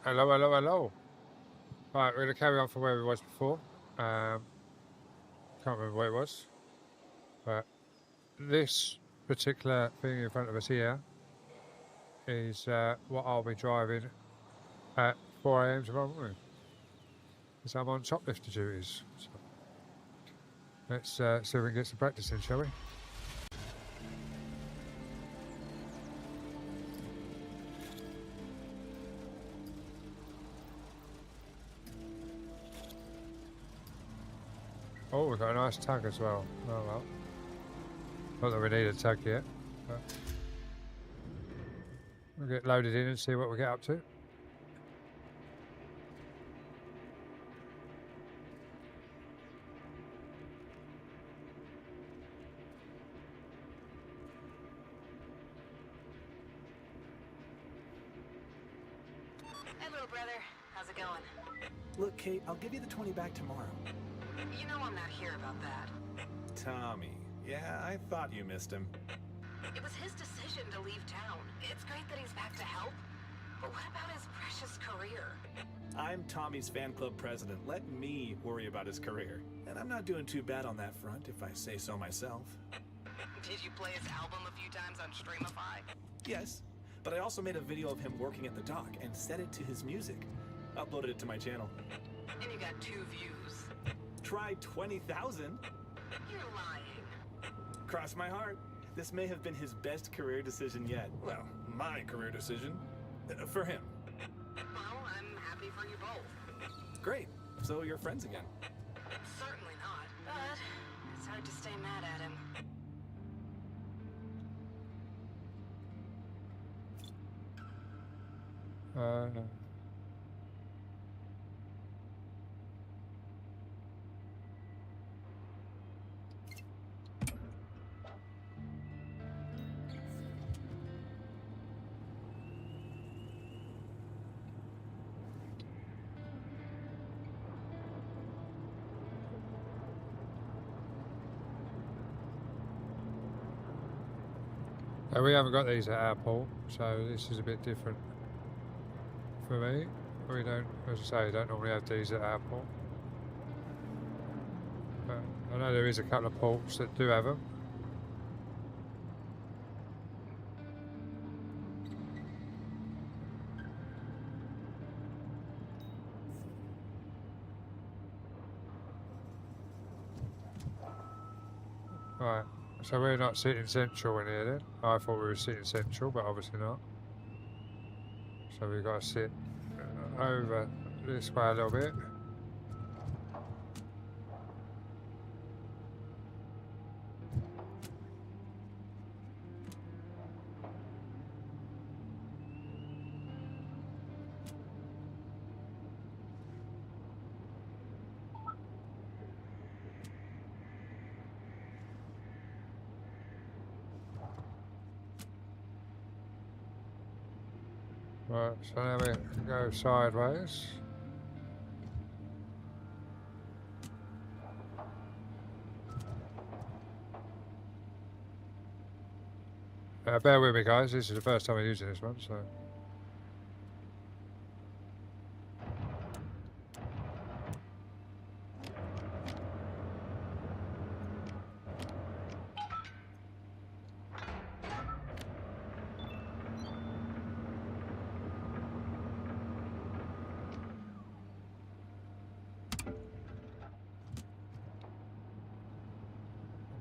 Hello, hello, hello. Right, we're going to carry on from where we was before. Can't remember where it was. But this particular thing in front of us here is what I'll be driving at 4 a.m. tomorrow morning. Because I'm on shoplifter duties. So let's see if we can get some practice in, shall we? Oh, we've got a nice tag as well. Oh, well. Not that we need a tag yet. But we'll get loaded in and see what we get up to. Hey, little brother. How's it going? Look, Kate, I'll give you the 20 back tomorrow. You know I'm not here about that. Tommy. Yeah, I thought you missed him. It was his decision to leave town. It's great that he's back to help, but what about his precious career? I'm Tommy's fan club president. Let me worry about his career. And I'm not doing too bad on that front, if I say so myself. Did you play his album a few times on Streamify? Yes, but I also made a video of him working at the dock and set it to his music. Uploaded it to my channel. And you got 2 views. Try 20,000. You're lying. Cross my heart. This may have been his best career decision yet. Well, my career decision. For him. Well, I'm happy for you both. Great. So you're friends again. Certainly not, but it's hard to stay mad at him. We haven't got these at our port, so this is a bit different for me. We don't, as I say, don't normally have these at our port. But I know there is a couple of ports that do have them. Right, so we're not sitting central in here then. I thought we were sitting central, but obviously not. So we've got to sit over this way a little bit. Right, so now we go sideways. Bear with me guys, this is the first time I'm using this one, so...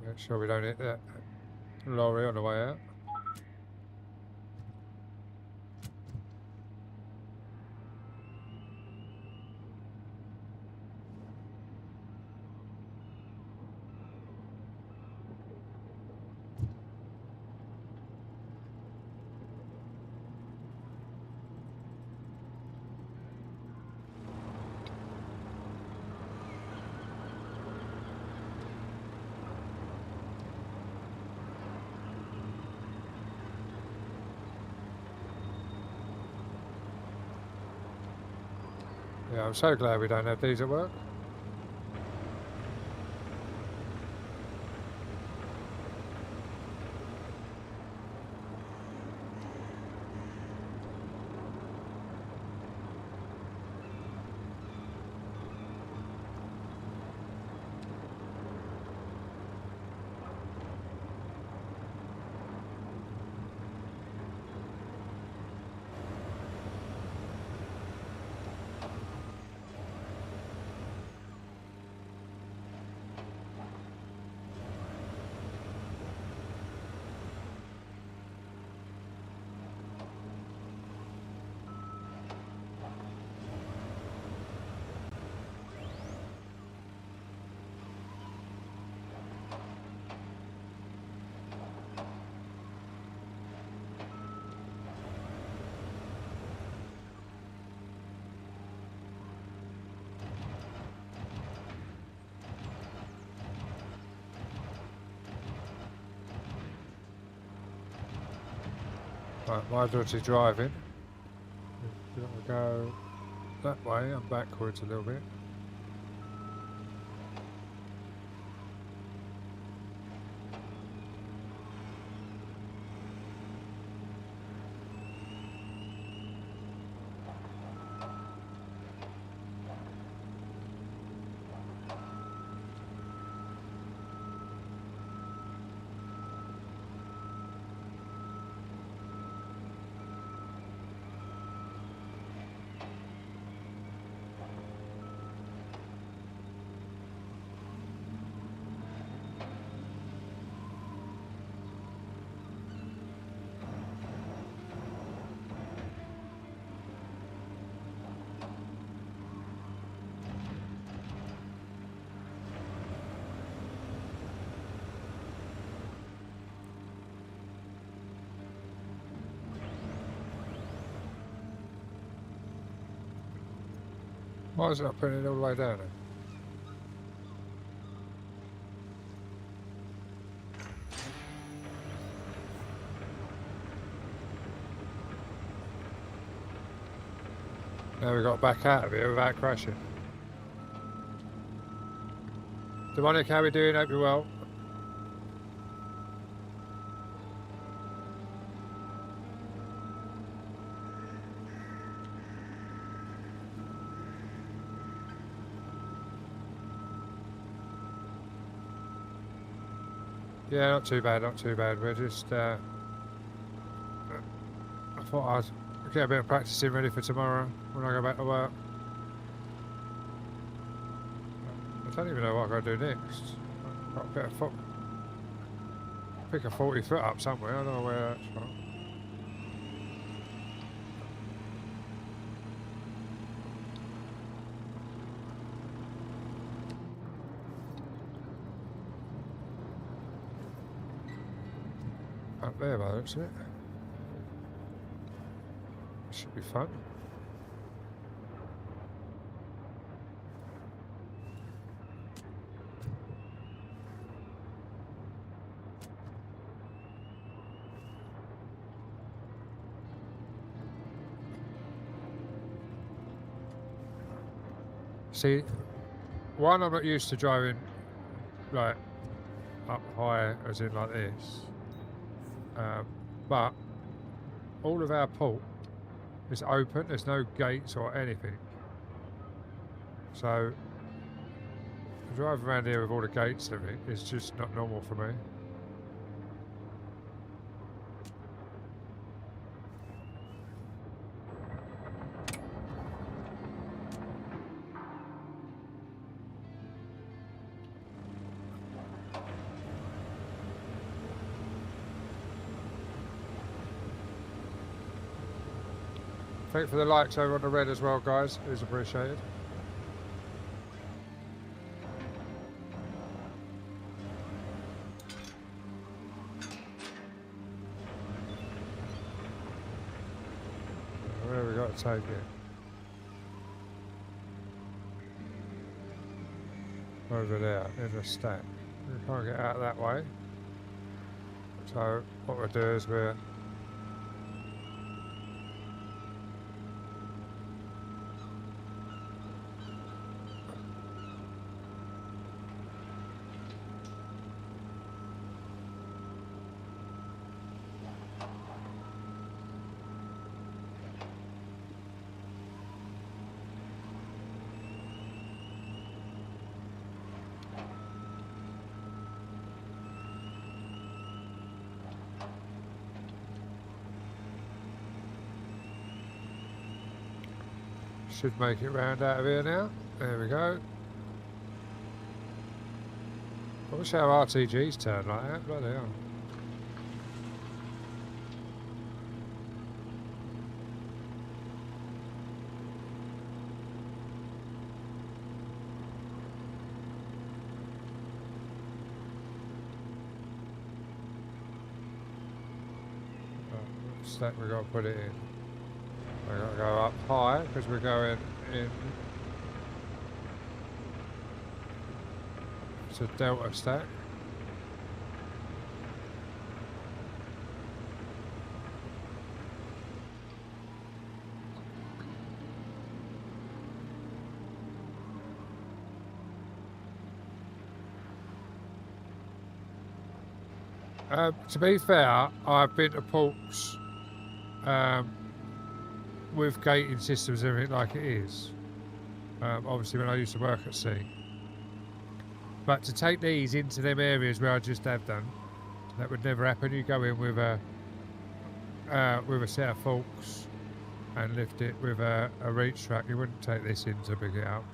Make sure we don't hit that lorry on the way out. Yeah, I'm so glad we don't have these at work. Right, my dodgy driving. We're going to go that way. I'm backwards a little bit. Why is it not putting it all the way down then? Now we've got back out of here without crashing. Demonic, how we doing? Hope you're well. Yeah, not too bad, not too bad. We're just, I thought I'd get a bit of practicing ready for tomorrow when I go back to work. I don't even know what I'm going to do next. I've got a bit of foot. Pick a 40 foot up somewhere, I don't know where that's from. Up there by the looks of it. Should be fun. See, one, I'm not used to driving like up high as in like this. But all of our port is open, there's no gates or anything. So to drive around here with all the gates and everything is just not normal for me. Thanks for the likes over on the red as well, guys. It is appreciated. Where have we got to take it? Over there, in the stack. We can't get out that way. So what we'll do is we're should make it round out of here now. There we go. I wish our RTGs turn like that, bloody hell. Stack we got to put it in. We've got to go up high because we're going in to Delta stack. To be fair, I've been to ports with gating systems and everything like it is. Obviously, when I used to work at sea. But to take these into them areas where I just have done, that would never happen. You go in with a set of forks and lift it with a reach track. You wouldn't take this in to pick it up.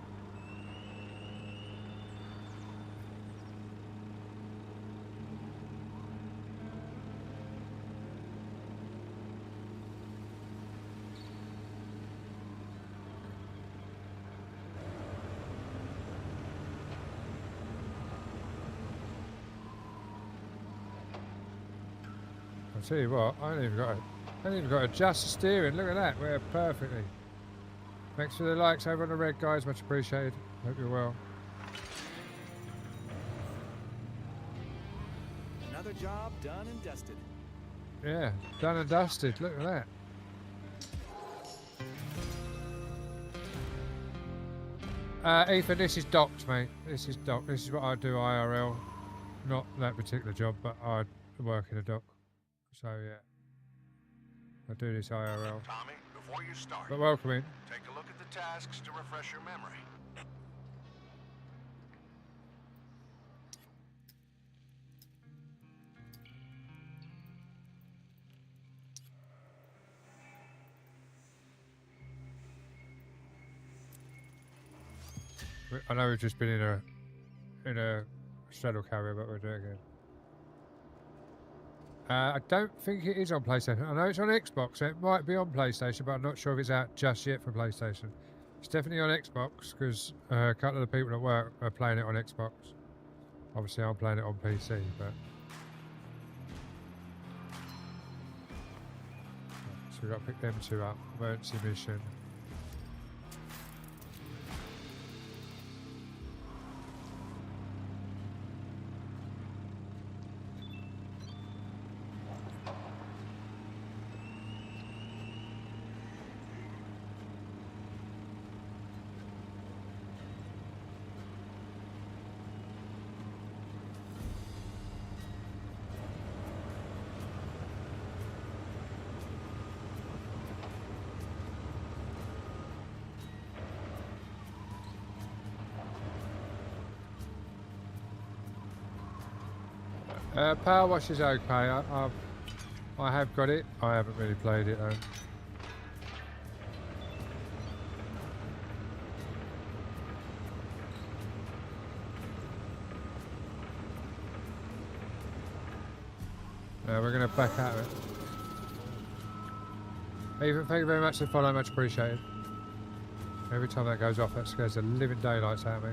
I'll tell you what, I ain't even got to adjust the steering. Look at that, we're perfectly. Thanks for the likes over on the red, guys. Much appreciated. Hope you're well. Another job done and dusted. Yeah, done and dusted. Look at that. Ethan, this is docked, mate. This is docked. This is what I do IRL. Not that particular job, but I work in a dock. So, yeah. I do this IRL. Tommy, before you start, But welcome in. take a look at the tasks to refresh your memory. I know we've just been in a straddle carrier, but we'll do it again. I don't think it is on PlayStation. I know it's on Xbox, so it might be on PlayStation, but I'm not sure if it's out just yet for PlayStation. It's definitely on Xbox, because a couple of the people at work are playing it on Xbox. Obviously, I'm playing it on PC, but... So we've got to pick them two up. Emergency mission. Power Wash is okay. I have got it. I haven't really played it though. We're going to back out of it. Ethan, thank you very much for the follow. Much appreciated. Every time that goes off, that scares the living daylights out of me.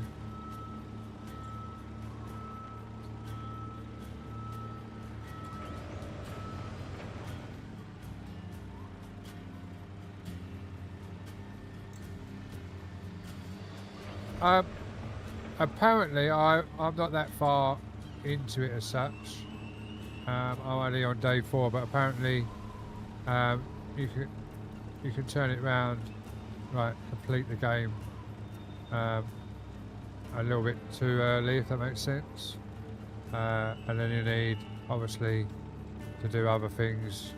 Apparently, I'm not that far into it as such. I'm only on day 4, but apparently you can turn it round, like complete the game a little bit too early, if that makes sense. And then you need, obviously, to do other things.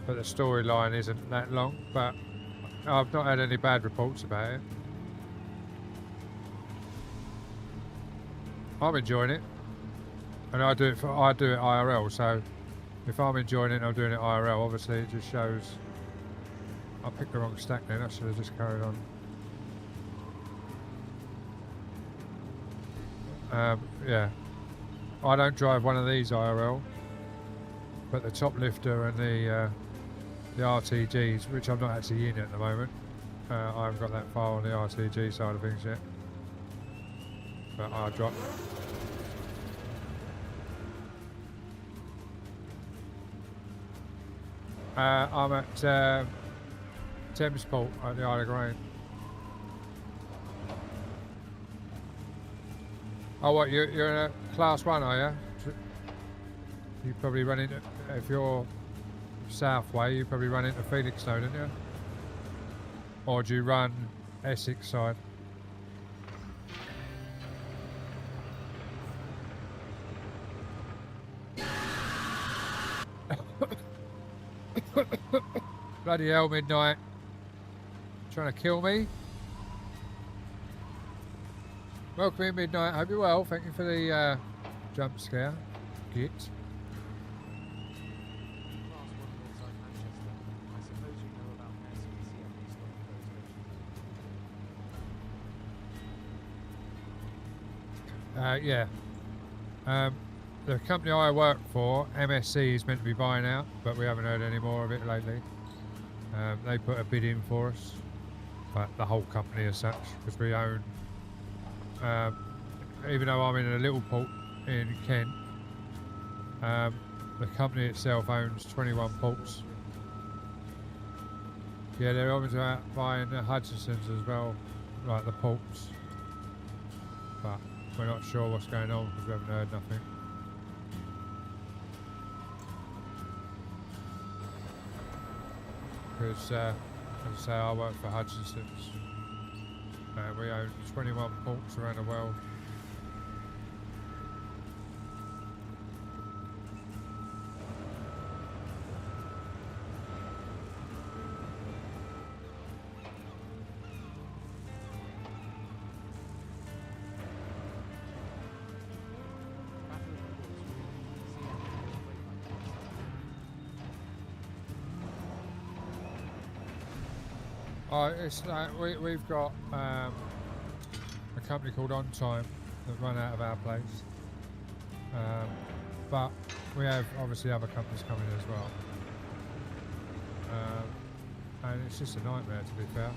But the storyline isn't that long, but I've not had any bad reports about it. I'm enjoying it, and I do it IRL. So if I'm enjoying it, and I'm doing it IRL. Obviously, it just shows. I picked the wrong stack then. I should have just carried on. Yeah, I don't drive one of these IRL, but the top lifter and the RTGs, which I'm not actually in at the moment. I haven't got that far on the RTG side of things yet. But I dropped. I'm at Thamesport at the Isle of Grain. Oh, what? You're in a class 1, are you? You probably run into, if you're south way, you probably run into Felixstowe, don't you? Or do you run Essex side? Bloody hell, Midnight. Trying to kill me. Welcome in, Midnight. Hope you're well. Thank you for the jump scare. Git. Last one outside Manchester. I suppose you know about SPCM restoring Yeah. The company I work for, MSC, is meant to be buying out, but we haven't heard any more of it lately. They put a bid in for us, but the whole company as such, because we own, even though I'm in a little port in Kent, the company itself owns 21 ports. Yeah, they're obviously out buying the Hutchinsons as well, like the ports, but we're not sure what's going on because we haven't heard nothing. Because, as I say, I work for Hutchinson's. We own 21 ports around the world. It's like we've got a company called On Time that run out of our place, but we have obviously other companies coming as well, and it's just a nightmare, to be fair.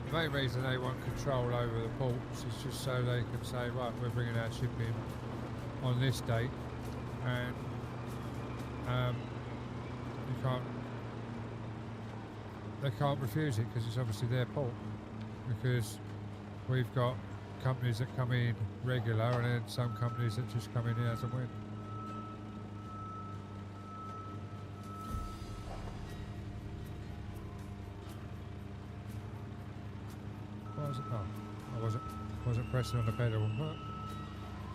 The main reason they want control over the ports is just so they can say, right, we're bringing our ship in on this date, and they can't refuse it because it's obviously their port. Because we've got companies that come in regular, and then some companies that just come in as and when. I wasn't pressing on the pedal.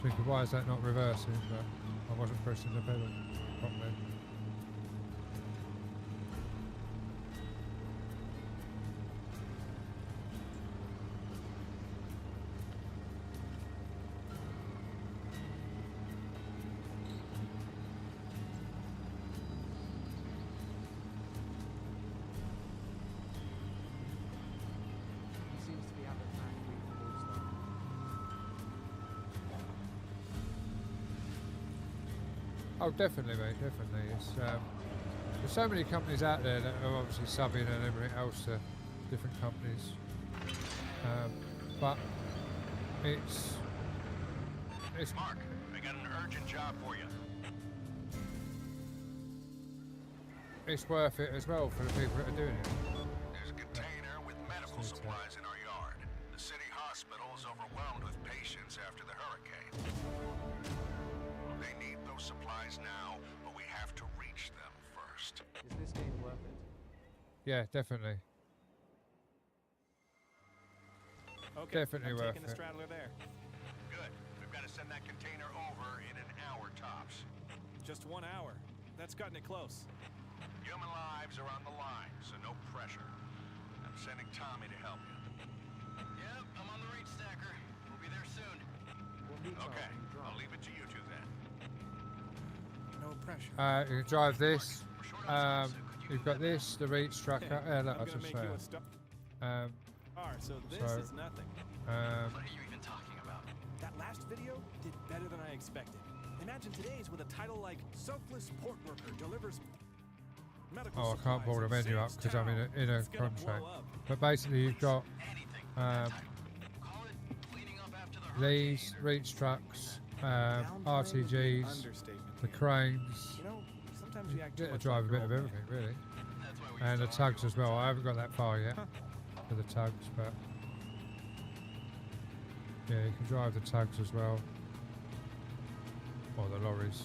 Thinking, why is that not reversing? But I wasn't pressing the pedal properly. He seems to be at the factory for Wolfstar. Oh, definitely, mate, definitely. It's there's so many companies out there that are obviously subbing and everything else to different companies, but it's Mark, I got an urgent job for you. it's worth it as well for the people that are doing it. There's a container with medical supplies in our yard. The city hospital is overwhelmed with patients after the hurricane. They need those supplies now, but we have to reach them first. Is this game worth it? Yeah, definitely. Okay, Definitely I'm worth taking the it. straddler there. Good. We've got to send that container over in an hour tops. Just 1 hour. That's cutting it close. Human lives are on the line, so no pressure. I'm sending Tommy to help you. Yep, I'm on the reach stacker. We'll be there soon. What routes Okay, are you I'll driving? leave it to you two then. No pressure. You can drive this. You've got this, the reach tracker. I'm Look, I gonna just make say. you a star, so this so- is nothing. What are you even talking about? That last video did better than I expected. Imagine today's with a title like "Selfless Port Worker Delivers Medical Oh, I can't pull the Supplies and menu up Saves because I'm in Town." a It's gonna blow contract. up. But basically, you've got Anything. um, Call it cleaning up after the these hurricane or- reach trucks, Downplaying would be an RTGs, understatement the here. cranes, You know, Sometimes you act too Get to much drive like a bit your of old man. everything, really. That's why we And the used to argue tugs as all the well. I time. haven't got that far yet for the tugs, but yeah, you can drive the tugs as well, or the lorries.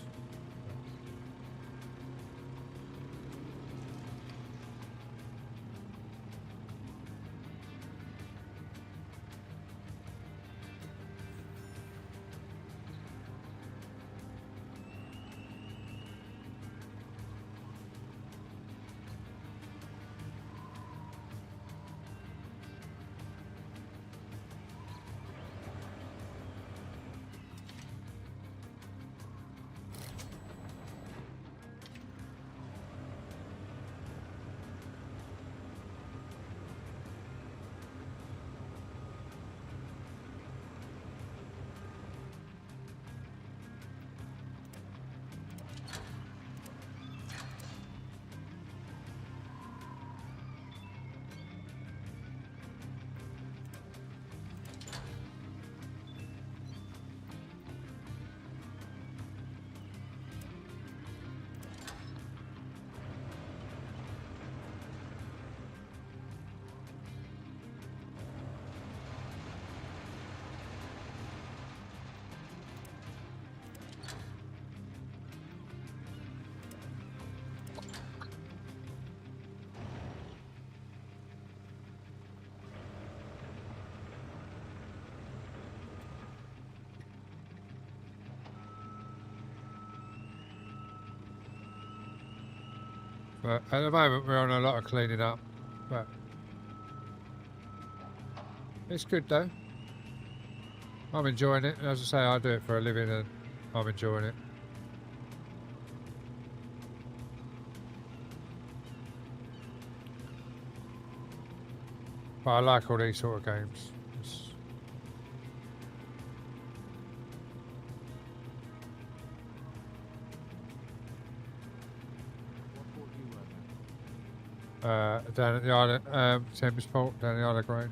But at the moment we're on a lot of cleaning up, but it's good though. I'm enjoying it. As I say, I do it for a living and I'm enjoying it. But I like all these sort of games. It's, What port do you work at? down at the island, Thames Port, down the Isle of Grain.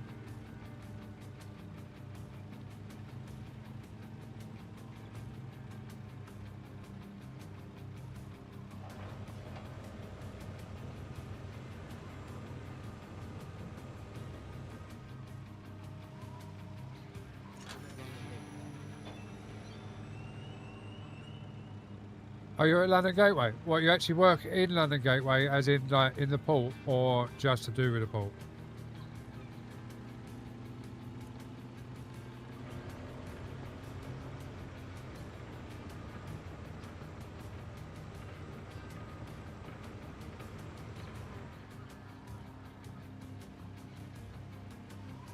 Oh, you're at London Gateway? What, you actually work in London Gateway, as in like in the port, or just to do with the port?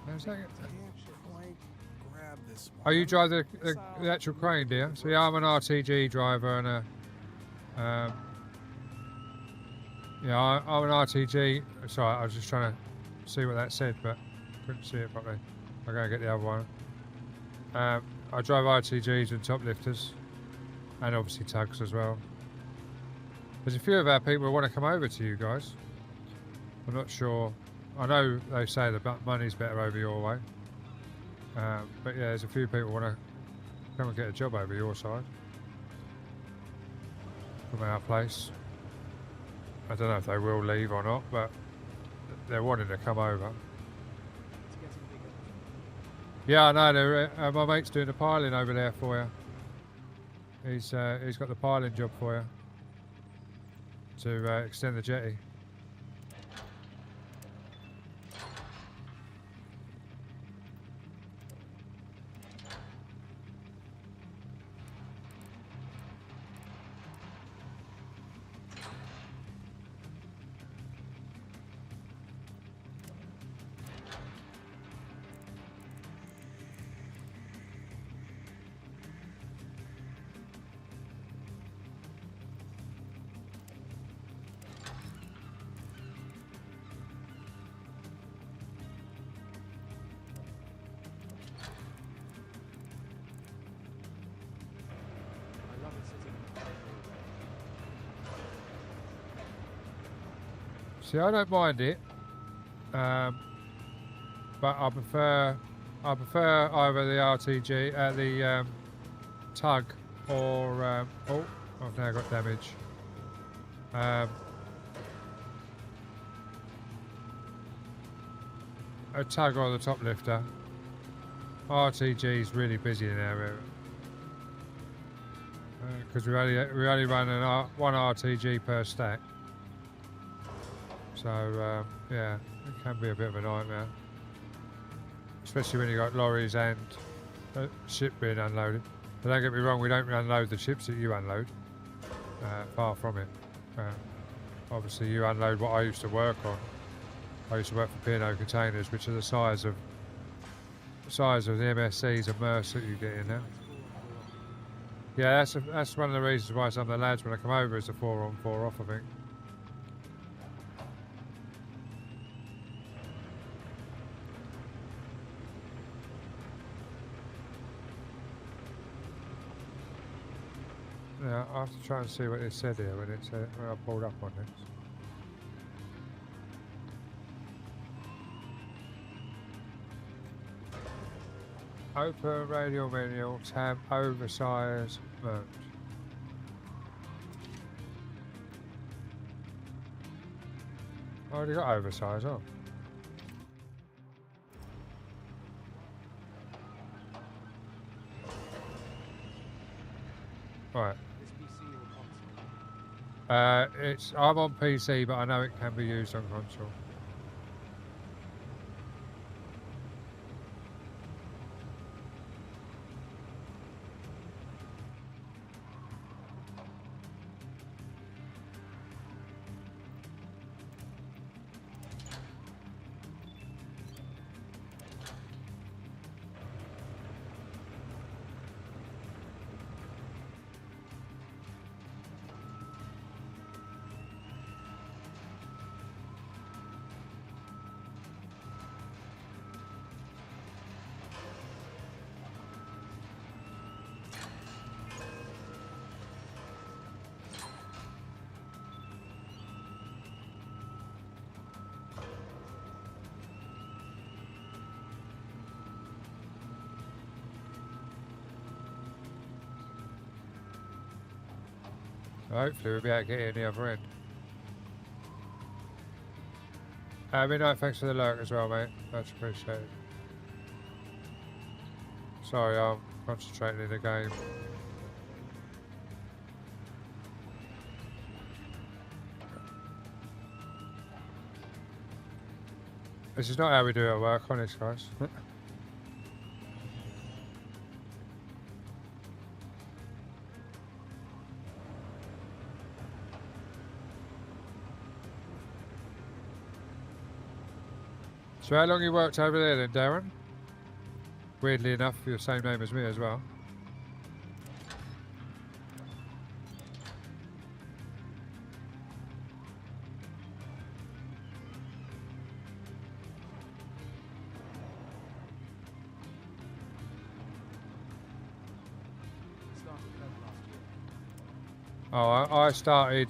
How's that? Can't quite grab this one. Oh, you drive the actual crane, do you? See, I'm an RTG driver and a... yeah, I'm an RTG. Sorry, I was just trying to see what that said, but couldn't see it properly. I'm going to get the other one. I drive RTGs and top lifters, and obviously tugs as well. There's a few of our people who want to come over to you guys. I'm not sure. I know they say the money's better over your way. But yeah, there's a few people who want to come and get a job over your side. From our place. I don't know if they will leave or not, but they're wanting to come over. It's getting bigger. Yeah, I know. My mate's doing the piling over there for you. He's got the piling job for you to extend the jetty. I love it sitting in the See, I don't mind it, but I prefer either the RTG, the tug, or oh, I've now got damage. A tug on the top lifter. RTG is really busy in our area. Because we only run one RTG per stack. So yeah, it can be a bit of a nightmare. Especially when you got lorries and ship being unloaded. But don't get me wrong, we don't unload the ships that you unload. Far from it. Obviously you unload what I used to work on. I used to work for P&O Containers, which are the size of the MSCs and Maersk that you get in there. Yeah, that's one of the reasons why some of the lads when I come over is a 4 on 4 off, I think. Yeah, I have to try and see what it said here when I pulled up on this. Open radial menu, tab oversize merch. I already got oversize on. Right. Is PC or console? I'm on PC, but I know it can be used on console. Hopefully we'll be able to get in the other end. Midnight, thanks for the lurk as well, mate. Much appreciated. Sorry, I'm concentrating in the game. This is not how we do our work, honest guys. So how long you worked over there then, Darren? Weirdly enough, you're the same name as me as well. Started last year. Oh, I started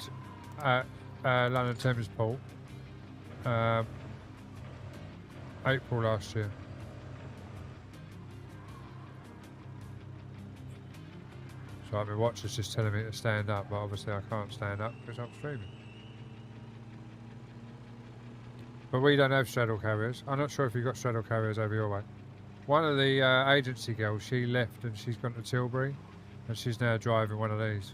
at London Thames Port. April last year. So my watch is just telling me to stand up, but obviously I can't stand up because I'm streaming. But we don't have straddle carriers. I'm not sure if you've got straddle carriers over your way. One of the agency girls, she left and she's gone to Tilbury and she's now driving one of these.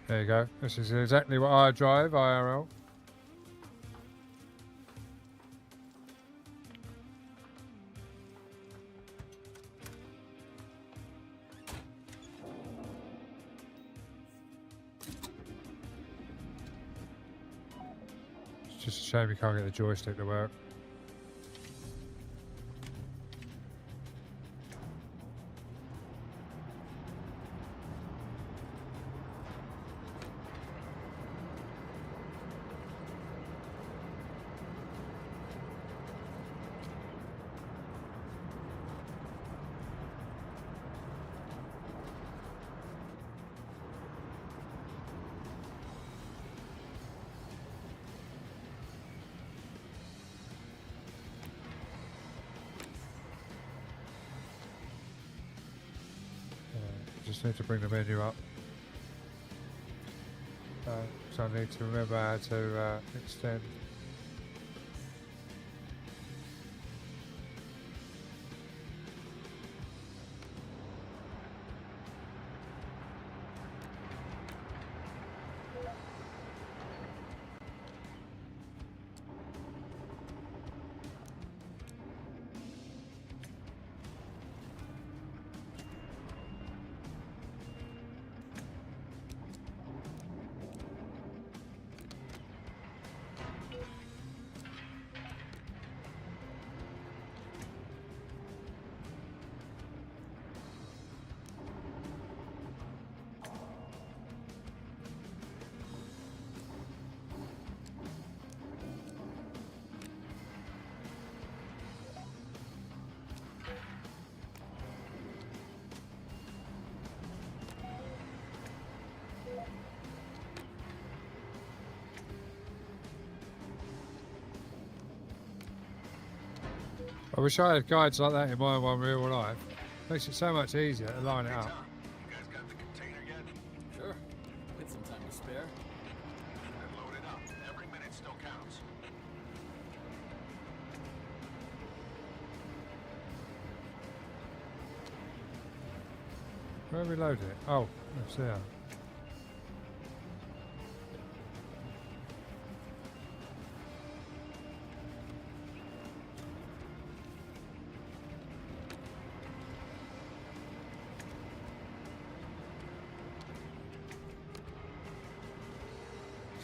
There you go. This is exactly what I drive, IRL. It's just a shame you can't get the joystick to work. just need to bring the menu up. So I need to remember how to extend. I wish I had guides like that in my one real life. Makes it so much easier to line it up. Tom, you guys got the container yet? Sure. Get some time to spare. Then load it up. Every minute still counts. Where have we loaded it? Oh, it's there.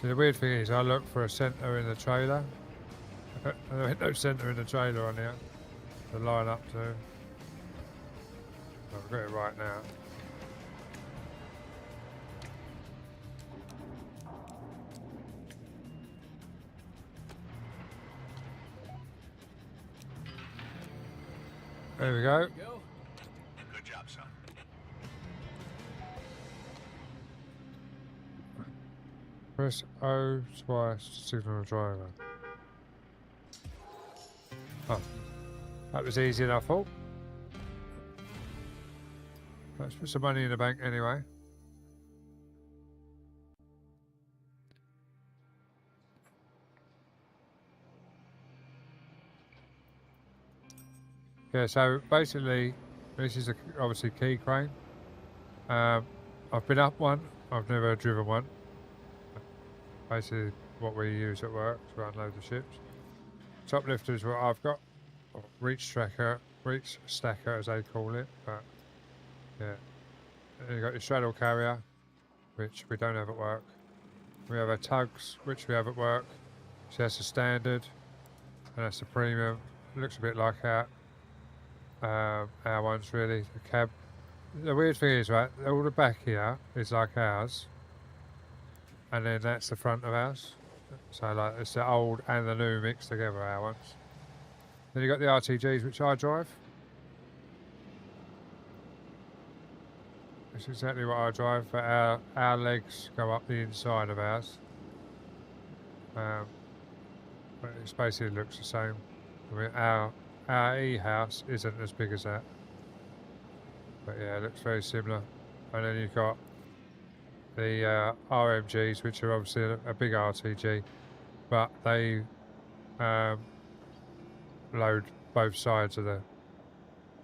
So the weird thing is, I look for a centre in the trailer. There ain't no centre in the trailer on here to line up to. I've got it right now. There we go. Go. Good job, son. Press O twice to signal a driver. Oh, that was easy enough. I thought. Let's put some money in the bank anyway. Yeah, so basically, this is obviously key crane. I've been up one. I've never driven one. Basically, what we use at work to unload the ships. Top lifter is what I've got. Or reach tracker, reach stacker as they call it. But yeah, and you've got your straddle carrier, which we don't have at work. We have our tugs, which we have at work. So that's the standard, and that's the premium. It looks a bit like our ones really. The cab. The weird thing is, right, all the back here is like ours, and then that's the front of ours. So like it's the old and the new mixed together, our ones. Then you got the RTGs, which I drive. That's exactly what I drive, but our legs go up the inside of ours. But it basically looks the same. I mean, our E-house isn't as big as that. But yeah, it looks very similar. And then you've got the RMGs, which are obviously a big RTG, but they load both sides of the.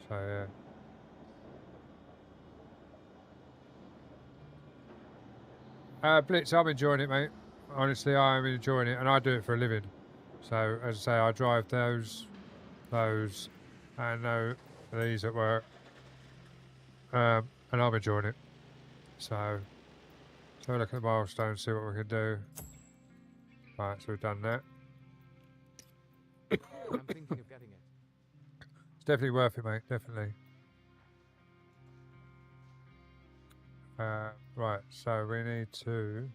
So yeah. Blitz, I'm enjoying it, mate. Honestly, I am enjoying it, and I do it for a living. So as I say, I drive those, and these at work, and I'm enjoying it. So let's have a look at the milestones, see what we can do. Right, so we've done that. I'm thinking of getting it. It's definitely worth it, mate. Definitely. Right, so we need to.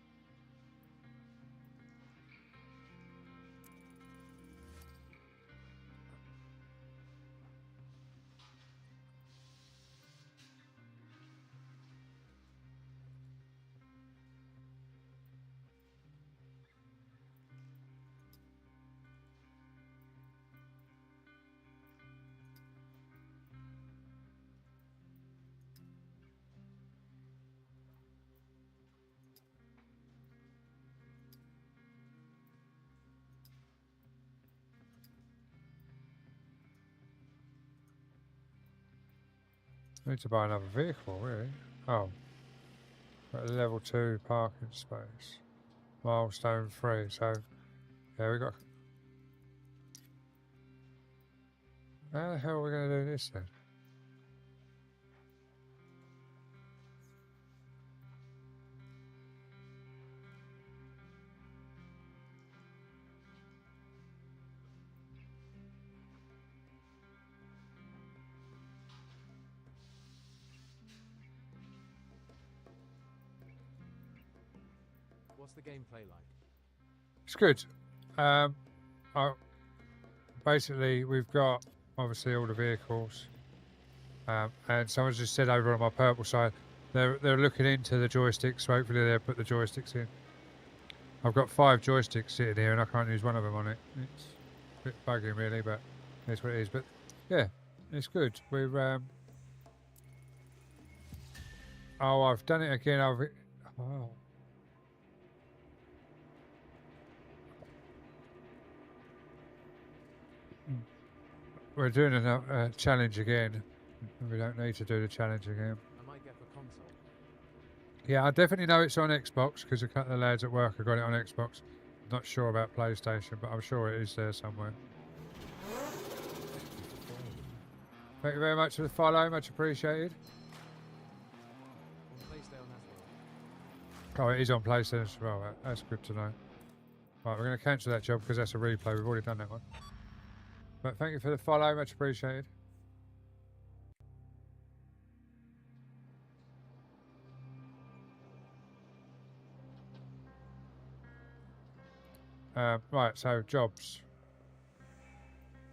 Need to buy another vehicle, really. Oh. Got a level 2 parking space. Milestone 3, so... Yeah, we got... How the hell are we going to do this then? What's the gameplay like? It's good. Basically, we've got obviously all the vehicles, and someone's just said over on my purple side, they're looking into the joysticks. So hopefully they'll put the joysticks in. I've got 5 joysticks sitting here, and I can't use one of them on it. It's a bit bugging, really, but that's what it is. But yeah, it's good. We've oh, I've done it again. Oh. We're doing a challenge again. We don't need to do the challenge again. I might get for console. Yeah, I definitely know it's on Xbox because a couple of lads at work have got it on Xbox. Not sure about PlayStation, but I'm sure it is there somewhere. Thank you very much for the follow, much appreciated. On PlayStation as well. Oh, it is on PlayStation as well. That's good to know. Right, we're going to cancel that job because that's a replay. We've already done that one. But thank you for the follow, much appreciated. Right, so jobs.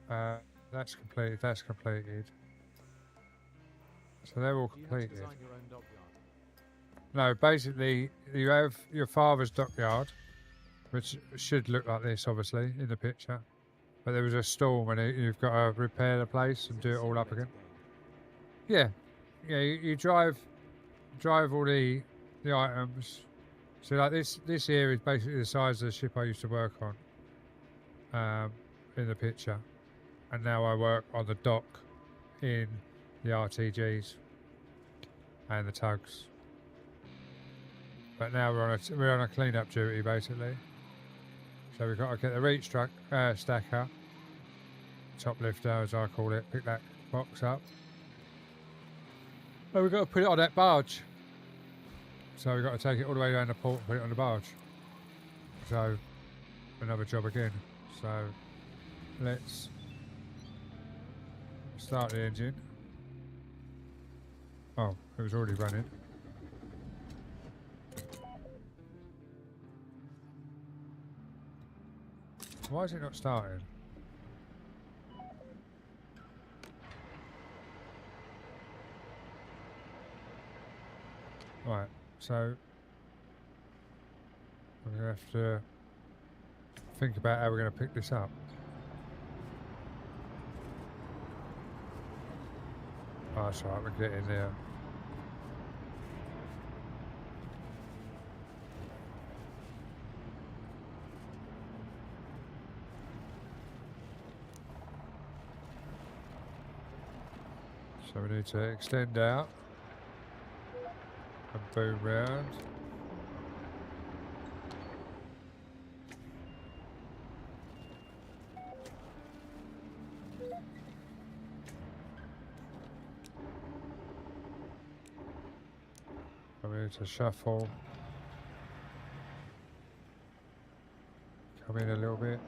That's completed, that's completed. So they're all Do you have to completed. design your own dockyard? No, basically, you have your father's dockyard, which should look like this, obviously, in the picture. But there was a storm and you've got to repair the place and do it all up again. Yeah, yeah. You drive all the items. So like this here is basically the size of the ship I used to work on, in the picture, and now I work on the dock in the RTGs and the tugs. But now we're on a clean-up duty basically. So we've got to get the reach stacker, top lifter as I call it, pick that box up. And we've got to put it on that barge. So we've got to take it all the way down the port and put it on the barge. So, another job again. So, let's start the engine. Oh, it was already running. Why is it not starting? Right, so we're going to have to think about how we're going to pick this up. Oh, that's right, we're getting there. So we need to extend out and boom round. And we need to shuffle. Come in a little bit.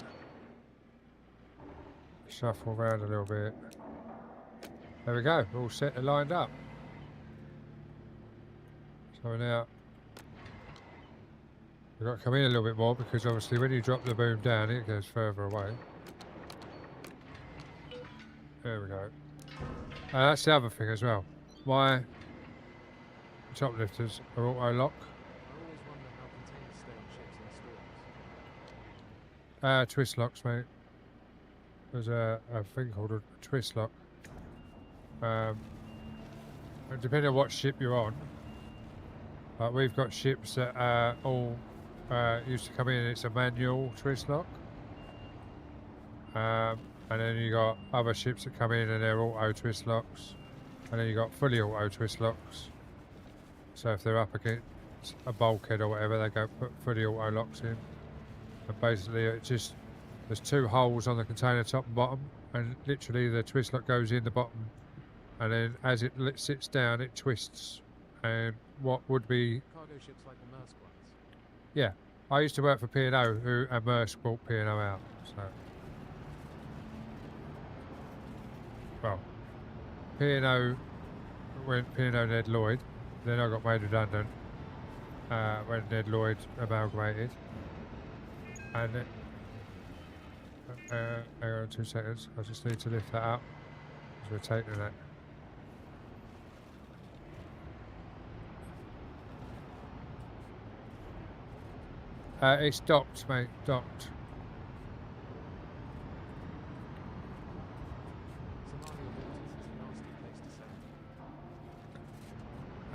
Shuffle around a little bit. There we go, all set and lined up. So now we've got to come in a little bit more because obviously when you drop the boom down it goes further away. There we go. And that's the other thing as well. My top lifters are auto lock. I always wonder how containers stay on ships in storms. Twist locks, mate. There's a thing called a twist lock. Depending on what ship you're on, but we've got ships that all used to come in and it's a manual twist lock, and then you got other ships that come in and they're auto twist locks. And then you got fully auto twist locks. So if they're up against a bulkhead or whatever, they go put fully auto locks in. And basically it just, there's two holes on the container, top and bottom, and literally the twist lock goes in the bottom, and then as it sits down, it twists. And what would be, Cargo ships like the Maersk ones. yeah, I used to work for P&O, and Maersk bought P&O out. So, well, P&O, when P&O Ned Lloyd, then I got made redundant when Ned Lloyd amalgamated. And it, hang on 2 seconds, I just need to lift that up because we're taking that. It's docked, mate, docked. Somalia waters is a nasty place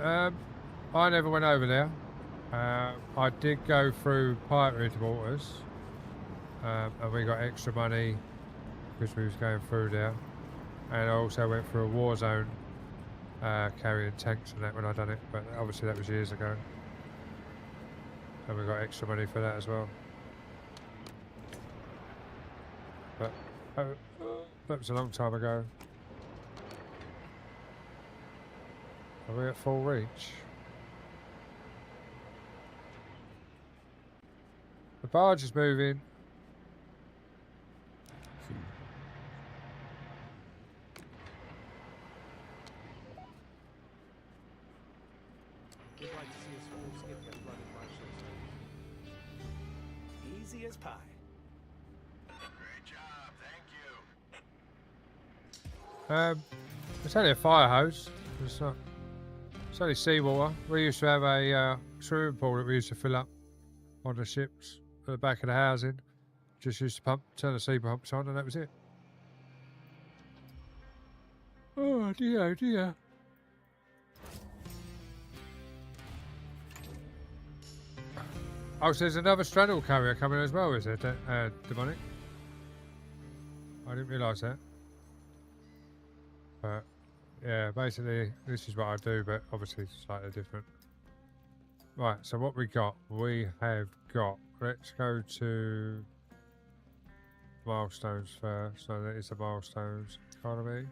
to sail. I never went over there. I did go through pirated waters, and we got extra money because we was going through there. And I also went through a war zone carrying tanks and that when I done it, but obviously that was years ago. And we got extra money for that as well. But that was a long time ago. Are we at full reach? The barge is moving. We'd like to see a small skip get flooded by ships. Easy as pie. Great job, thank you. It's only a fire hose. It's not. It's only seawater. We used to have a swimming pool that we used to fill up on the ships at the back of the housing. Just used to pump, turn the sea pumps on, and that was it. Oh dear, oh dear. Oh, so there's another straddle carrier coming as well, is it, Demonic? I didn't realise that. But, yeah, basically, this is what I do, but obviously it's slightly different. Right, so what we got? We have got, let's go to milestones first. So that is the milestones economy.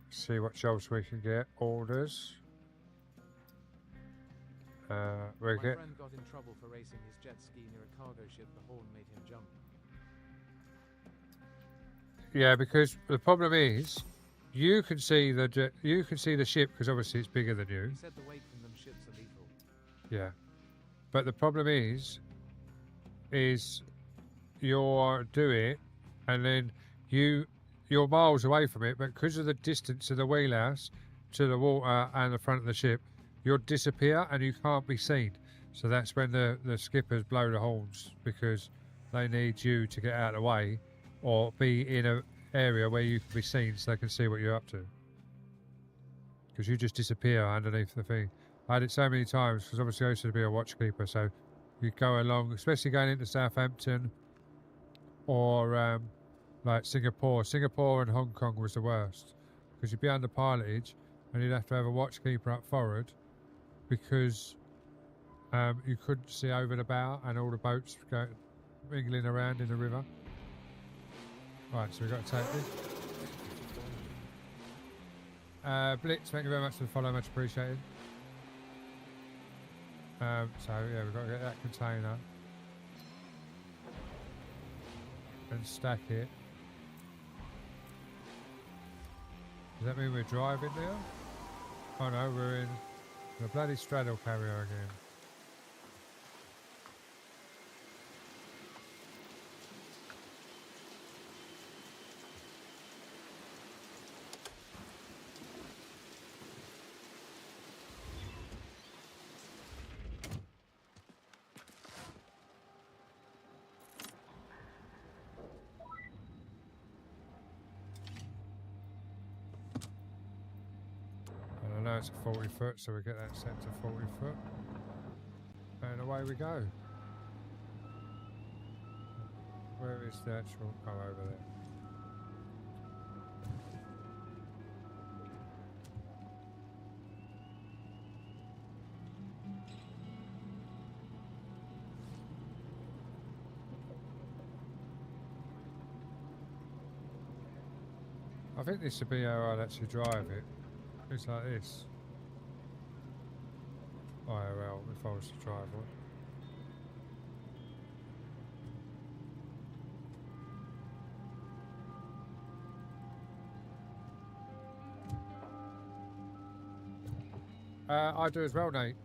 See what jobs we can get. Orders. We My get. friend got in trouble for racing his jet ski near a cargo ship. The horn made him jump. Yeah, because the problem is, you can see the ship because obviously it's bigger than you. He said the weight from them ships are lethal. Yeah, but the problem is you're do it, and then you're miles away from it, but because of the distance of the wheelhouse to the water and the front of the ship, you'll disappear and you can't be seen. So that's when the skippers blow the horns because they need you to get out of the way or be in an area where you can be seen so they can see what you're up to. Because you just disappear underneath the thing. I had it so many times because obviously I used to be a watchkeeper, so you go along, especially going into Southampton or like Singapore. Singapore and Hong Kong was the worst because you'd be under pilotage and you'd have to have a watchkeeper up forward because you couldn't see over the bow and all the boats go mingling around in the river. Right, so we've got to take this. Blitz, thank you very much for the follow, much appreciated. So yeah, we've got to get that container and stack it. Does that mean we're driving now? Oh no, we're in the bloody straddle carrier again. And I know it's a 40 foot, so we get that set to 40 foot. And away we go. Where is the actual... Oh, over there. I think this would be how I'd actually drive it. It's like this. IRL, if I was to drive one. I do as well, Nate.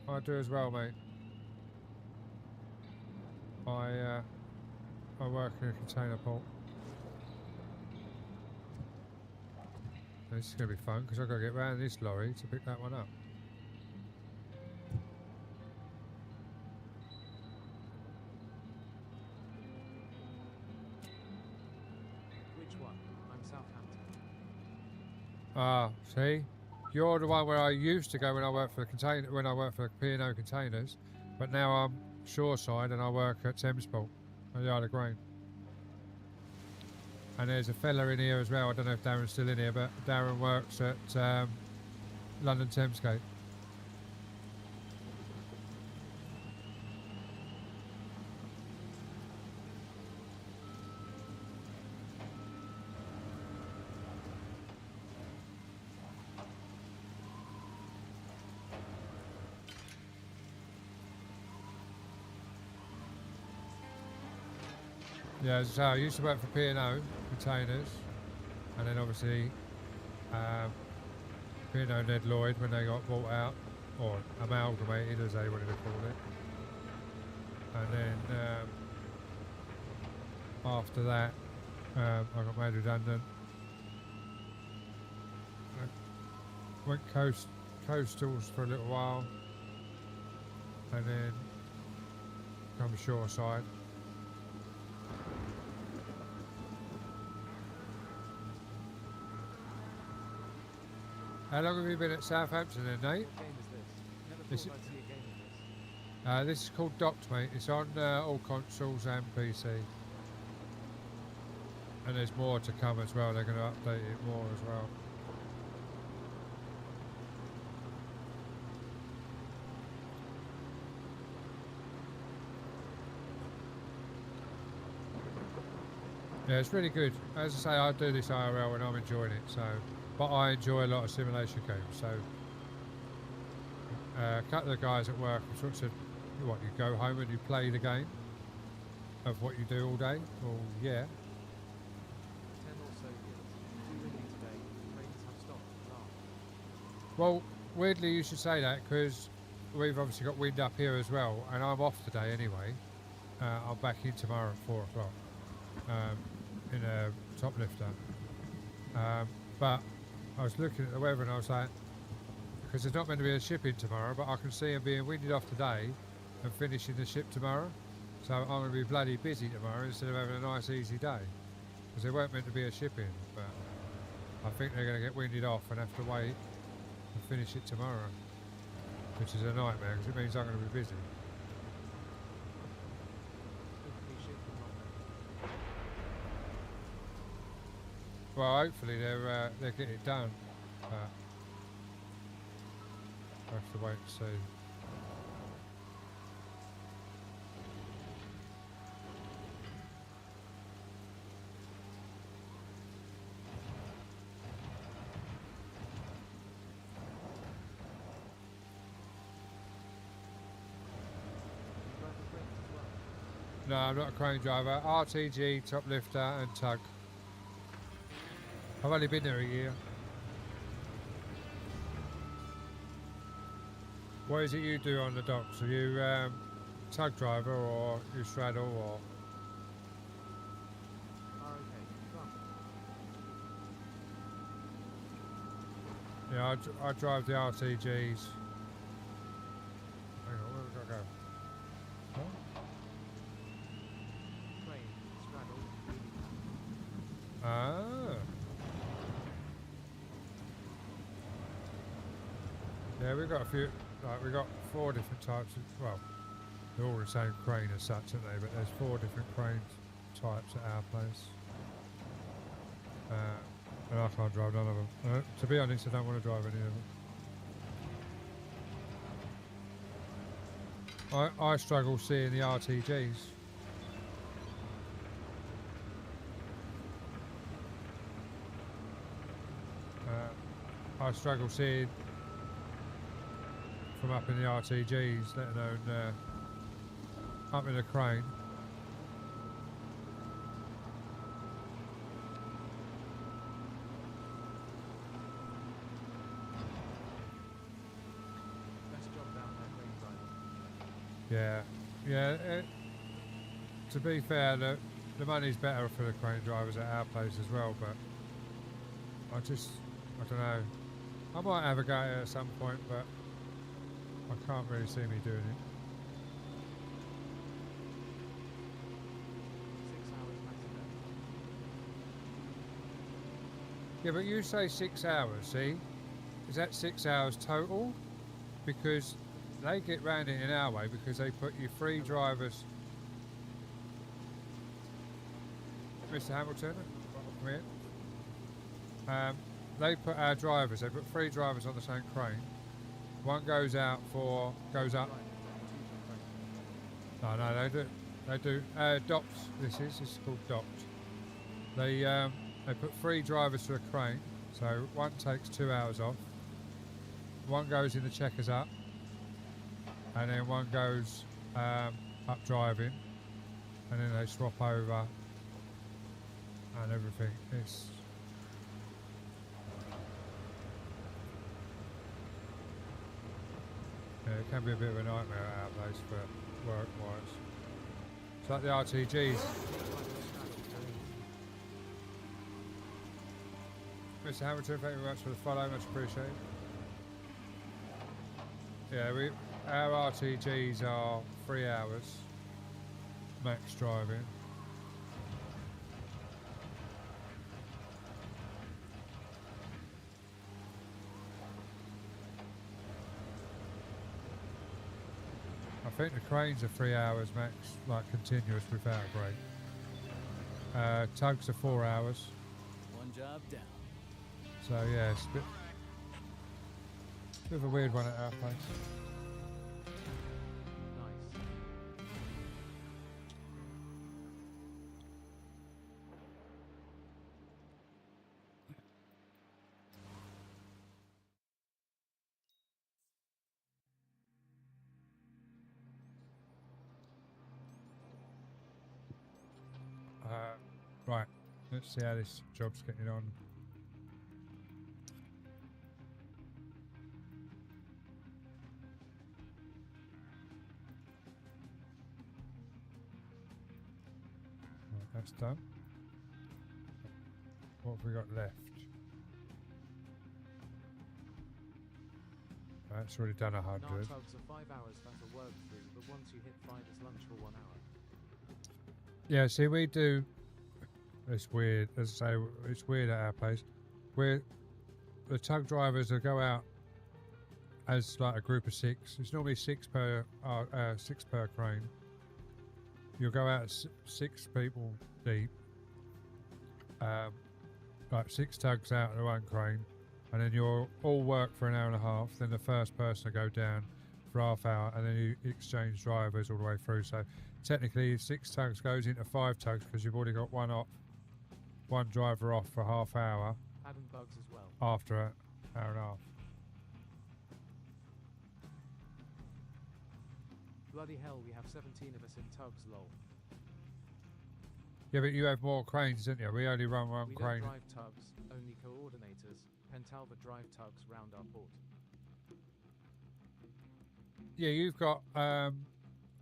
I do as well, mate. I work in a container port. This is going to be fun because I've got to get round this lorry to pick that one up. Which one? I'm Southampton. Ah, see? You're the one where I used to go when I worked for the container, when I worked for P&O Containers, but now I'm shoreside and I work at Thamesport, at the Isle of Grain. And there's a fella in here as well. I don't know if Darren's still in here, but Darren works at London Thamesgate. Yeah, so I used to work for P&O Containers, and then obviously P&O Ned Lloyd when they got bought out, or amalgamated as they wanted to call it. And then after that, I got made redundant. I went coastals for a little while, and then come shoreside. How long have you been at Southampton then, Nate? What game is this? Never This thought I'd see a game of this. This is called Docked, mate. It's on all consoles and PC. And there's more to come as well. They're going to update it more as well. Yeah, it's really good. As I say, I do this IRL and I'm enjoying it. So, but I enjoy a lot of simulation games. So, a couple of the guys at work have sort of said, "What, you go home and you play the game of what you do all day?" Well, yeah. 10 or so years. Too windy today. Trains have stopped at last. Well, weirdly you should say that because we've obviously got wind up here as well, and I'm off today anyway. I'm back in tomorrow at 4 o'clock in a top lifter. But I was looking at the weather and I was like, because there's not meant to be a ship in tomorrow, but I can see them being winded off today and finishing the ship tomorrow. So I'm going to be bloody busy tomorrow instead of having a nice easy day. Because there weren't meant to be a ship in, but I think they're going to get winded off and have to wait and finish it tomorrow. Which is a nightmare because it means I'm going to be busy. Hopefully ship will not know. Well, hopefully they're getting it done. But I have to wait and see. You drive the cranes as well. No, I'm not a crane driver. RTG, top lifter and tug. I've only been there a year. What is it you do on the docks? Are you tug driver or you straddle or? Okay, come. Yeah, I drive the RTGs. Hang on, where have we got to go? Huh? Crane, straddle, wheelie. Ah. Yeah, we've got a few, like we've got 4 different types of, well, they're all the same crane as such, aren't they? But there's 4 different crane types at our place. And I can't drive none of them. To be honest, I don't want to drive any of them. I struggle seeing the RTGs. struggle seeing from up in the RTGs, let alone up in the crane. Best job down there, crane driver. Yeah. To be fair, the money's better for the crane drivers at our place as well, but I don't know. I might have a go at it at some point, but I can't really see me doing it. 6 hours max a day. Yeah, but you say 6 hours, see? Is that 6 hours total? Because they get round it in our way because they put you 3 drivers. Mr. Hamilton, come here. They put our drivers, they put 3 drivers on the same crane. One goes up. No, they do. Docked, this is called docked. They put 3 drivers to a crane, so one takes 2 hours off. One goes in the checkers up, and then one goes up driving, and then they swap over and everything. Yeah, it can be a bit of a nightmare at our place for work-wise. It's like the RTGs. Mr. Hamilton, thank you very much for the follow, much appreciated. Yeah, our RTGs are 3 hours max driving. I think the cranes are 3 hours max, like continuous without a break. Tugs are 4 hours. One job down. So yeah, it's a bit of a weird one at our place. Nice. Right, let's see how this job's getting on. Right, that's done. What have we got left? That's already done 100. Our tugs are 5 hours that'll work through, but once you hit 5 it's lunch for 1 hour. Yeah, see, we do. It's weird. As I say, it's weird at our place. The tug drivers will go out as like a group of 6. It's normally 6 per crane. You'll go out 6 people deep, like 6 tugs out of the one crane, and then you'll all work for an hour and a half. Then the first person will go down for half hour, and then you exchange drivers all the way through. So technically 6 tugs goes into 5 tugs because you've already got one driver off for half hour Adding bugs as well. after an hour and a half. Bloody hell, we have 17 of us in tugs, lol. Yeah, but you have more cranes, don't you? We only run one We crane. don't drive tugs, only coordinators. Pentalva drive tugs round our port. Yeah, you've got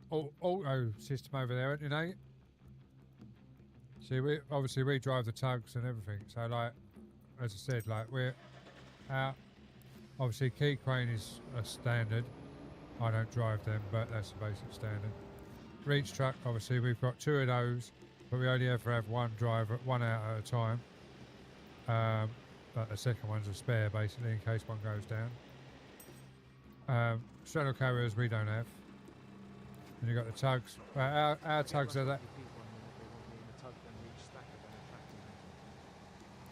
auto system over there, haven't you, Nate? See, we drive the tugs and everything. So, like, as I said, like we're out. Obviously, key crane is a standard. I don't drive them, but that's the basic standard. Reach truck, obviously, we've got 2 of those, but we only ever have one driver, one out at a time. But the second one's a spare, basically, in case one goes down. Straddle carriers we don't have. And you've got the tugs. Our tugs are that.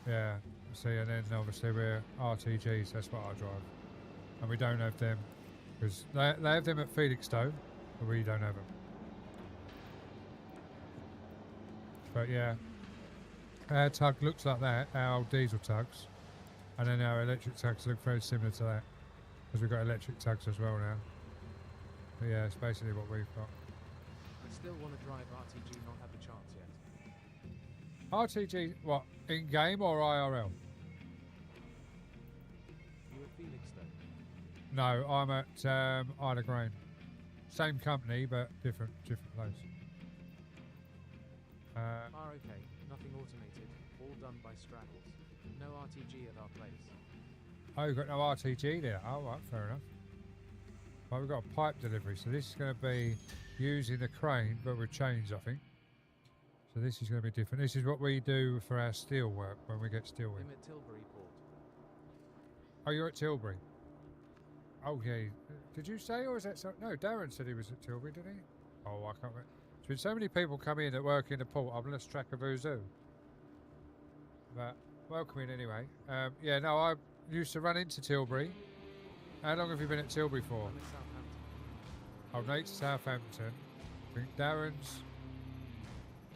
Yeah, see, and then obviously we're RTGs, that's what I drive. And we don't have them, because they have them at Felixstowe, but we don't have them. But yeah, our tug looks like that, our diesel tugs. And then our electric tugs look very similar to that, because we've got electric tugs as well now. But yeah, it's basically what we've got. I still want to drive RTG, not had the chance yet. RTG, what, in game or IRL? You at Felixstowe? No, I'm at Isle of Grain. Same company, but different place. Okay. Nothing automated. All done by straggles. No RTG at our place. Oh, you've got no RTG there. Oh, right, fair enough. Well, we've got a pipe delivery, so this is going to be using the crane, but with chains, I think. So this is going to be different. This is what we do for our steel work when we get steel in. I'm at Tilbury Port. Oh, you're at Tilbury. Oh, yeah. Did you say, or is that so? No, Darren said he was at Tilbury, didn't he? Oh, I can't remember. There's been so many people come in that work in the port, I've lost track of who's who. But welcome in anyway. Yeah, no, I used to run into Tilbury. How long have you been at Tilbury for? I'm at Southampton. Oh, Nate's Southampton. I think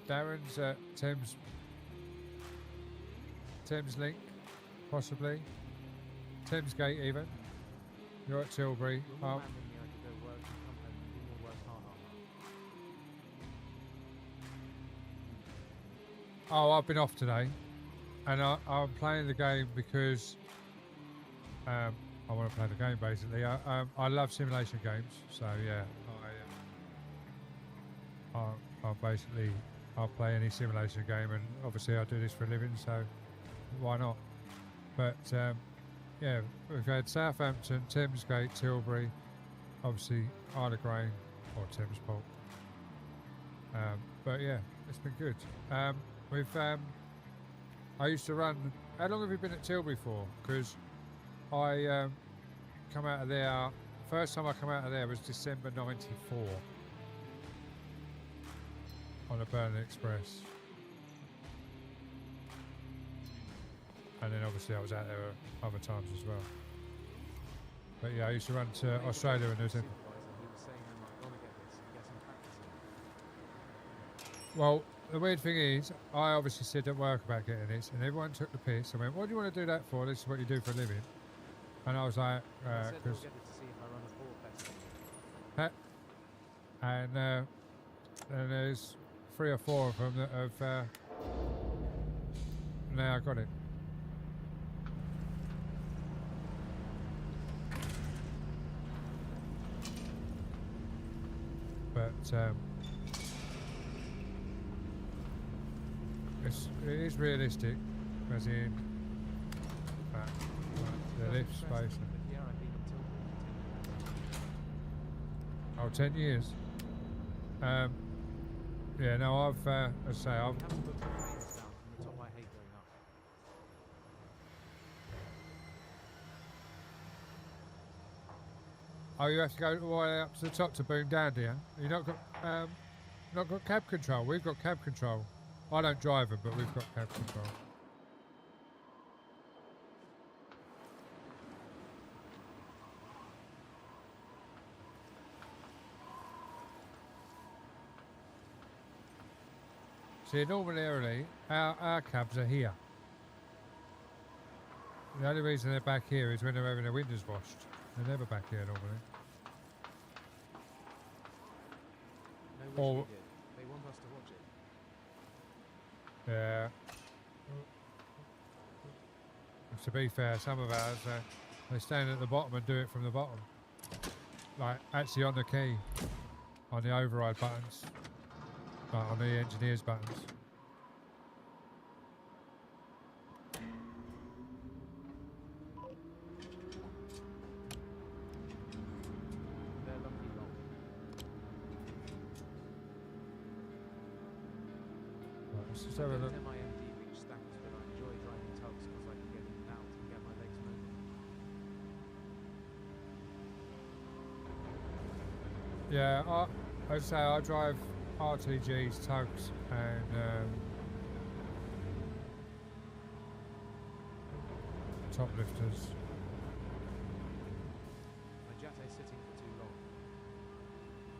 Darren's at Thames Link, possibly. Thames Gate even. You're at Tilbury. You're more man than me. I could go work and come home and do more work hard. Oh, I've been off today, and I'm playing the game because I want to play the game basically. I love simulation games, so yeah, I'll play any simulation game, and obviously I do this for a living, so why not? But yeah, we've had Southampton, Thamesgate, Tilbury, obviously Isle of Grain or Thames Port. But yeah, it's been good. I used to run. How long have you been at Tilbury for? Because I come out of there. First time I come out of there was December '94 on a Berlin Express, and then obviously I was out there other times as well. But yeah, I used to run to Australia and New Zealand. He was saying I'm not gonna get this and get some practice in. Well, the weird thing is, I obviously said at work about getting this, and everyone took the piss. I went, "What do you want to do that for? This is what you do for a living." And I was like, I said we'll "Because," get it to see if I run a port festival. and there's 3 or 4 of them that have now got it. But it is realistic, as in the lift space. But yeah, I've been at Tilbury for 10 years. Oh, 10 years. Yeah, no, I've, as I say, I've, We haven't booked the trains down from the top. I hate going up. oh, you have to go all the way up to the top to boom down, do you? You not got cab control. We've got cab control. I don't drive them, but we've got cab control. See, normally our cabs are here. The only reason they're back here is when they're having their windows washed. They're never back here normally. No, Or- wish we did. They want us to watch it. Yeah. To be fair, some of ours, they stand at the bottom and do it from the bottom. Like, actually on the key, on the override buttons, like on the engineer's buttons. They're lucky lot. Right, let's just have a Don't look. tell my MD reach stackers, but I enjoy driving tugs because I can get in and out and get my legs moving. Yeah, I'd say I drive RTGs, tugs, and top lifters. My Jate sitting for too long.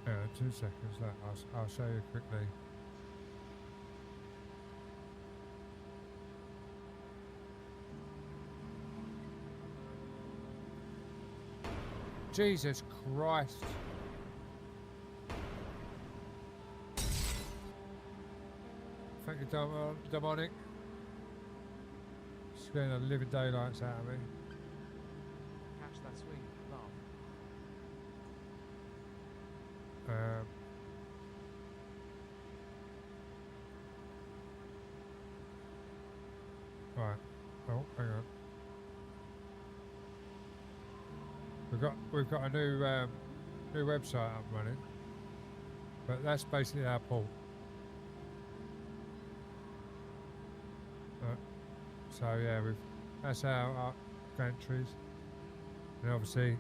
Yeah, 2 seconds. Look, I'll show you quickly. Jesus Christ. Thank you, Demonic. Scaring the living daylights out of me. Catch that swing. Laugh. Right. Oh, hang on. We've got a new website up and running, but that's basically our port. So yeah, that's our gantries, and obviously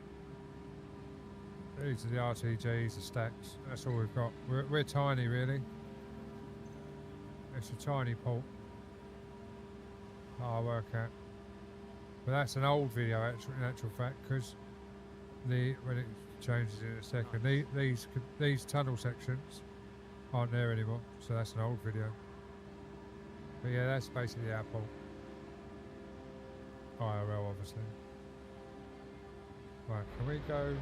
these are the RTGs, the stacks. That's all we've got. We're tiny, really. It's a tiny port. I'll work at, but that's an old video in actual fact, because when it changes in a second, these tunnel sections aren't there anymore, so that's an old video. But yeah, that's basically our port. IRL, obviously. Right, can we go?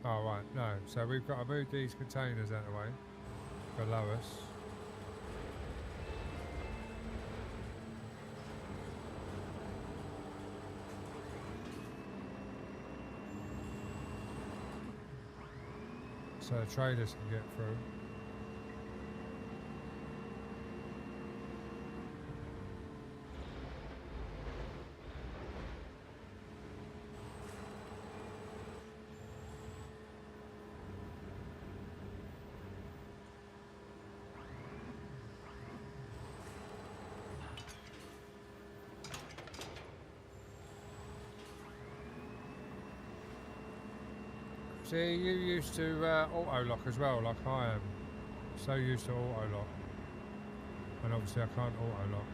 Oh right, no. So we've got to move these containers out of the way below us. So the traders can get through. See, you used to auto lock as well, like I am. So used to auto lock, and obviously I can't auto lock.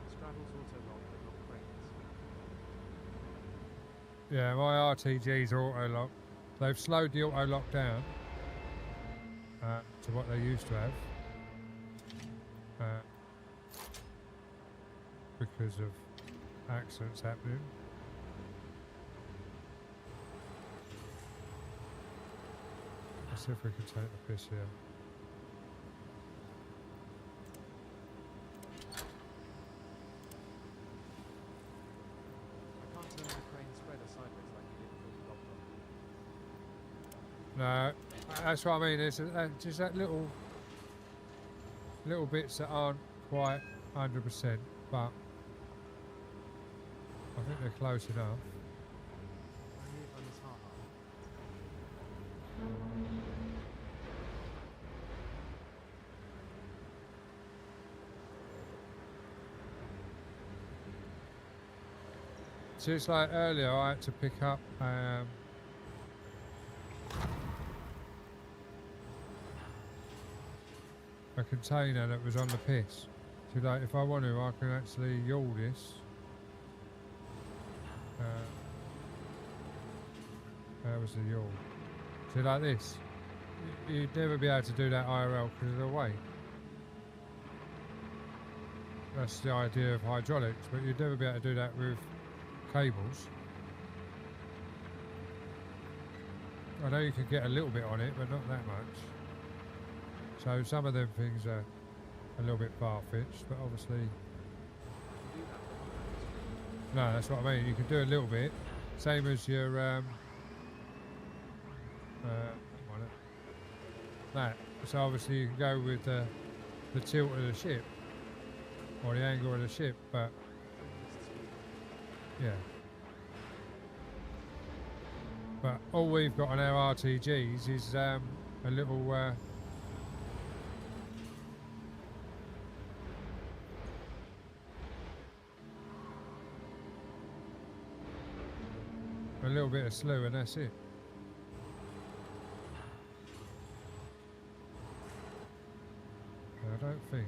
Straddles auto lock, but not crates. Yeah, my RTG's are auto lock. They've slowed the auto lock down to what they used to have, because of accidents happening. Let's see if we can take the piss here. I can't turn the crane spreader sideways like you did before you locked on. No, that's what I mean. It's just that little bits that aren't quite 100%, but I think they're close enough. I knew it on this hard. So it's like earlier I had to pick up a container that was on the piss. So like if I want to, I can actually yawl this. That was the yawl. So like this. You'd never be able to do that IRL because of the weight. That's the idea of hydraulics, but you'd never be able to do that with cables. I know you can get a little bit on it, but not that much. So some of them things are a little bit far-fetched, but obviously... No, that's what I mean. You can do a little bit. Same as your... that. So obviously you can go with the tilt of the ship, or the angle of the ship, but... Yeah. But all we've got on our RTGs is a little... a little bit of slew, and that's it. I don't think.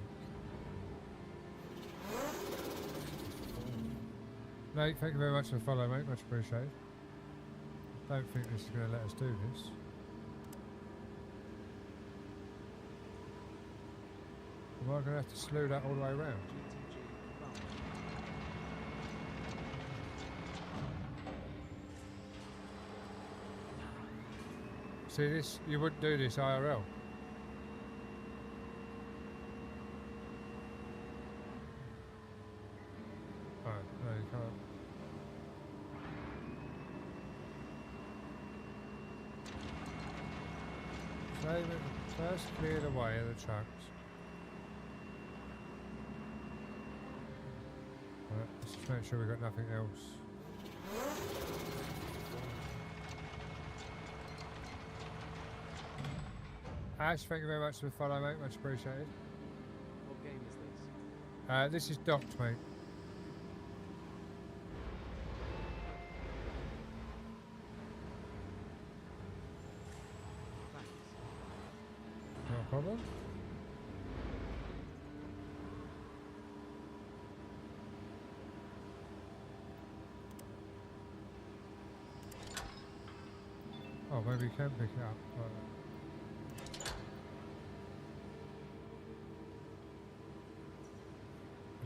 Nate, thank you very much for the follow, mate. Much appreciated. Don't think this is going to let us do this. Am I going to have to slew that all the way around? GTG confirmed. See this? You wouldn't do this IRL. Oh, no, you can't. Save it. First clear the way of the trucks. Right, let's just make sure we've got nothing else. Ash, thank you very much for the follow, mate. Much appreciated. What game is this? This is docked, mate. Thanks. Not a problem. Oh, maybe you can pick it up. Right.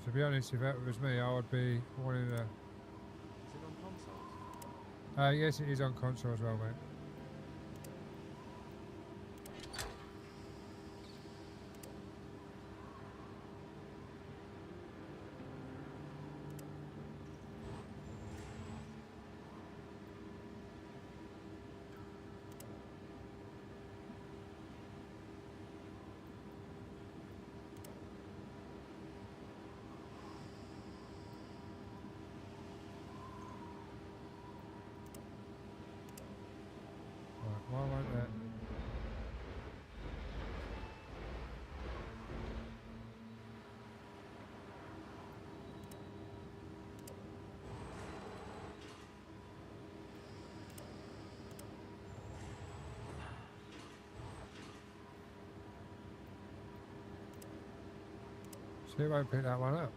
To be honest, if that was me, I would be wanting to. Is it on consoles? Yes, it is on console as well, mate. Right, why won't that? See, it won't pick that one up.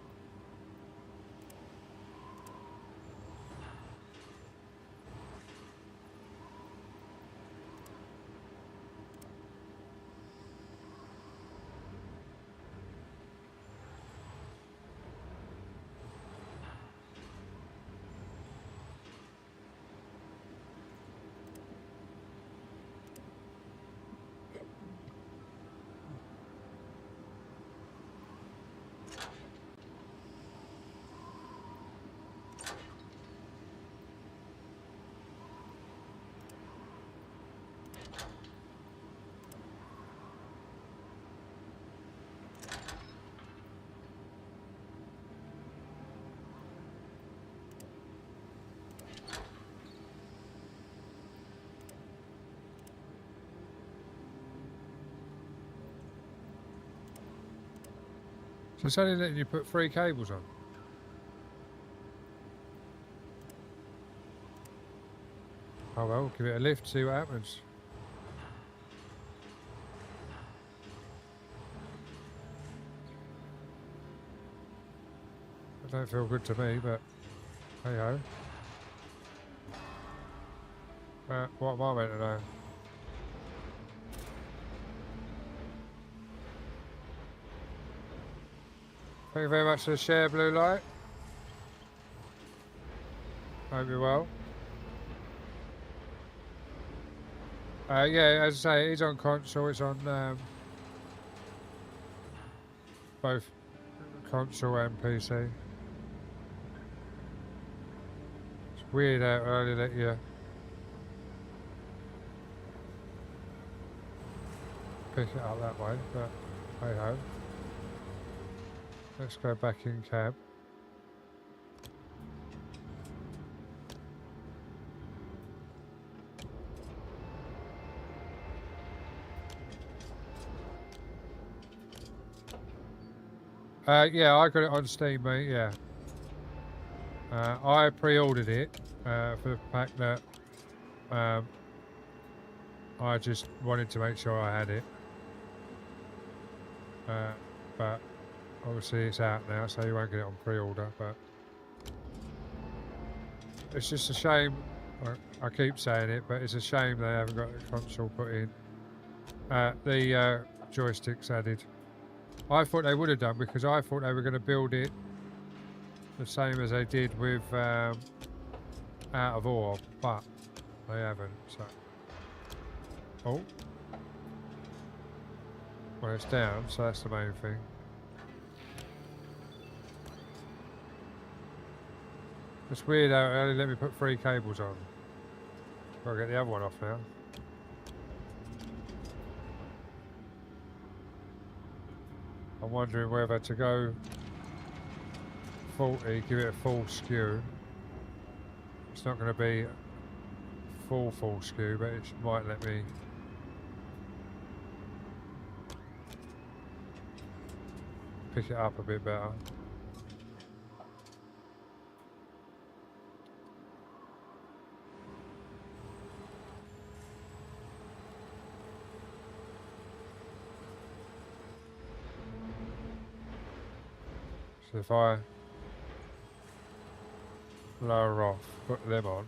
So it's only letting you put 3 cables on. Oh well, give it a lift, see what happens. It don't feel good to me, but hey ho. What am I meant to know? Thank you very much for the share, Blue Light. Hope you're well. Yeah, as I say, it's on console. It's on both console and PC. It's weird how early that you pick it up that way, but hey ho. Let's go back in cab. Yeah, I got it on Steam, mate, yeah. I pre-ordered it for the fact that I just wanted to make sure I had it. But obviously it's out now, so you won't get it on pre-order, but it's just a shame. I keep saying it, but it's a shame they haven't got the console put in. The joysticks added. I thought they would have done because I thought they were going to build it the same as they did with Out of Ore, but they haven't. So, oh, well, it's down, so that's the main thing. It's weird how it only let me put 3 cables on. Gotta get the other one off now. I'm wondering whether to go 40, give it a full skew. It's not going to be full skew, but it might let me pick it up a bit better. So if I lower off, put them on.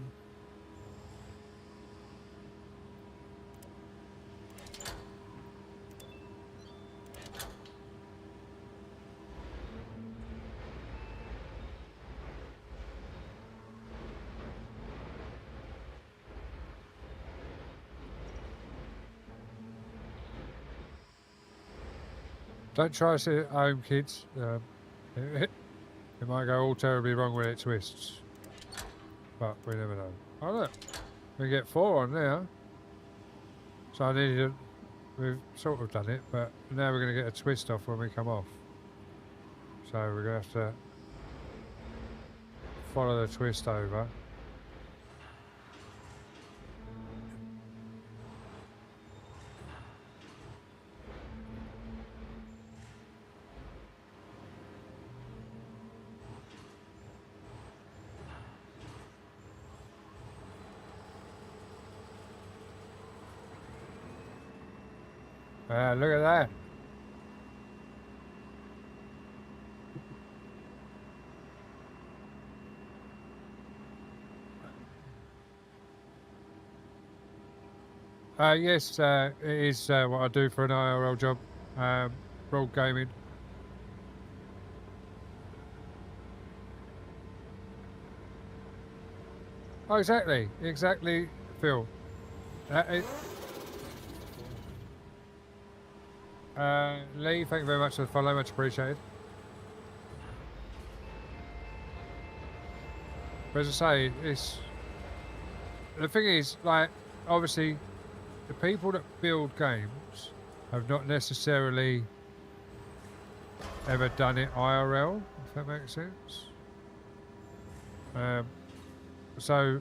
Don't try to sit at home, kids. It might go all terribly wrong when it twists. But we never know. Oh look, we get 4 on now. So I needed we've sort of done it, but now we're going to get a twist off when we come off. So we're going to have to follow the twist over. Look at that. Yes, it is what I do for an IRL job, broad gaming. Oh, exactly, Phil. Lee, thank you very much for the follow, much appreciated. But as I say, the thing is, like, obviously, the people that build games have not necessarily ever done it IRL, if that makes sense. So,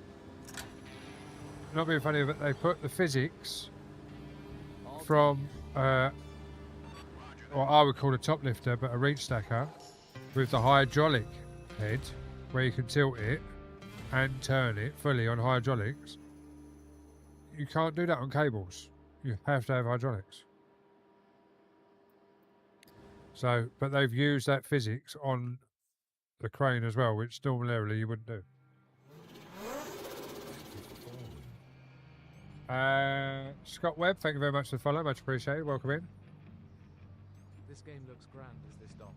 not being funny, but they put the physics from what I would call a top lifter, but a reach stacker with the hydraulic head where you can tilt it and turn it fully on hydraulics. You can't do that on cables. You have to have hydraulics. So, but they've used that physics on the crane as well, which normally you wouldn't do. Scott Webb, thank you very much for the follow, much appreciated. Welcome in. This game looks grand as this dock.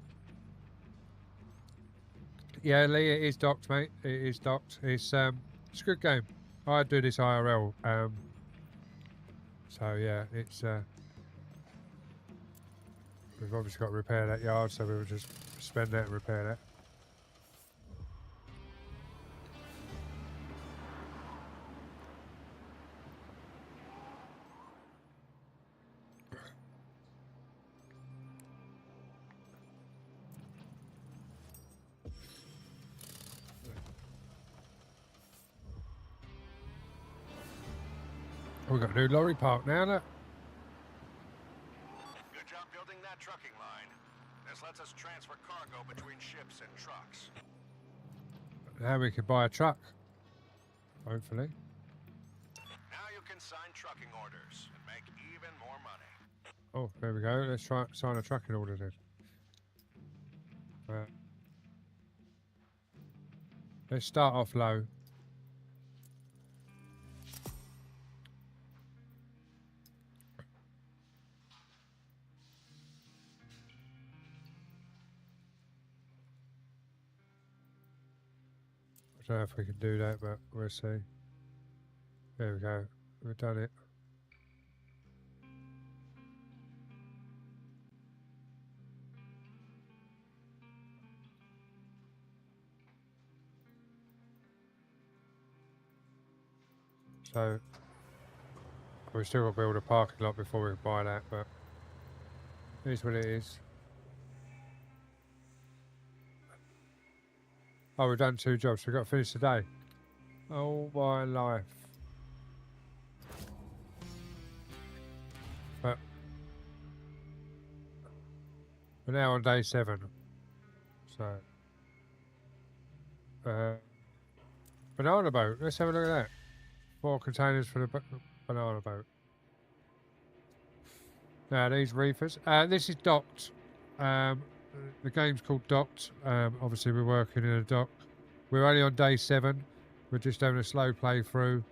Yeah, Lee, it is docked, mate. It is docked. It's a good game. I do this IRL. So yeah, it's we've obviously got to repair that yard, so we'll just spend that and repair that. We've got a new lorry park now, look. Good job building that trucking line. This lets us transfer cargo between ships and trucks. Now we can buy a truck, hopefully. Now you can sign trucking orders and make even more money. Oh, there we go. Let's try sign a trucking order then. Let's start off low. don't know if we can do that, but we'll see. There we go. We've done it. So we've still got to build a parking lot before we can buy that, but it is what it is. Oh, we've done 2 jobs. We've got to finish today. Oh my life. But we're now on day 7. So banana boat. Let's have a look at that. 4 containers for the banana boat. Now these reefers. This is docked. The game's called Docked. Obviously we're working in a dock. We're only on day 7. We're just having a slow play through.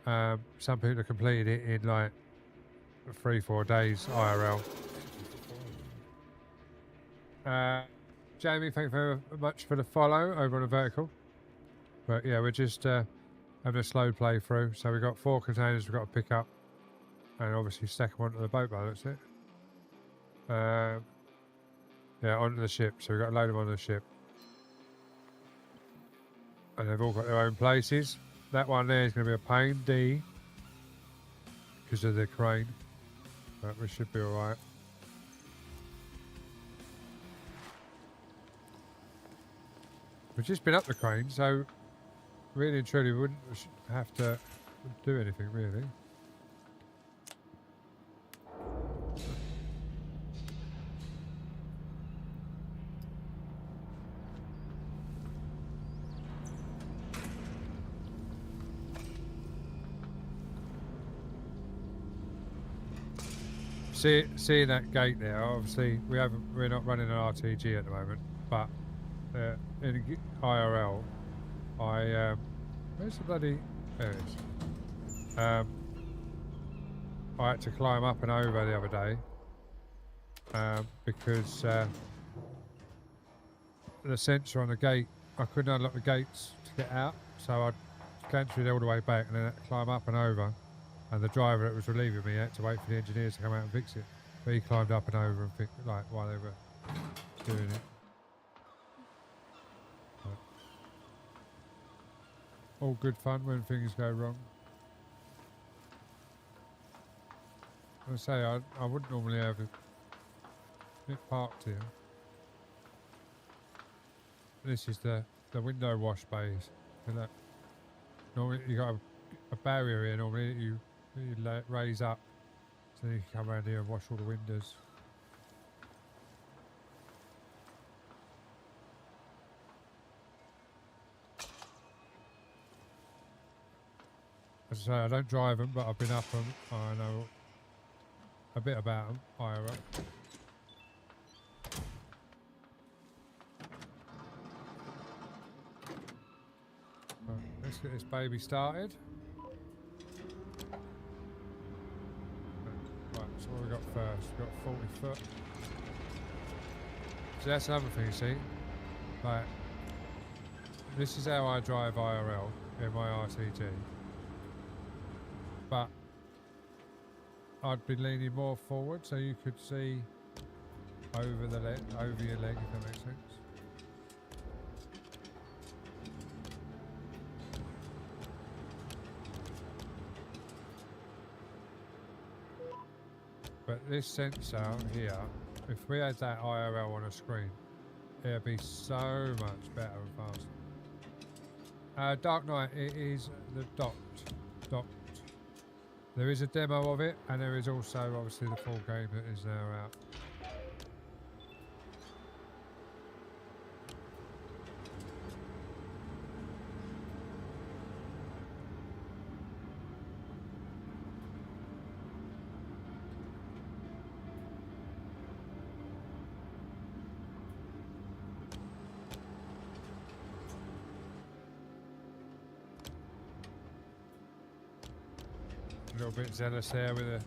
Some people have completed it in like 3-4 days IRL. Jamie, thank you very much for the follow over on the vertical. But yeah, we're just having a slow play through. So we've got 4 containers we've got to pick up. And obviously stack them onto the boat by the looks of it. Yeah, onto the ship. So we've got to load them onto the ship. And they've all got their own places. That one there is going to be a pain, D, because of the crane. But we should be alright. We've just been up the crane, so really and truly we wouldn't have to do anything, really. Seeing that gate there, obviously we're not running an RTG at the moment, but in IRL, where's the bloody, there it is. I had to climb up and over the other day because the sensor on the gate, I couldn't unlock the gates to get out, so I canceled it all the way back and then had to climb up and over. And the driver that was relieving me had to wait for the engineers to come out and fix it. But he climbed up and over and fixed it, like while they were doing it. But all good fun when things go wrong. I say I wouldn't normally have it parked here. This is the window wash bays. And that normally you got a barrier here. Normally you raise up so you can come around here and wash all the windows. As I say, I don't drive them, but I've been up them. I know a bit about them. IRL. Let's get this baby started. So what we got first? We've got 40 foot. So that's another thing, you see. Like, this is how I drive IRL in my RTG. But I'd be leaning more forward so you could see over your leg, if that makes sense. But this sensor here, if we had that IRL on a screen, it'd be so much better and faster. Dark Knight, it is the docked. There is a demo of it, and there is also obviously the full game that is now out. A little bit zealous there with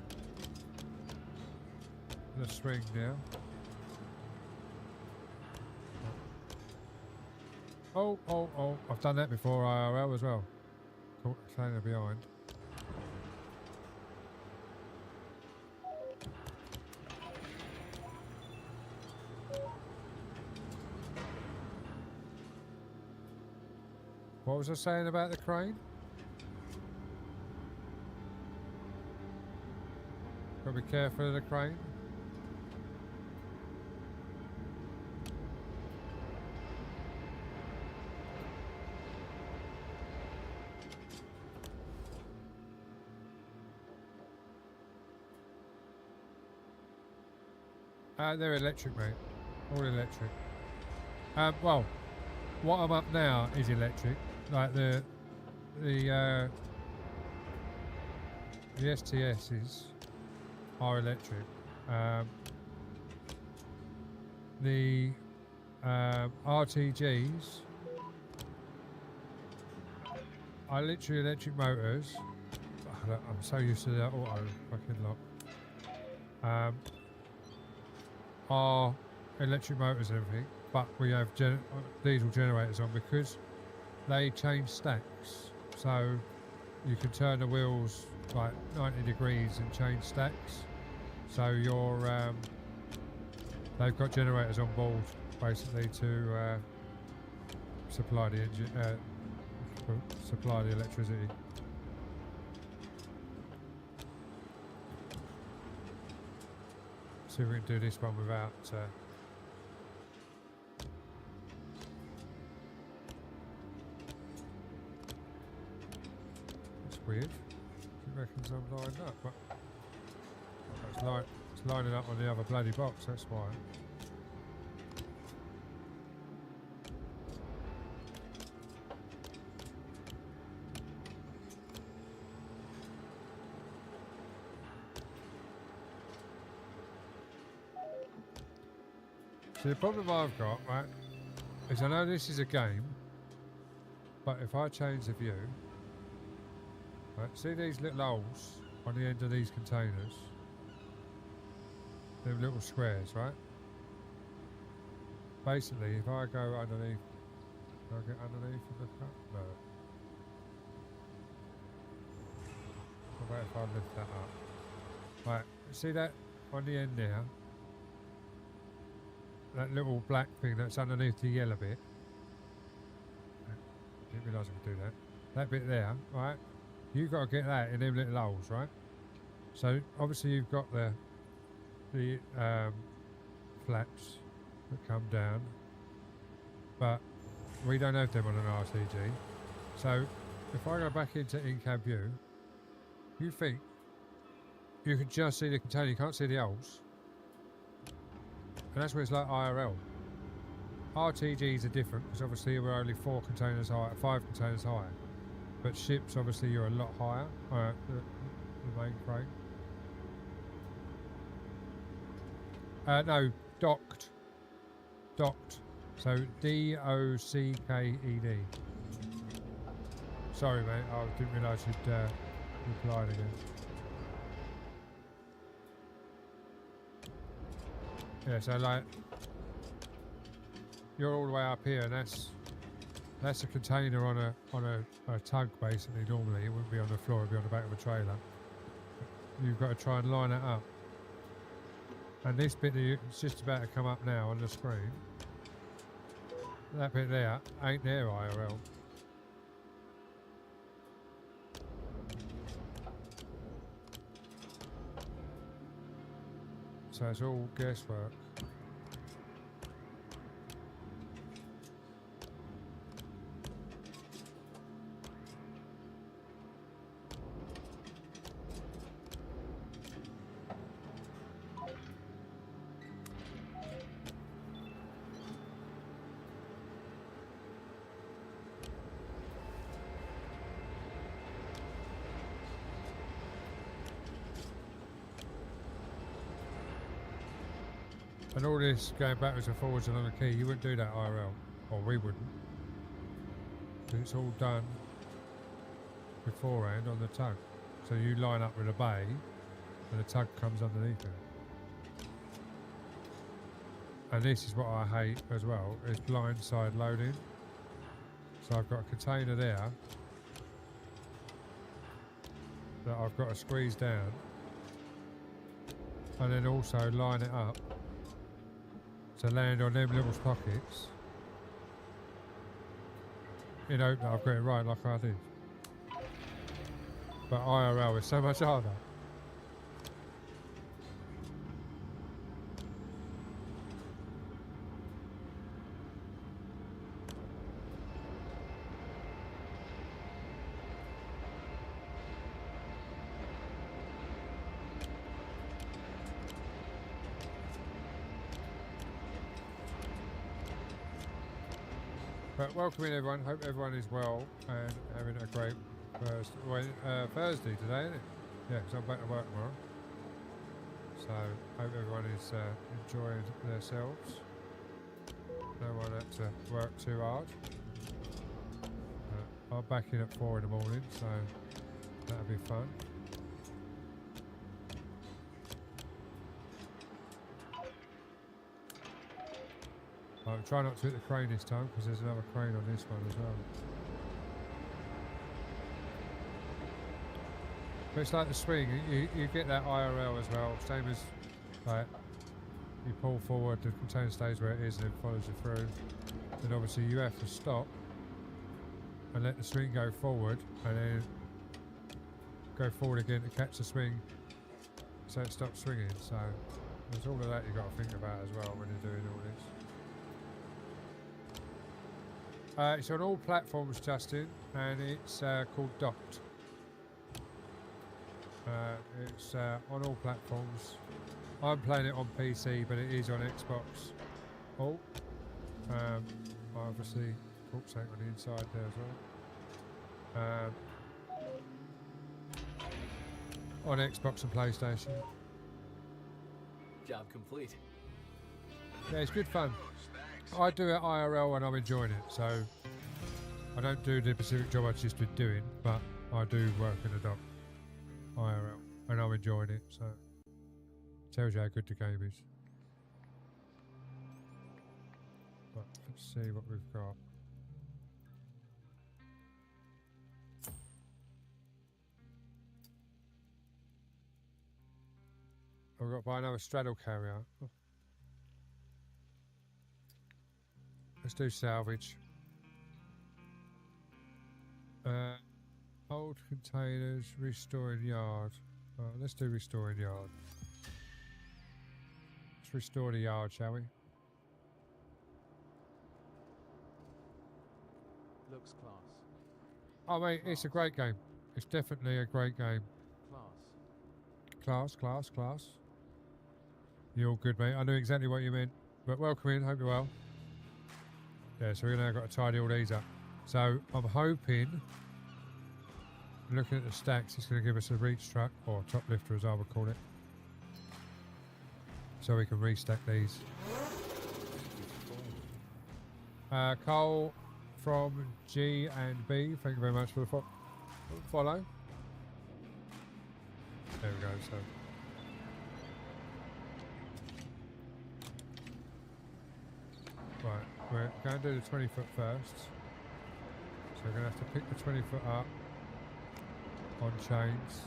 the swing now. Oh. I've done that before IRL as well. Caught the container behind. What was I saying about the crane? Got to be careful of the crane. They're electric, mate. All electric. Well, what I'm up now is electric. Like the STSs are electric. The RTGs are literally electric motors. Oh, look, I'm so used to that auto fucking lot. Are electric motors and everything, but we have diesel generators on because they change stacks. So you can turn the wheels like 90 degrees and change stacks. So you're they've got generators on board basically to supply the engine, supply the electricity. See if we can do this one without. That's weird. It reckons I'm lined up, but it's lining up on the other bloody box. That's why. So the problem I've got, right, is I know this is a game, but if I change the view, right, see these little holes on the end of these containers? Them little squares, right? Basically, if I go underneath, can I get underneath and look up? No. What about if I lift that up? Right, see that on the end there? That little black thing that's underneath the yellow bit. Didn't realise I could do that. That bit there, right? You've got to get that in them little holes, right? So obviously you've got the flaps that come down, but we don't have them on an RTG. So if I go back into in-cab view, you think you can just see the container, you can't see the holes. And that's where it's like IRL. RTGs are different because obviously we're only 4 containers high, 5 containers high. But ships, obviously, you're a lot higher. The main crane. No, docked. Docked. So D-O-C-K-E-D. Sorry, mate. I didn't realise you'd replied again. Yeah, so like you're all the way up here, and that's a container on a tug basically. Normally, it wouldn't be on the floor; it'd be on the back of a trailer. You've got to try and line it up. And this bit it's just about to come up now on the screen. That bit there ain't there IRL. So it's all guesswork. And all this going backwards and forwards along the key, you wouldn't do that IRL, or we wouldn't. It's all done beforehand on the tug. So you line up with a bay, and the tug comes underneath it. And this is what I hate as well, is blind side loading. So I've got a container there that I've got to squeeze down, and then also line it up to land on them little pockets in hope that I've got it right like I did. But IRL is so much harder. But welcoming everyone, hope everyone is well and having a great Thursday today, isn't it? Yeah, because I'm back to work tomorrow. So, hope everyone is enjoying themselves. No one had to work too hard. I'm back in at 4 in the morning, so that'll be fun. I'm trying not to hit the crane this time because there's another crane on this one as well. But it's like the swing, you get that IRL as well, same as like you pull forward, the container stays where it is and it follows you through. Then obviously you have to stop and let the swing go forward and then go forward again to catch the swing so it stops swinging. So there's all of that you've got to think about as well when you're doing all this. It's on all platforms, Justin, and it's called Docked. It's on all platforms. I'm playing it on PC, but it is on Xbox. Oh, I obviously put something on the inside there as well. On Xbox and PlayStation. Job complete. Yeah, it's good fun. I do it IRL and I'm enjoying it, so I don't do the specific job I've just been doing, but I do work in the dock IRL and I'm enjoying it, so tells you how good the game is. But let's see what we've got. I've got to buy another straddle carrier. Let's do salvage. Old containers, restoring yard. Let's do restoring yard. Let's restore the yard, shall we? Looks class. Oh mate, it's a great game. It's definitely a great game. Class. You're all good, mate. I knew exactly what you meant. But welcome in, hope you're well. Yeah, so we've now got to tidy all these up. So I'm hoping, looking at the stacks, it's going to give us a reach truck, or top lifter as I would call it. So we can restack these. Cole from G and B, thank you very much for the follow. There we go, so. Right, we're going to do the 20 foot first. So we're going to have to pick the 20 foot up on chains.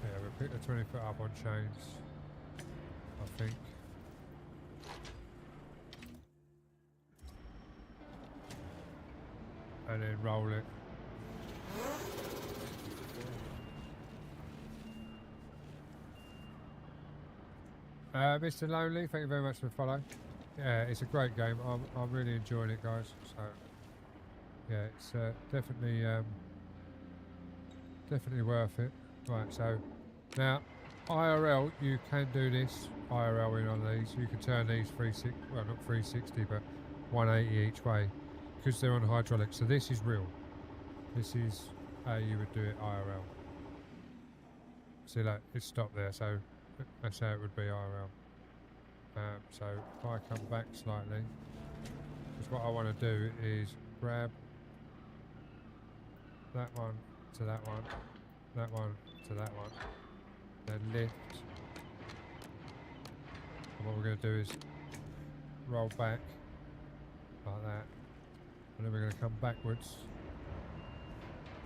Yeah, we'll pick the 20 foot up on chains, I think. And then roll it. Mr. Lonely, thank you very much for the follow. Yeah, it's a great game. I'm really enjoying it, guys. So yeah, it's definitely worth it. Right, so now IRL, you can do this IRL in on these. You can turn these 360, well not 360, but 180 each way because they're on hydraulics. So this is real. This is how you would do it IRL. See, like it's stopped there, so that's how it would be IRL. So if I come back slightly, because what I want to do is grab that one to that one to that one, then lift. And what we're going to do is roll back like that, and then we're going to come backwards,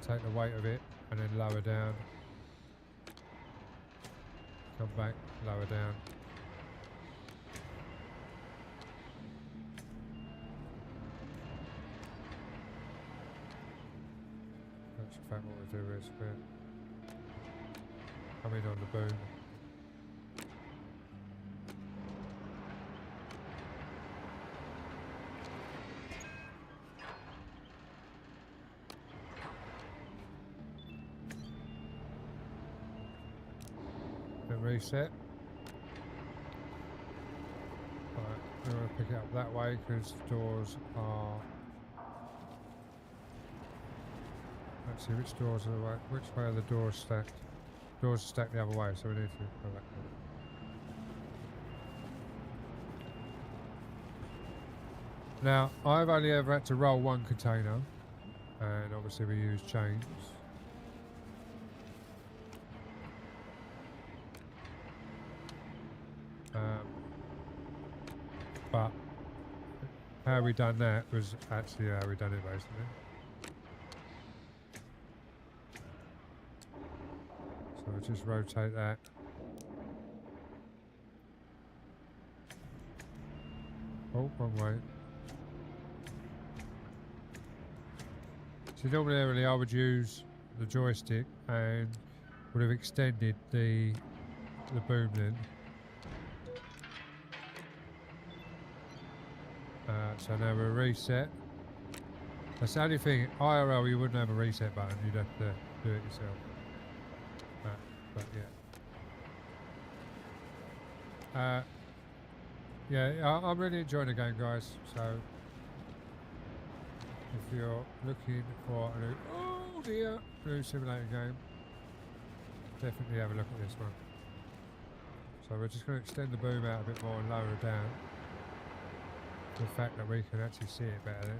take the weight of it, and then lower down, come back, lower down. That's in fact what we do is we're coming on the boom. Then reset. Right, we want to pick it up that way because doors are. Let's see which doors are the way. Which way are the doors stacked? Doors are stacked the other way, so we need to go back. Now, I've only ever had to roll one container, and obviously we use chains. But how we done that was actually how we done it basically. So we'll just rotate that. Oh, wrong way. So normally I would use the joystick and would have extended the boom then. So now we'll reset. That's the only thing, IRL you wouldn't have a reset button, you'd have to do it yourself. But yeah. I'm really enjoying the game, guys. So if you're looking for a new simulator game, definitely have a look at this one. So we're just going to extend the boom out a bit more and lower it down. The fact that we can actually see it better then.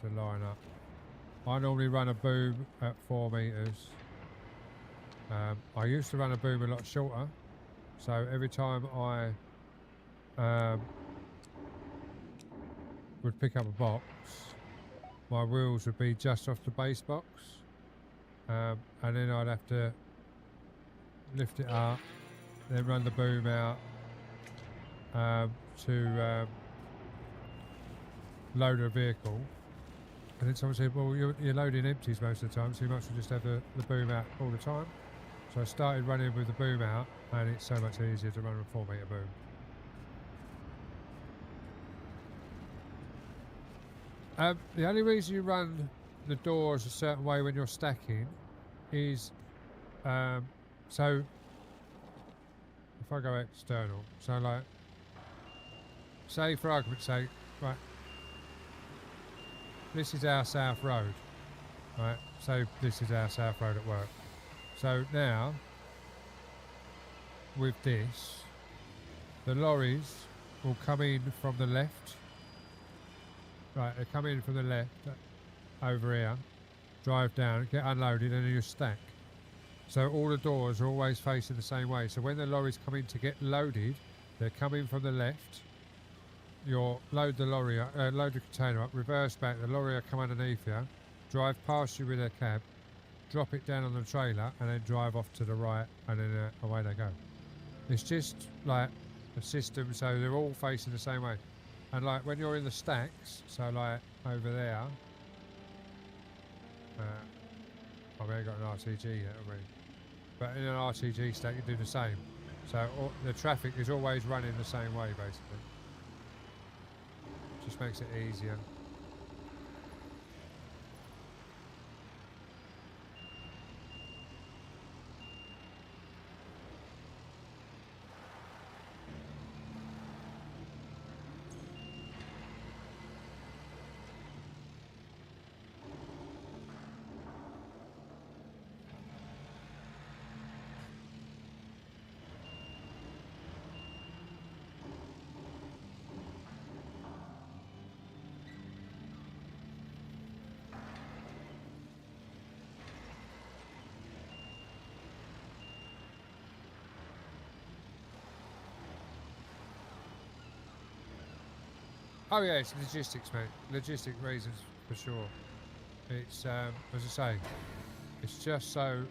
To line up. I normally run a boom at 4 meters. I used to run a boom a lot shorter, so every time I would pick up a box, my wheels would be just off the base box, and then I'd have to lift it up, then run the boom out to load a vehicle. And then someone said, well, you're loading empties most of the time, so you might as well just have the boom out all the time. So I started running with the boom out, and it's so much easier to run a 4 meter boom. The only reason you run the doors a certain way when you're stacking is, so if I go external, so like, say for argument's sake, right, this is our south road, right? So this is our south road at work. So now, with this, the lorries will come in from the left. Right, they come in from the left, over here, drive down, get unloaded, and then you stack. So all the doors are always facing the same way. So when the lorries come in to get loaded, they're coming from the left. You'll load the lorry up, load the container up, reverse back, the lorry will come underneath you, drive past you with their cab, drop it down on the trailer, and then drive off to the right, and then away they go. It's just like a system, so they're all facing the same way. And like when you're in the stacks, so like over there, I haven't got an RTG yet, have we? But in an RTG stack you do the same. So the traffic is always running the same way basically. Just makes it easier. Oh yeah, it's logistics, mate. Logistic reasons for sure. It's as I say, it's just so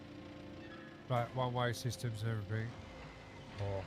like one-way systems and everything. Or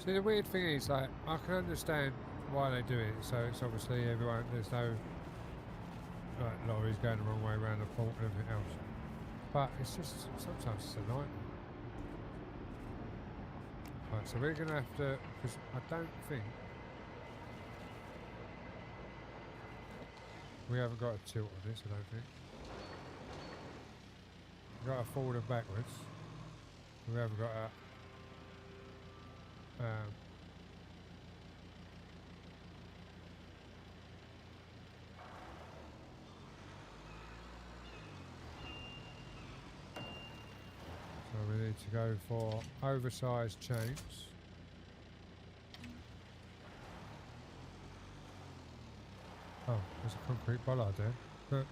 see, the weird thing is, like, I can understand why they do it. So it's obviously everyone. There's no like lorries going the wrong way around the port and everything else. But it's just sometimes it's a nightmare. Right, so we're gonna have to, because I don't think we haven't got a tilt on this. I don't think we've got a forward and backwards. We haven't got a so we need to go for oversized chains. Oh, there's a concrete bollard there. Look.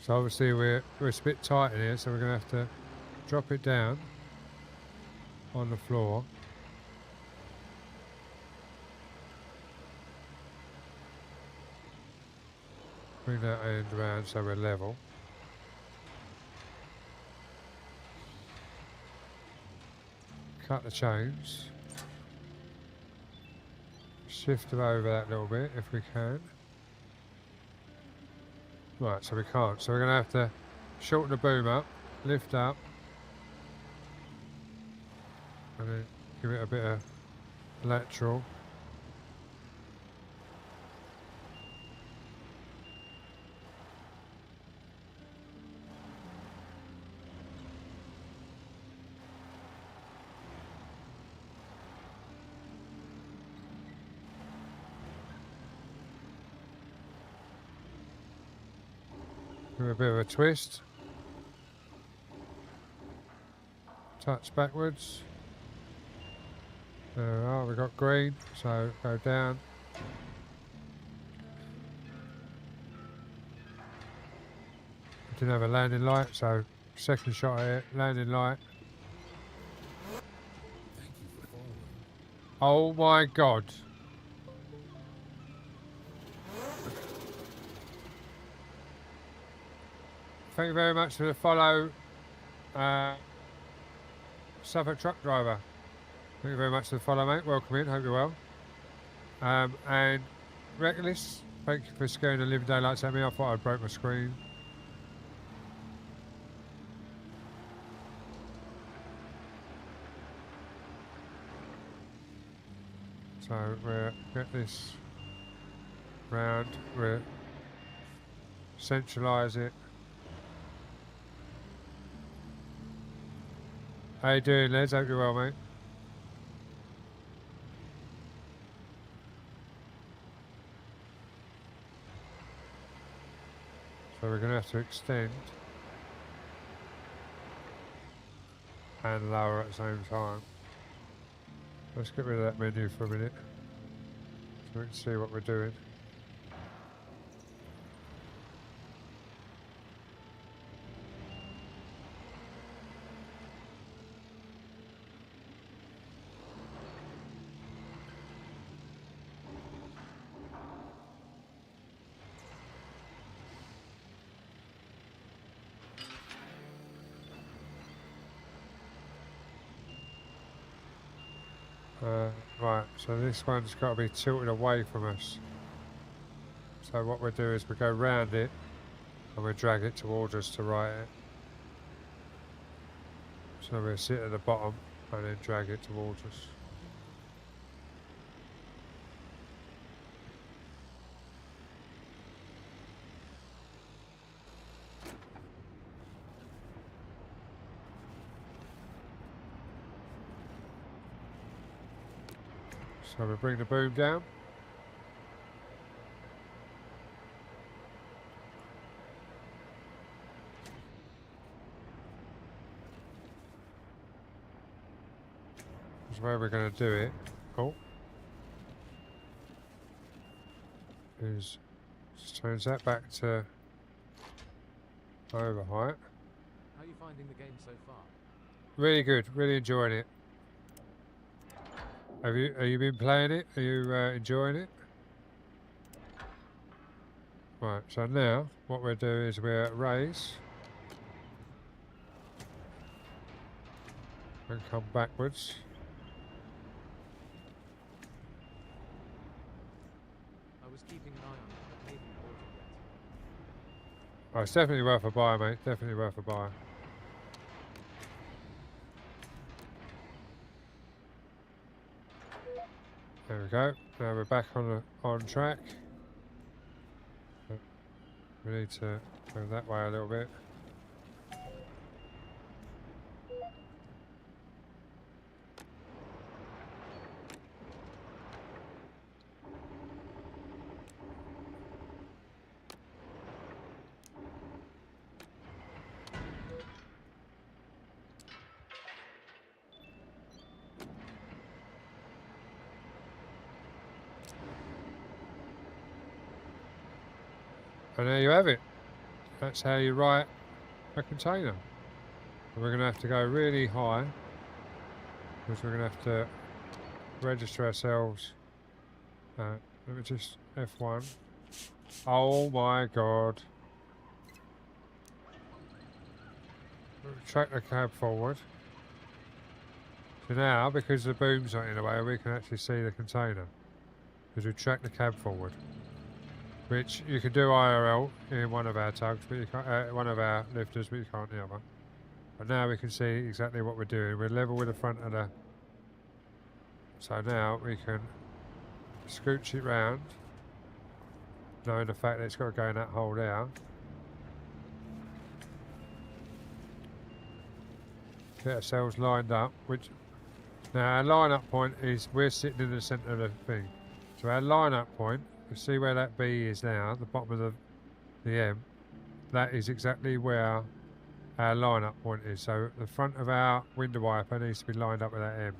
So obviously we're a bit tight in here, so we're going to have to drop it down on the floor. Bring that end around so we're level. Cut the chains. Shift them over that little bit if we can. Right, so we can't. So we're going to have to shorten the boom up, lift up, and then give it a bit of lateral. Give it a bit of a twist. Touch backwards. There we are, we've got green, so go down. Didn't have a landing light, so second shot at it, landing light. Oh my god. Thank you very much for the follow, Suffolk truck driver. Thank you very much for the follow, mate. Welcome in. Hope you're well. And Reckless, thank you for scaring the living daylights at me. I thought I'd broke my screen. So we'll get this round. We'll centralise it. How you doing, Les? Hope you're well, mate. So we're going to have to extend and lower at the same time. Let's get rid of that menu for a minute so we can see what we're doing. Right, so this one's got to be tilted away from us. So what we'll do is we go round it and we drag it towards us to right it. So we'll sit at the bottom and then drag it towards us. So we bring the boom down. That's where we're going to do it. Oh. Is just turns that back to over height. How are you finding the game so far? Really good, really enjoying it. Have you been playing it? Are you enjoying it? Right, so now what we'll do is we'll raise and come backwards. I was keeping an eye on it, but maybe you bought it yet. Oh, it's definitely worth a buy, mate. Definitely worth a buy. There we go. Now we're back on track. We need to go that way a little bit. And there you have it. That's how you write a container. And we're going to have to go really high because we're going to have to register ourselves. Let me just F1. Oh my god. Track the cab forward. So now, because the boom's not in the way, we can actually see the container. Because we track the cab forward. Which you can do IRL in one of our tugs, but you can't, one of our lifters, but you can't the other. But now we can see exactly what we're doing. We're level with the front of the. So now we can scooch it round, knowing the fact that it's got to go in that hole there. Get ourselves lined up. Which now our line-up point is we're sitting in the centre of the thing. So our line-up point. You see where that B is now, the bottom of the M. That is exactly where our line-up point is. So the front of our window wiper needs to be lined up with that M.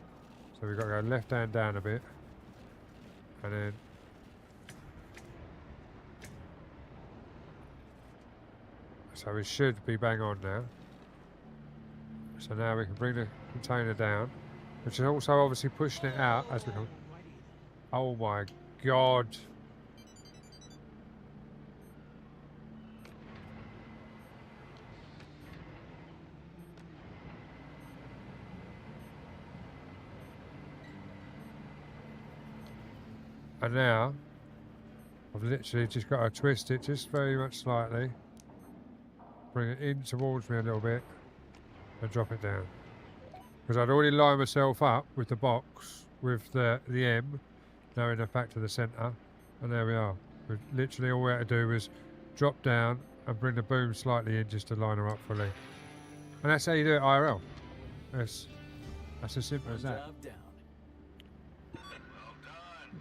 So we've got to go left hand down a bit. And then so we should be bang on now. So now we can bring the container down, which is also obviously pushing it out as we come. Oh my god. And now, I've literally just got to twist it just very much slightly, bring it in towards me a little bit, and drop it down. Because I'd already lined myself up with the box, with the M, now in the back to the centre, and there we are. Literally all we had to do was drop down and bring the boom slightly in just to line her up fully. And that's how you do it IRL. That's as simple as that. Job down. Well done.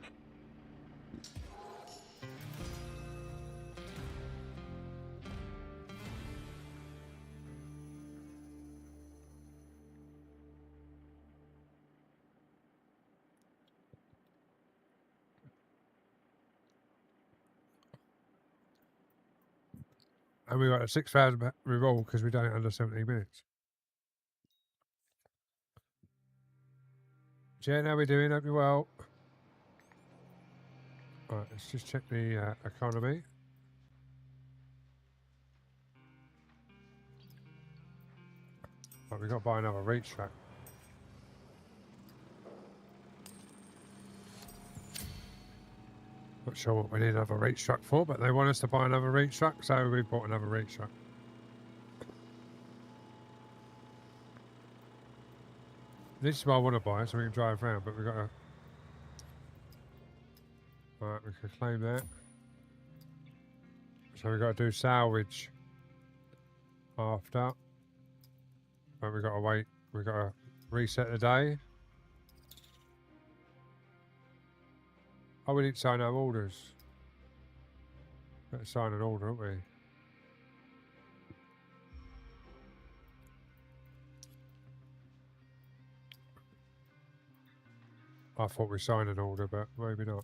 And we got a 6,000 reroll because we done it under 17 minutes. Jen, how we doing? Hope you're well. Alright, let's just check the economy. Right, we got to buy another reach track. Not sure what we need another reach truck for, but they want us to buy another reach truck, so we bought another reach truck. This is what I want to buy, so we can drive around, but we've got to... Alright, we can claim that. So we've got to do salvage after. But we've got to wait, we've got to reset the day. Oh, we need to sign our orders. Better sign an order, haven't we? I thought we signed an order, but maybe not.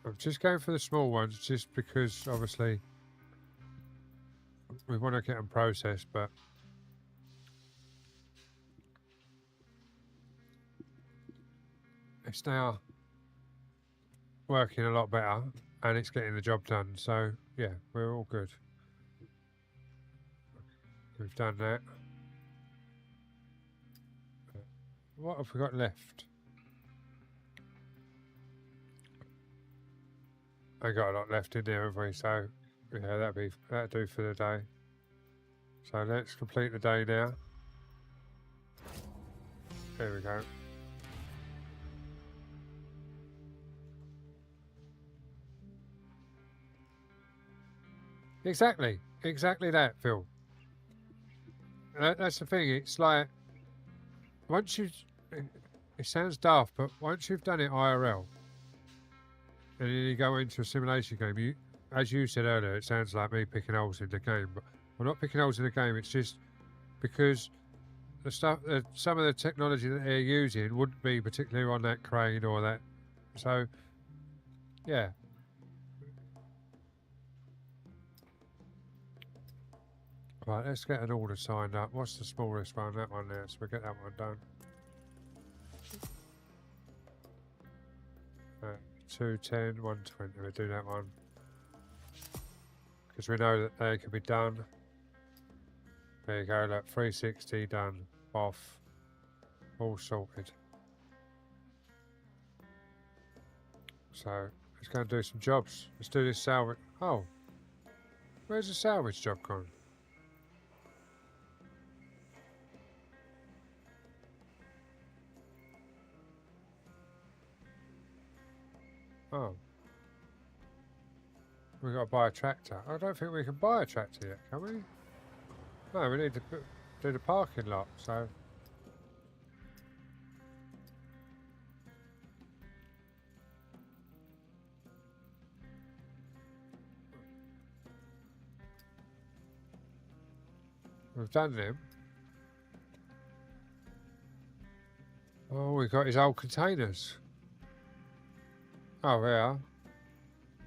I'm just going for the small ones, just because obviously we want to get them processed, but it's now working a lot better and it's getting the job done. So yeah, we're all good. We've done that. What have we got left? I got a lot left in there, haven't we? So yeah, that'll do for the day. So let's complete the day now. There we go. Exactly that, Phil. That's the thing. It's like once you, it sounds daft, but once you've done it IRL, and then you go into a simulation game, you, as you said earlier, it sounds like me picking holes in the game, but I'm not picking holes in the game. It's just because the stuff, some of the technology that they're using wouldn't be particularly on that crane or that. So, yeah. Right, let's get an order signed up. What's the smallest one? That one there. So we'll get that one done. 210, 120. We'll do that one. Because we know that they can be done. There you go, look, 360 done. Off. All sorted. So, let's go and do some jobs. Let's do this salvage. Oh. Where's the salvage job gone? Oh. We've got to buy a tractor. I don't think we can buy a tractor yet, can we? No, we need to do the parking lot, so... We've done them. Oh, we've got his old containers. Oh, yeah.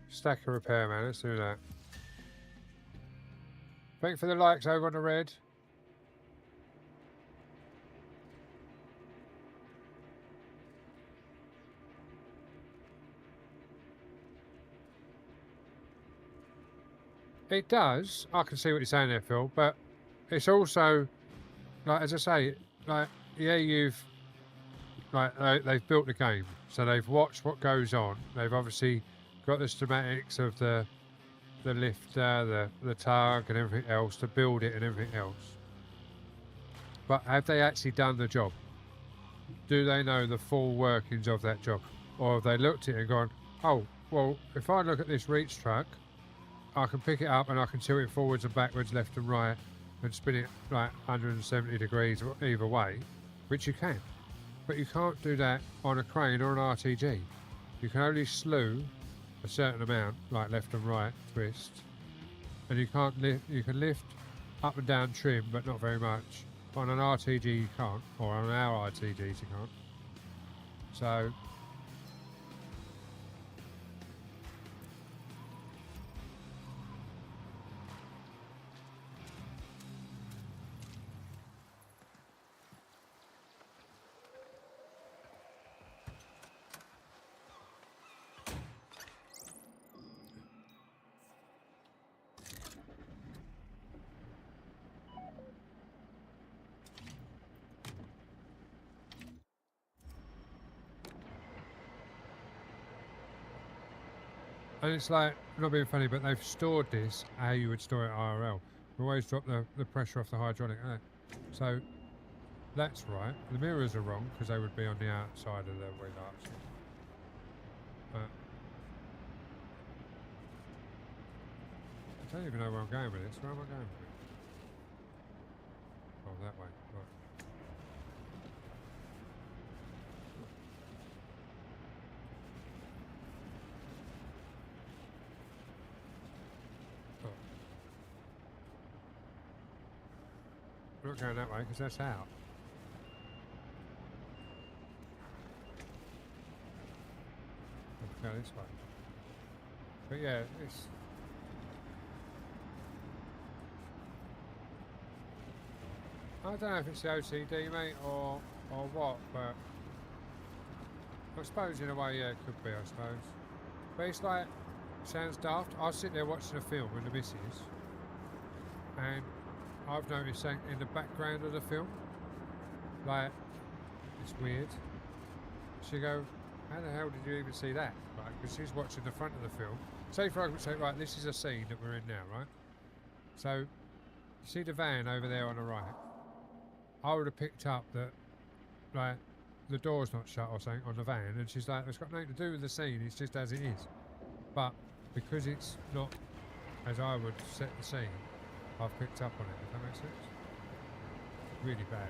Stack of repair, man. Let's do that. Thank you for the likes over on the red. It does. I can see what you're saying there, Phil, but it's also, like, as I say, like, yeah, you've, like, they've built the game, so they've watched what goes on. They've obviously got the schematics of the lifter, the tug and everything else to build it and everything else. But have they actually done the job? Do they know the full workings of that job? Or have they looked at it and gone, oh, well, if I look at this reach truck, I can pick it up and I can tilt it forwards and backwards, left and right, and spin it like 170 degrees either way, which you can. But you can't do that on a crane or an RTG. You can only slew a certain amount, like left and right twist, and you can't lift. You can lift up and down trim, but not very much. On an RTG you can't, or on our RTGs you can't. So and it's like, not being funny, but they've stored this how you would store it IRL. We always drop the pressure off the hydraulic. So that's right. The mirrors are wrong because they would be on the outside of the wheel arch. I don't even know where I'm going with this. Where am I going with it? Oh, that way. Right. We're not going that way because that's out. Let's go this way. But yeah, it's... I don't know if it's the OCD, mate, or what, but... I suppose in a way, yeah, it could be, I suppose. But it's like... Sounds daft. I sit there watching a film with the missus, and I've noticed something in the background of the film, like, it's weird. She go, how the hell did you even see that? Right, because she's watching the front of the film. Say for argument's sake, right, this is a scene that we're in now, right? So, you see the van over there on the right? I would have picked up that, like, the door's not shut or something on the van, and she's like, it's got nothing to do with the scene, it's just as it is. But, because it's not as I would set the scene, I've picked up on it, if that makes sense. Really bad.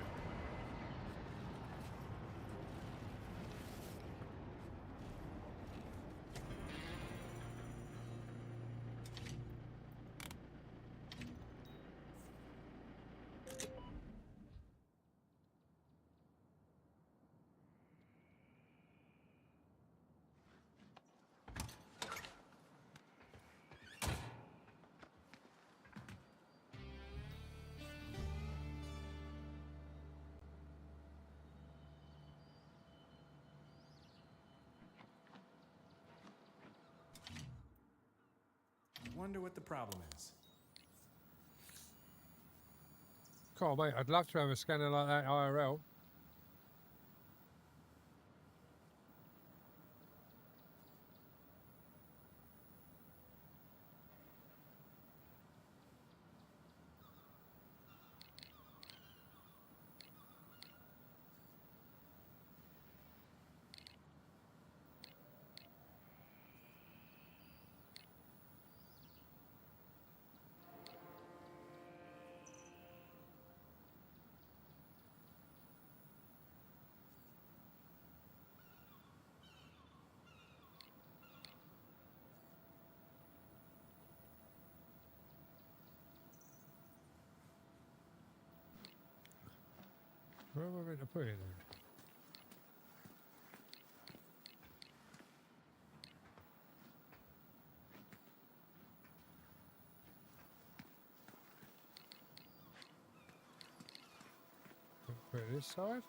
Wonder what the problem is. Cool, mate. I'd love to have a scanner like that IRL. Where am I meant to put it then? Put it this side?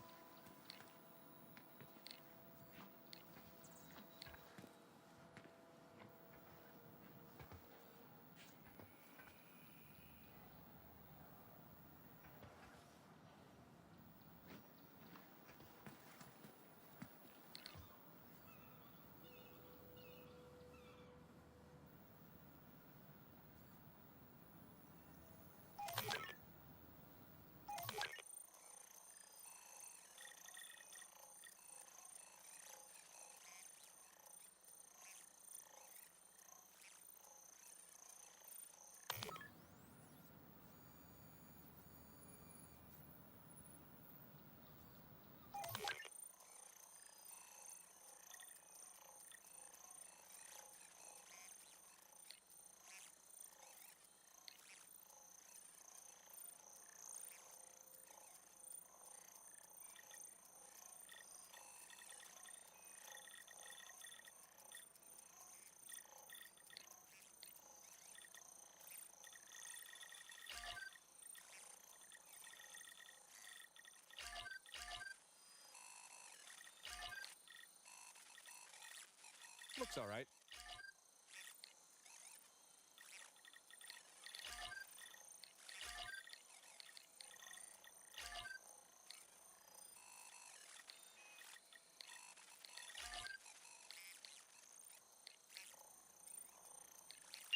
Looks all right.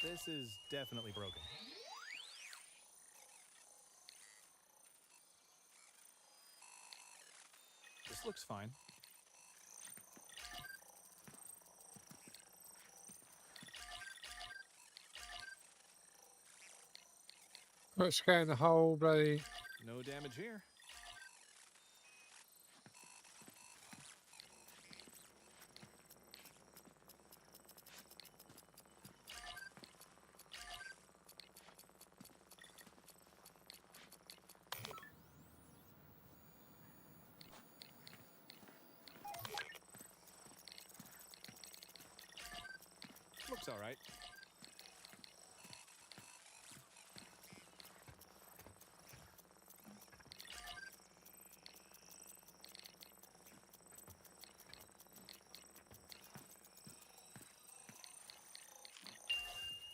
This is definitely broken. This looks fine. Let's scan the whole bloody. No damage here. Looks all right.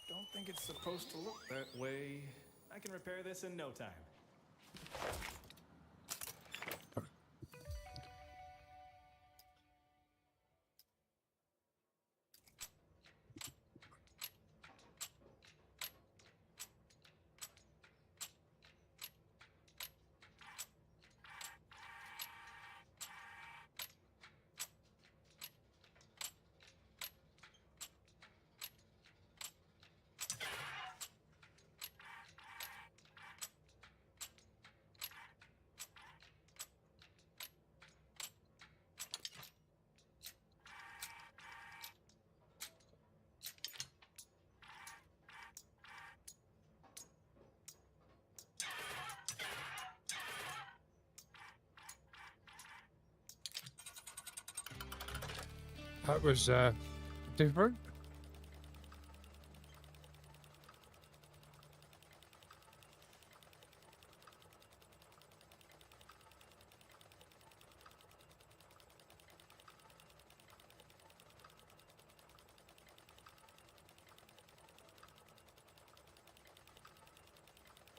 Don't think it's supposed to look that way. I can repair this in no time. That was different.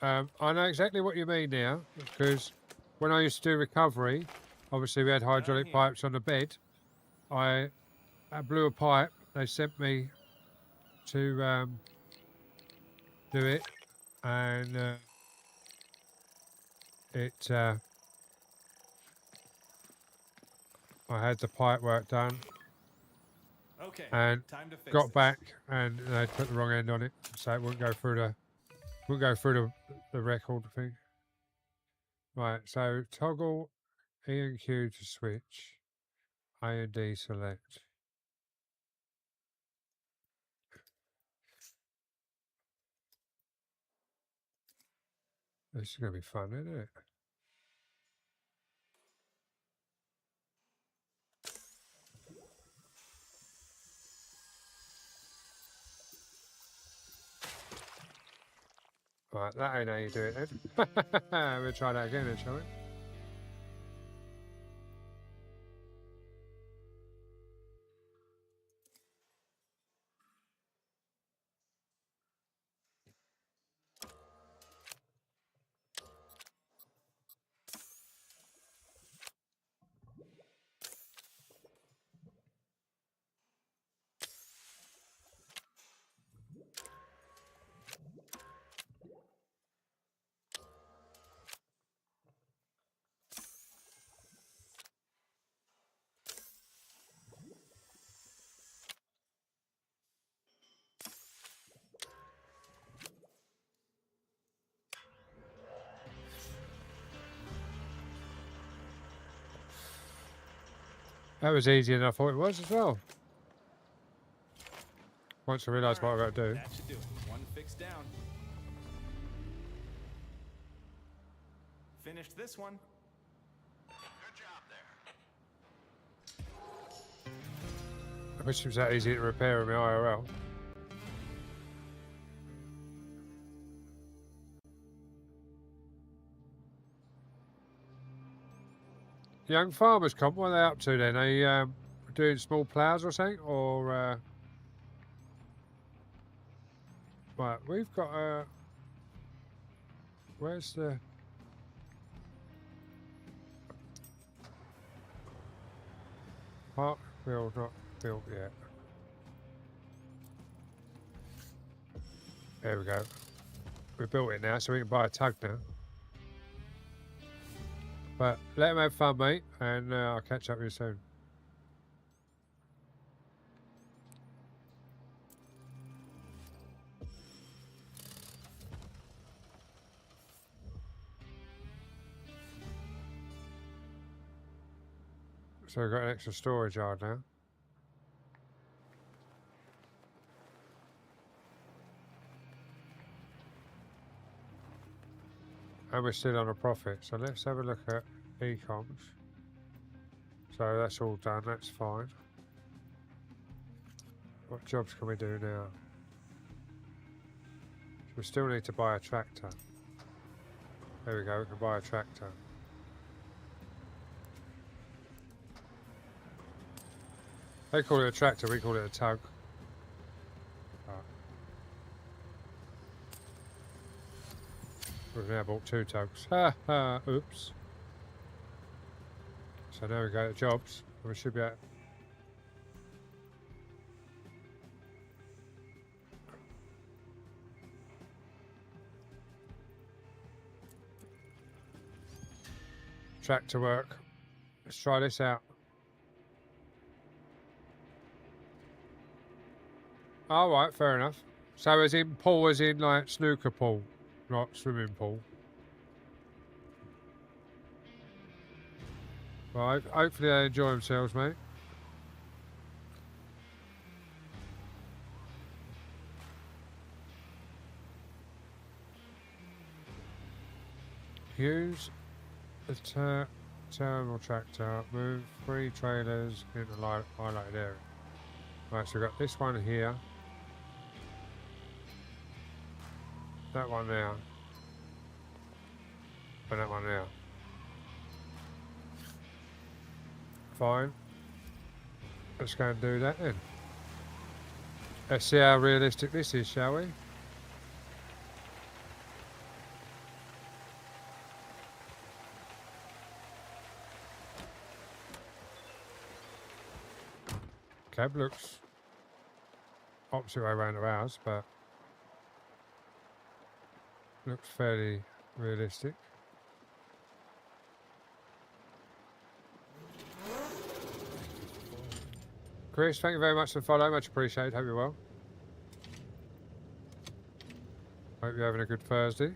I know exactly what you mean now, because when I used to do recovery, obviously we had hydraulic here. pipes on the bed. I blew a pipe. They sent me to do it, and I had the pipe work done, Okay, and time to fix got this. back, and they put the wrong end on it, so it wouldn't go through the record thing. Right, so toggle E and Q to switch, A and D select. This is gonna be fun, isn't it? Right, that ain't how you do it then. We'll try that again then, shall we? That was easier than I thought it was as well. Once I realised what I got to do. That should do it. One fix down. Finished this one. Good job there. I wish it was that easy to repair in my IRL. Young Farmers Comp, what are they up to then? They doing small ploughs or something, or right, we've got a. Where's the? Park build not built yet. There we go. We built it now, so we can buy a tug now. But let them have fun, mate, and I'll catch up with you soon. So we've got an extra storage yard now. And we're still on a profit. So let's have a look at e-coms. So that's all done, that's fine. What jobs can we do now? We still need to buy a tractor. There we go, we can buy a tractor. They call it a tractor, we call it a tug. We've now bought 2 tugs. Ha ha, oops. So now we go to jobs. We should be at. Tractor work. Let's try this out. Alright, fair enough. So as in pool, as in like snooker pool, not swimming pool. Right, hopefully they enjoy themselves, mate. Use the terminal tractor, move 3 trailers into highlighted area. Right, so we've got this one here. That one there. And that one there. Fine. Let's go and do that then. Let's see how realistic this is, shall we? Cab looks opposite way around to ours, but looks fairly realistic. Chris, thank you very much for the follow. Much appreciated. Hope you're well. Hope you're having a good Thursday.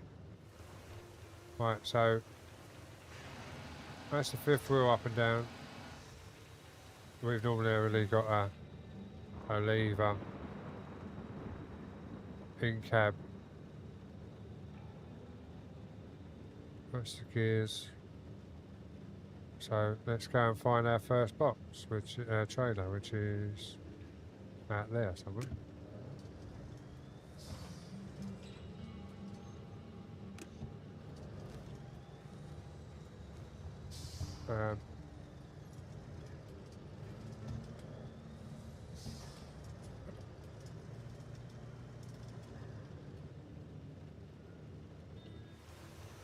Right, so that's the 5th wheel up and down. We've normally got a lever in cab. That's the gears. So let's go and find our first box, which trailer, which is out there somewhere.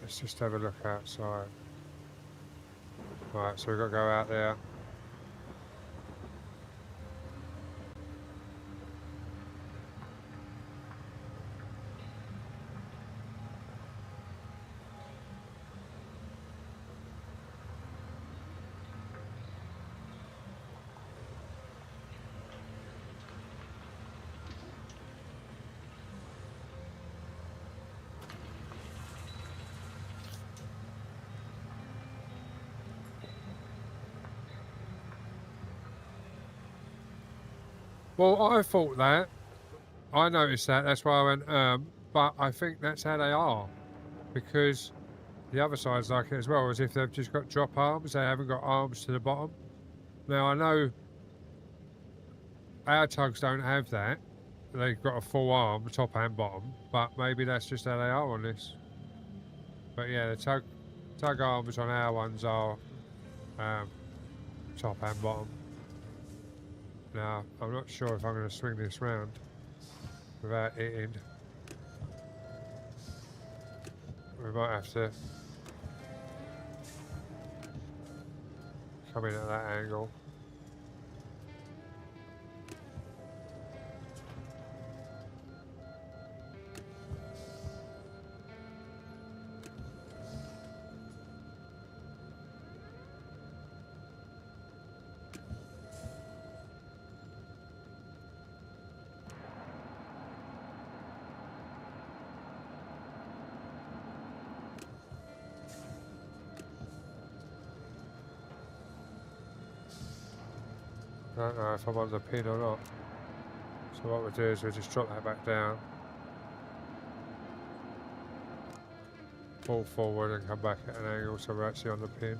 Let's just have a look outside. Right, so we've got to go out there. Well, I thought that. I noticed that. That's why I went, but I think that's how they are. Because the other side's like it as well, as if they've just got drop arms. They haven't got arms to the bottom. Now, I know our tugs don't have that. They've got a full arm, top and bottom. But maybe that's just how they are on this. But yeah, the tug arms on our ones are top and bottom. Now, I'm not sure if I'm going to swing this round without hitting. We might have to come in at that angle. I don't know if I'm on the pin or not. So what we'll do is we'll just drop that back down. Pull forward and come back at an angle so we're actually on the pin.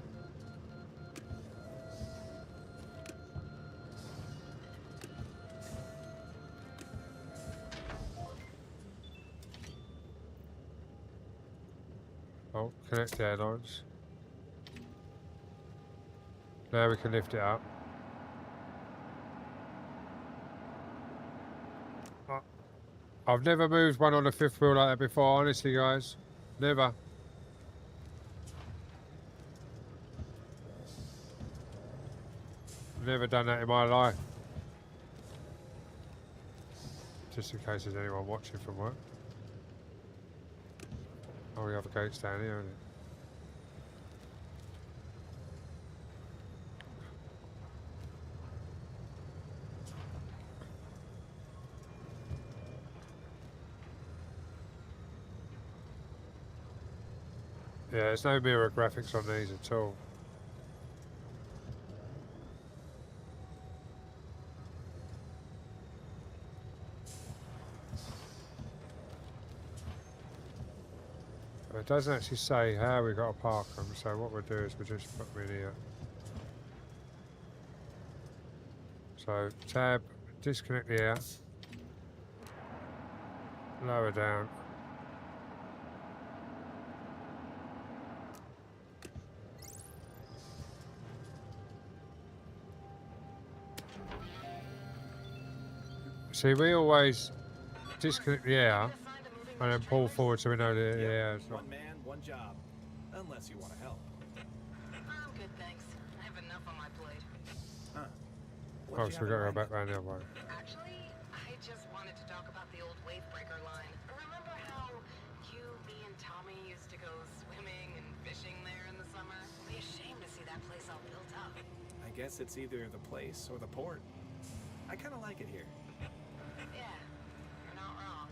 Oh, connect the airlines. Now we can lift it up. I've never moved one on the fifth wheel like that before, honestly, guys. Never. Never done that in my life. Just in case there's anyone watching from work. Oh, we have a gates down here, isn't it? Yeah, there's no mirror graphics on these at all. It doesn't actually say how we got to park them, so what we'll do is we'll just put them in here. So tab, disconnect the air, lower down. See, we always disconnect the air and then pull forward so we know the air is not. One man, one job. Unless you want to help. I'm good, thanks. I have enough on my plate. Huh. Oh, so we got to go back round the other way. Actually, I just wanted to talk about the old Wavebreaker line. Remember how you, me, and Tommy used to go swimming and fishing there in the summer? It'd be a shame to see that place all built up. I guess it's either the place or the port. I kind of like it here. Yeah, you're not wrong.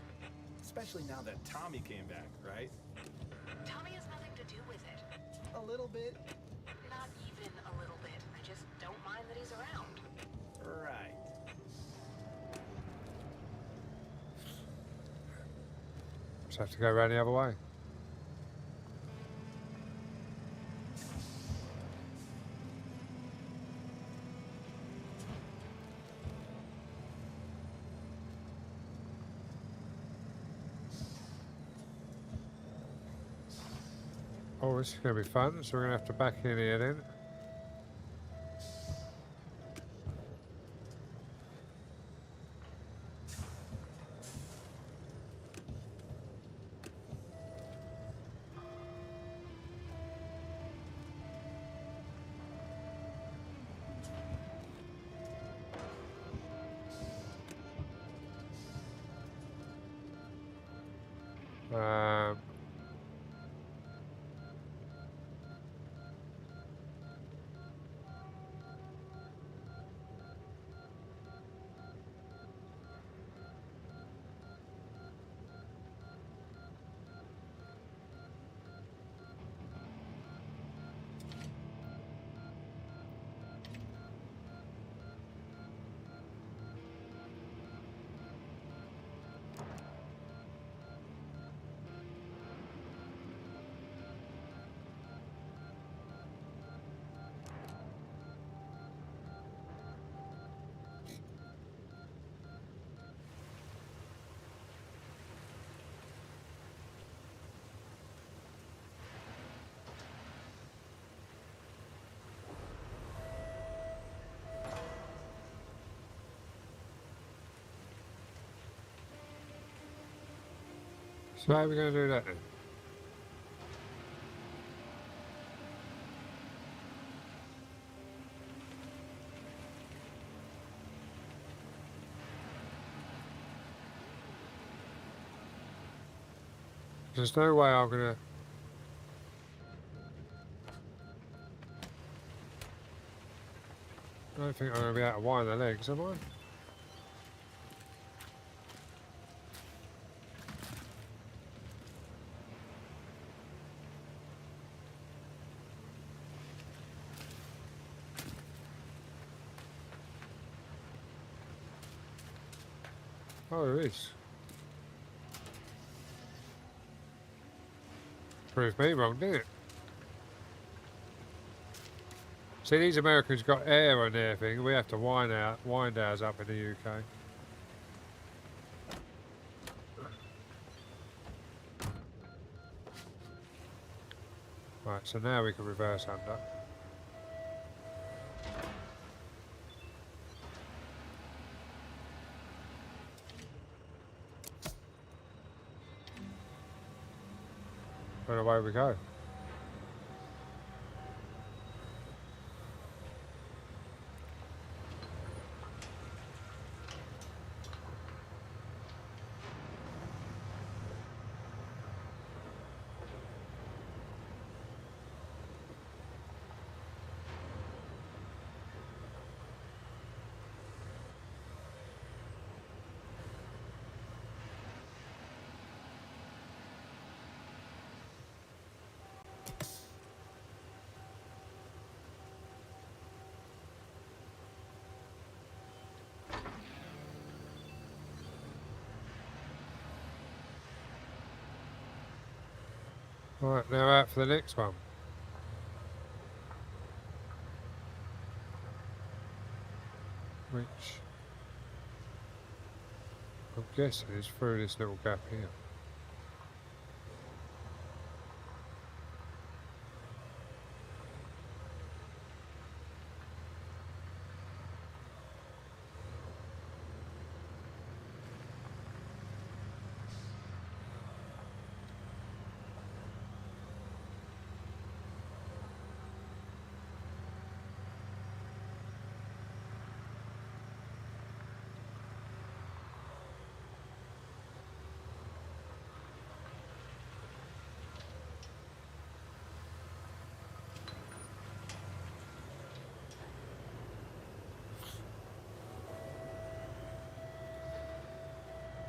Especially now that Tommy came back, right? Tommy has nothing to do with it. A little bit. Not even a little bit. I just don't mind that he's around. Right. Just have to go around the other way. Oh, this is going to be fun, so we're going to have to back in here then. Um, So how are we going to do that then? There's no way I'm going to... I don't think I'm going to be able to wind the legs, am I? Oh, there is. Proved me wrong, didn't it? See, these Americans got air on their thing. We have to wind ours up in the UK. Right, so now we can reverse under. And away we go. Right, now out for the next one. Which I'm guessing is through this little gap here.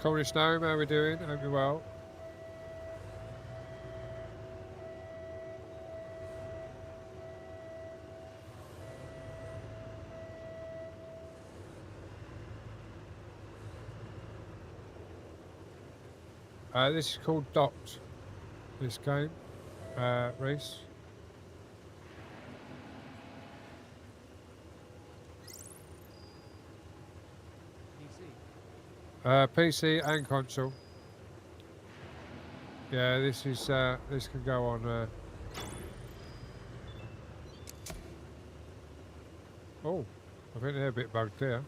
Cornish Gnome, how are we doing? Hope you're well. This is called Docked, this game, Reese. PC and console. Yeah, this is this can go on. Oh, I think they're a bit bugged there.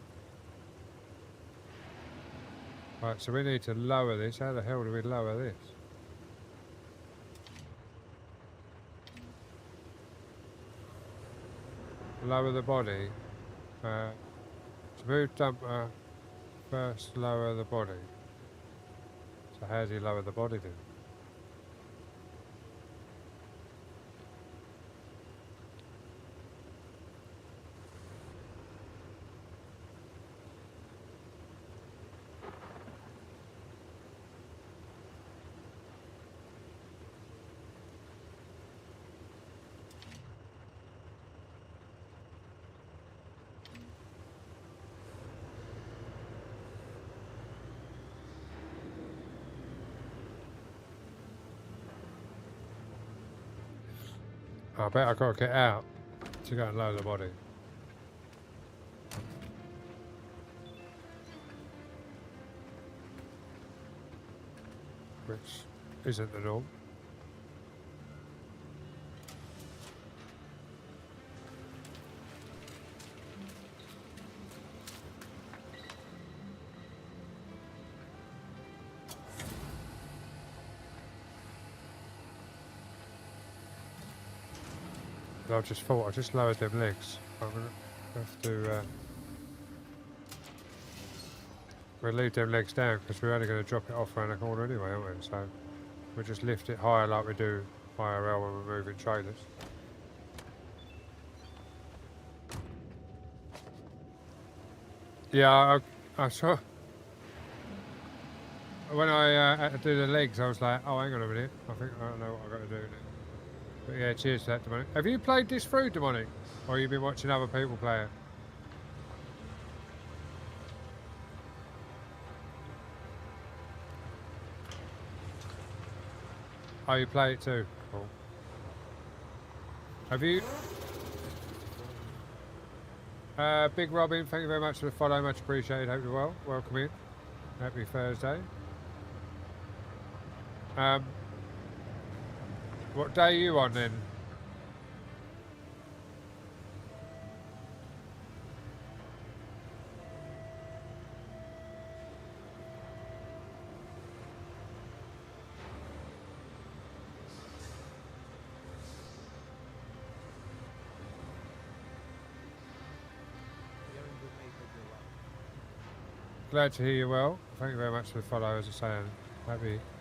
Right, so we need to lower this. How the hell do we lower this? Lower the body. Smooth dumper. First, lower the body. So how do you lower the body then? I bet I've got to get out to go and lower the body. Which isn't the norm. I just thought I just lowered them legs. I'm gonna have to we'll leave them legs down because we're only going to drop it off around the corner anyway, aren't we? So we'll just lift it higher like we do IRL when we're moving trailers. Yeah, I saw when I had to do the legs. I was like, oh, hang on a minute. I think I don't know what I've got to do now. But yeah, cheers to that, Demonic. Have you played this through, Demonic? Or have you been watching other people play it? Oh, you play it too? Cool. Have you... Big Robin, thank you very much for the follow. Much appreciated. Hope you're well. Welcome in. Happy Thursday. What day are you on then? Glad to hear you well. Thank you very much for the follow, as I say.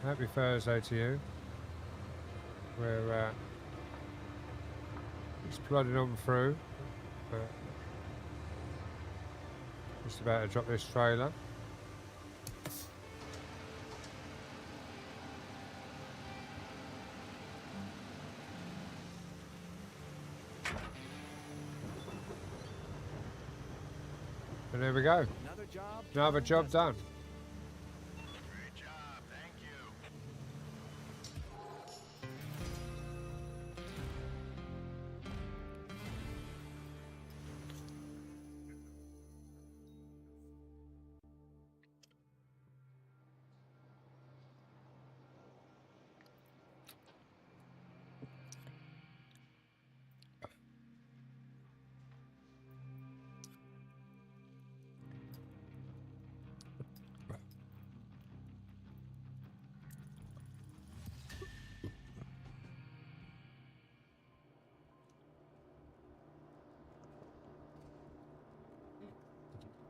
Happy Thursday to you. We're just plodding on through. Just about to drop this trailer. And there we go. Another job done. Great job, thank you.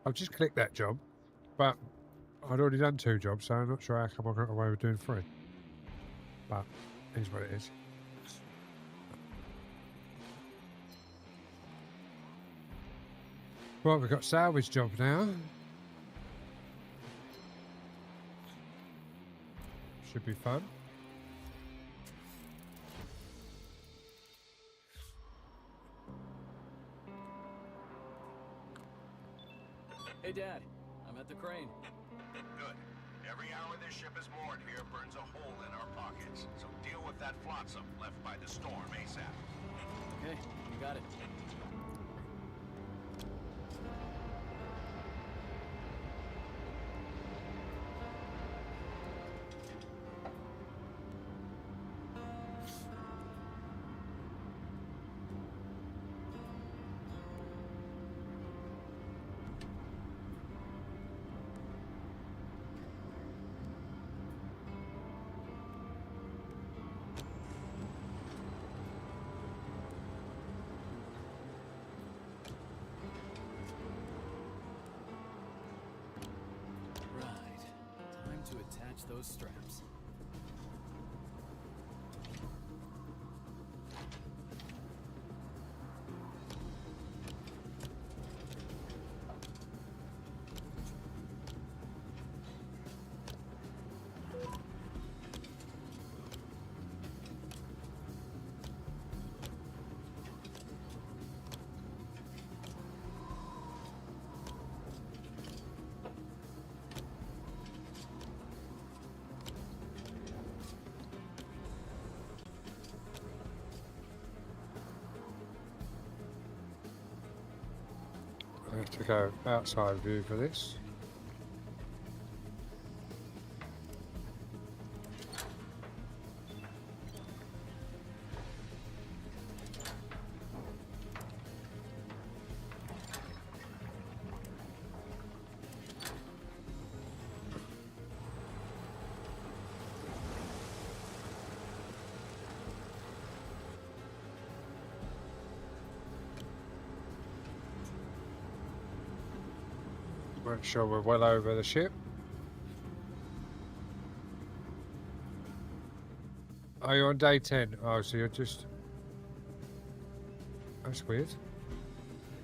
I've just clicked that job, but I'd already done 2 jobs, so I'm not sure how come I got away with doing 3. But it is what it is. Well, we've got salvage job now. Should be fun. Hey, Dad. I'm at the crane. Good. Every hour this ship is moored here burns a hole in our pockets. So deal with that flotsam left by the storm ASAP. Okay, you got it. Attach those straps. I have to go outside view for this. Make sure we're well over the ship. Are you on day 10? Oh, so you're just... That's weird.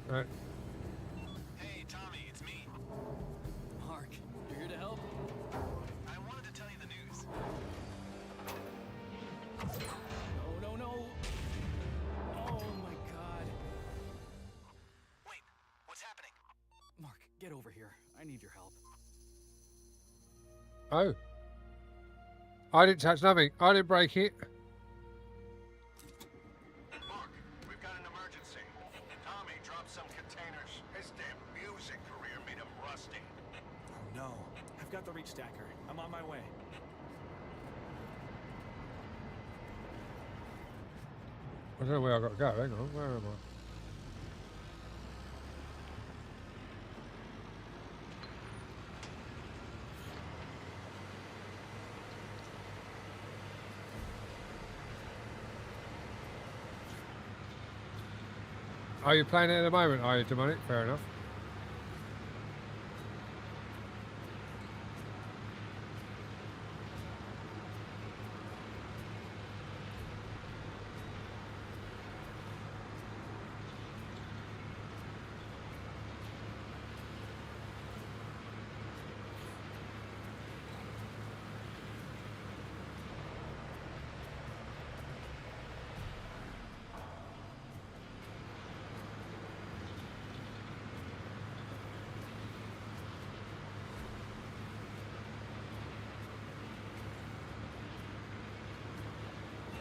Right. Hey, Tommy, it's me. Mark, you're here to help? I wanted to tell you the news. No, no, no. Oh my god. Wait, what's happening? Mark, get over here. I need your help. Oh. I didn't touch nothing. I didn't break it. Mark, we've got an emergency. Tommy dropped some containers. His damn music career made him rusty. Oh no. I've got the reach stacker. I'm on my way. I don't know where I've got to go. Hang on. Where am I? Are you playing it at the moment? Are you, Demonic? Fair enough.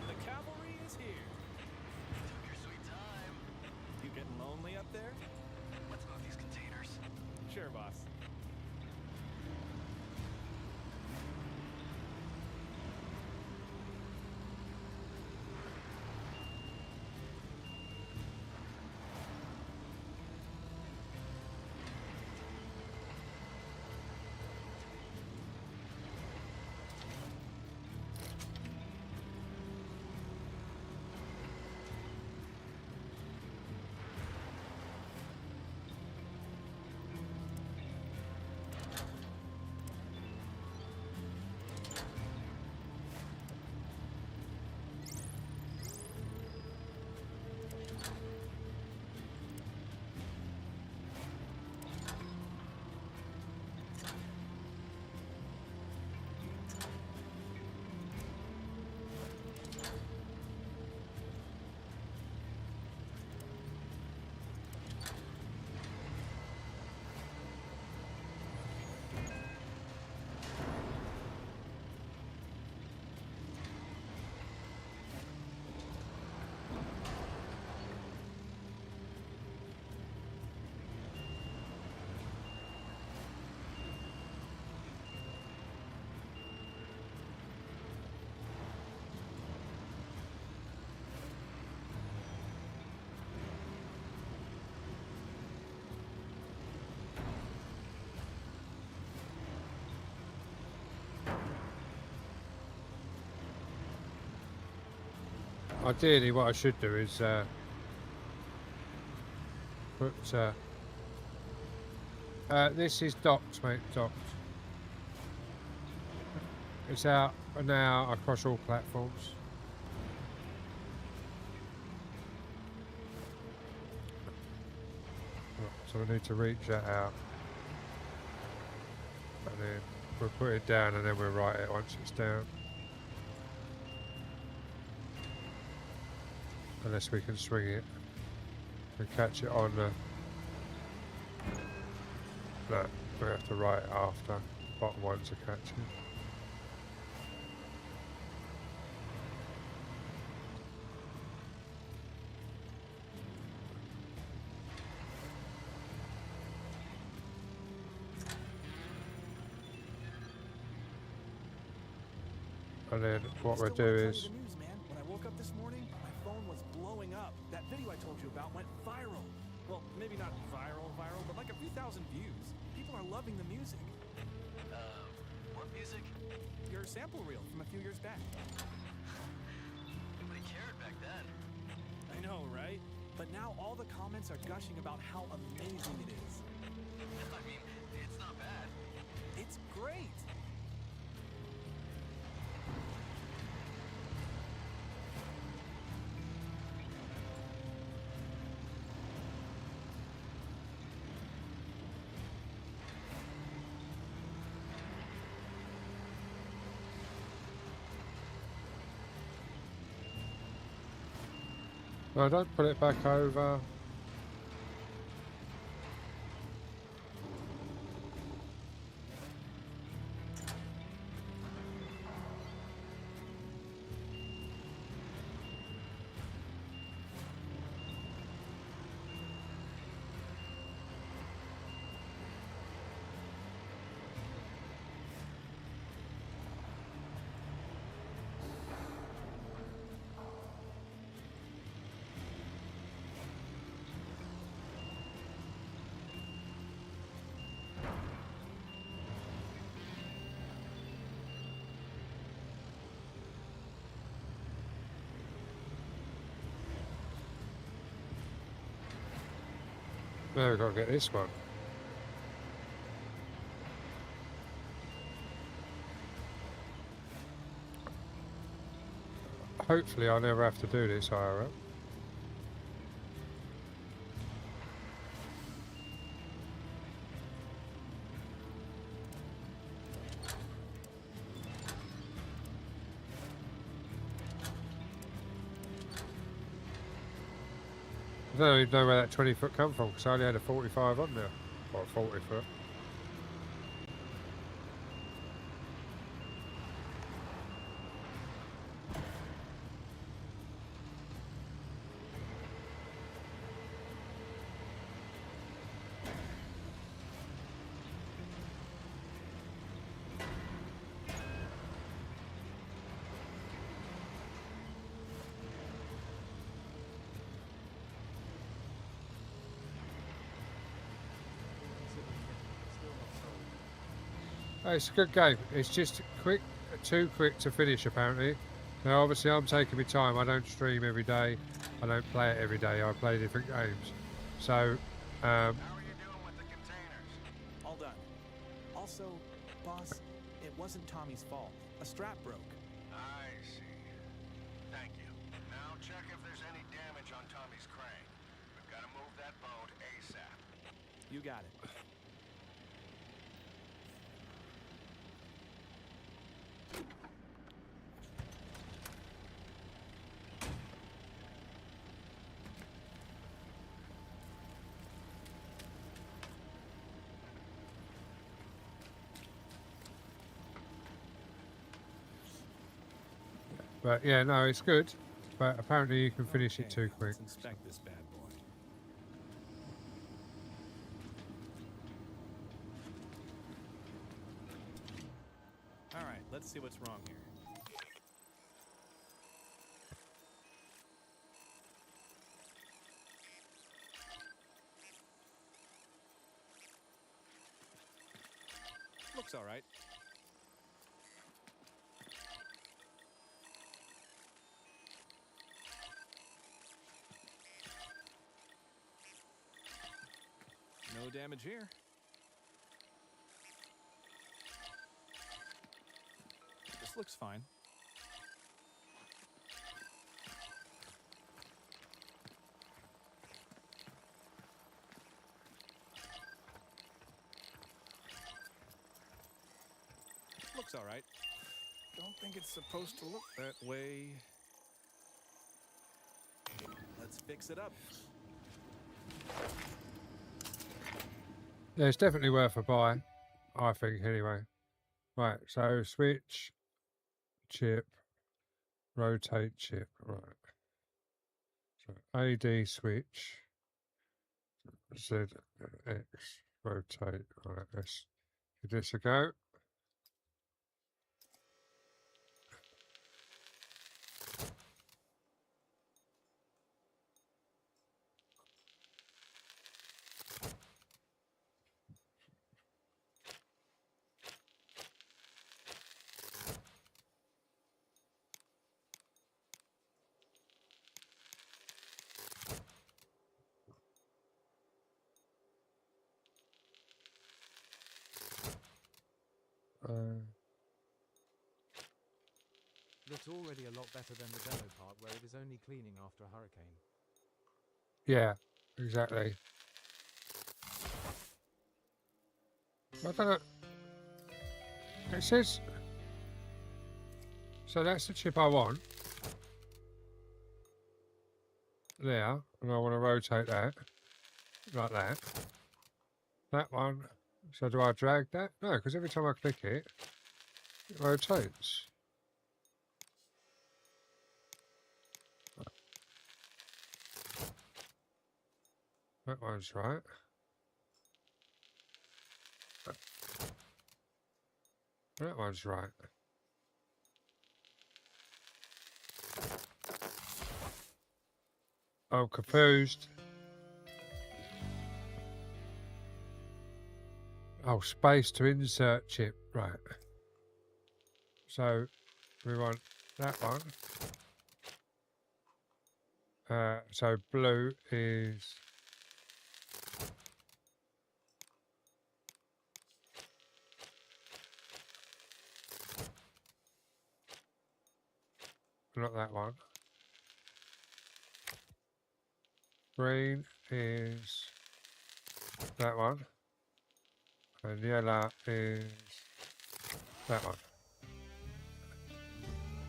The cavalry is here. Took your sweet time. You getting lonely up there? Let's move these containers. Sure, boss. Ideally, what I should do is put. This is docked, mate. Docked. It's out now across all platforms. So we need to reach that out, and then we'll put it down, and then we'll write it once it's down. Unless we can swing it and catch it on the... No, we have to write it after. Bottom one to catch it. And then what we'll do is... The news, man. When I woke up this morning, my phone was blowing up. That video I told you about went viral. Well, maybe not viral, but like a few thousand views. People are loving the music. What music? Your sample reel from a few years back. Nobody cared back then. I know, right? But now all the comments are gushing about how amazing it is. I mean, it's No, don't put it back over. Now we've got to get this one. Hopefully I'll never have to do this IRL. I don't even know where that 20 foot come from because I only had a 45 on there. Or a 40 foot. Oh, it's a good game. It's just quick, too quick to finish apparently. Now obviously I'm taking my time. I don't stream every day. I don't play it every day. I play different games. So, How are you doing with the containers? All done. Also, boss, it wasn't Tommy's fault. A strap broke. I see. Thank you. Now check if there's any damage on Tommy's crane. We've got to move that boat ASAP. You got it. but yeah, no, it's good. But apparently you can finish it Okay, too quick. Let's inspect this bad boy. All right, let's see what's wrong here. Looks all right. No damage here. This looks fine. Looks all right. Don't think it's supposed to look that way. Let's fix it up. Yeah, it's definitely worth a buy, I think, anyway. Right, so switch, chip, rotate chip, right. So AD switch, ZX, rotate, right, let's give this a go. That's already a lot better than the demo part where it is only cleaning after a hurricane. Yeah, exactly. I don't know. It says. So that's the chip I want. there, and I want to rotate that like that. That one. So do I drag that? No, because every time I click it, it rotates. That one's right. That one's right. I'm confused. Oh, space to insert chip. Right. So we want that one. So blue is not that one. Green is that one. And yellow is that one.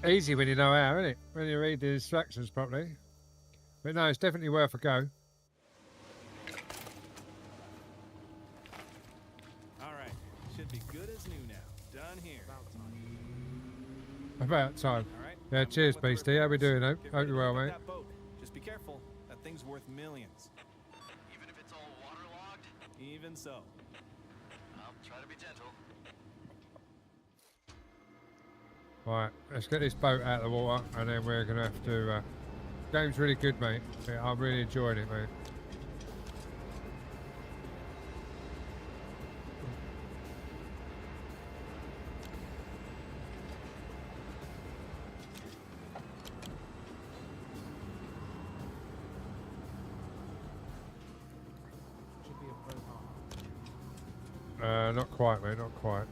Easy when you know how, isn't it? When you read the instructions properly. But no, it's definitely worth a go. All right, should be good as new now. Done here. About time. All right. Yeah, I'm cheers, with the Beastie. How we repairs. doing, Get Hope ready you're to well, pick mate. up that boat. Just be careful. That thing's worth millions. Even if it's all waterlogged, Even so. I'll try to be gentle. Right, let's get this boat out of the water, and then we're going to have to... game's really good, mate. Yeah, I'm really enjoying it, mate. Should be a pro car. Not quite, mate, not quite.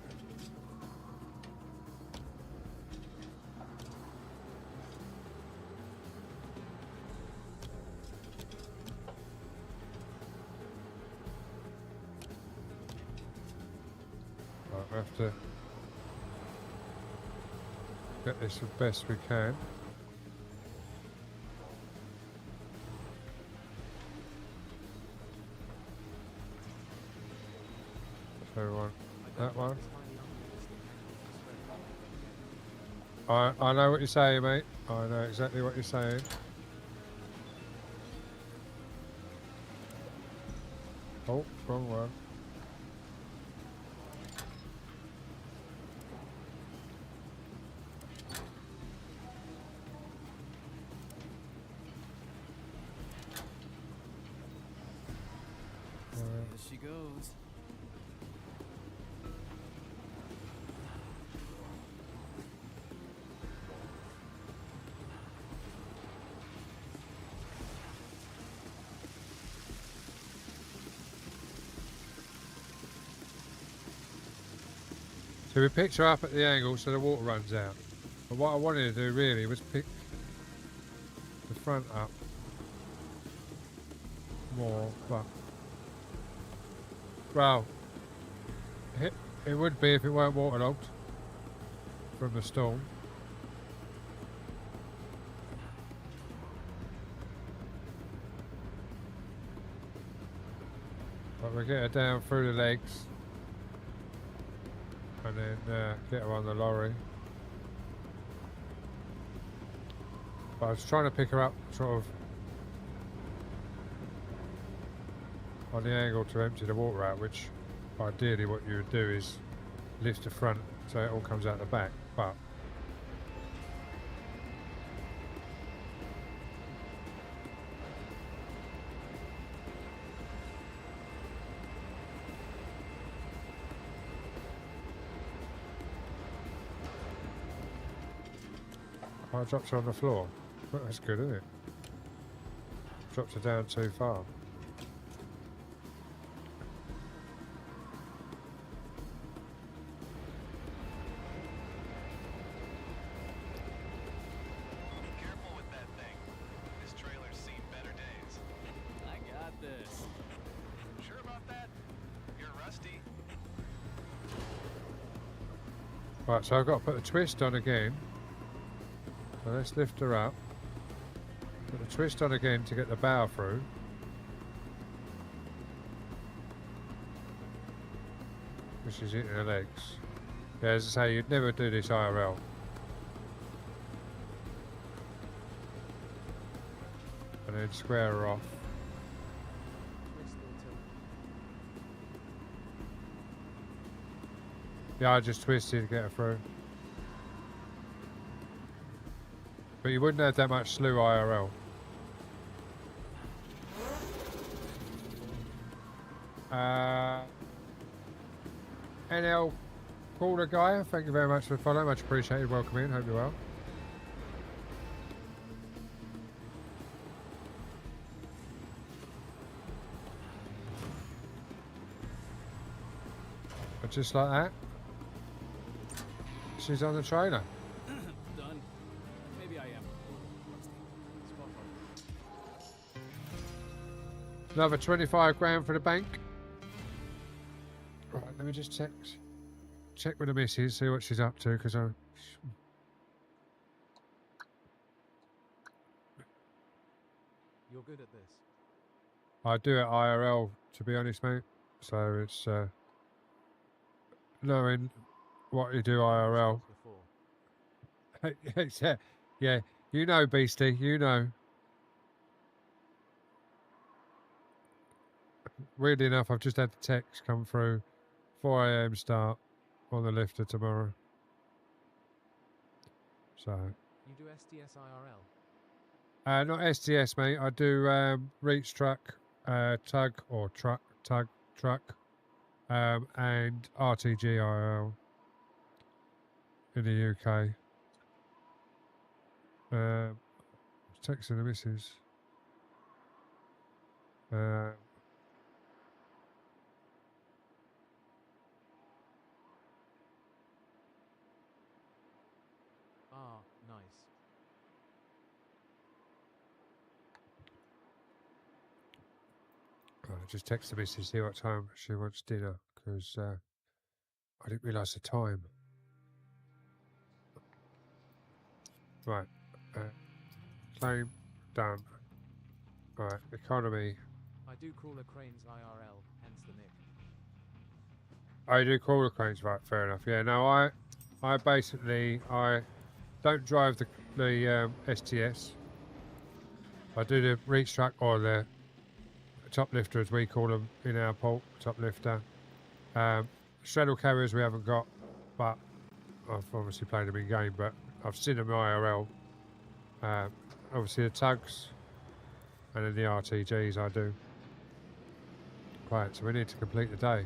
Right, we have to get this as best we can. So we want that one. I know what you're saying, mate. I know exactly what you're saying. Oh, wrong one. As she goes. So we picked her up at the angle so the water runs out. But what I wanted to do really was pick the front up more, but well, it would be if it weren't waterlogged from the storm. But we get her down through the legs and then get her on the lorry. But I was trying to pick her up sort of on the angle to empty the water out, which ideally what you would do is lift the front so it all comes out the back, but I dropped her on the floor. Well, that's good, isn't it? Dropped her down too far. Careful with that thing. This trailer's seen better days. I got this. Sure about that? You're rusty. Right, so I've got to put the twist on again. So let's lift her up. Put the twist on again to get the bow through. Which is hitting the legs. Yeah, as I say, you'd never do this IRL. And then square her off. Twist or tilt. Yeah, I just twisted to get her through. But you wouldn't have that much slew IRL. NL Caller Guy, thank you very much for the follow. Much appreciated. Welcome in. Hope you're well. But just like that, she's on the trailer. Done. Maybe I am. Spot on. Another 25 grand for the bank. Right, let me just check with the missus, see what she's up to, because I. You're good at this. I do it IRL, to be honest, mate. So it's knowing what you do IRL. Before. Yeah, you know, Beastie, you know. Weirdly enough, I've just had the text come through. 4 AM start on the lifter tomorrow. So. You do SDS IRL? Not STS, mate. I do reach truck, tug, and RTGIL in the UK. Texting the missus. Ah, nice. Just text the missus, see what time she wants dinner, because I didn't realise the time. Right. Claim done. Right, economy. I do crawler cranes IRL, hence the nick. I do crawler cranes, right? Fair enough. Yeah. No, I basically don't drive the STS. I do the reach truck or the top lifter, as we call them in our port, top lifter. Straddle carriers we haven't got, but I've obviously played them in game. But I've seen them IRL. Obviously the tugs and then the RTGs I do. Right, so we need to complete the day.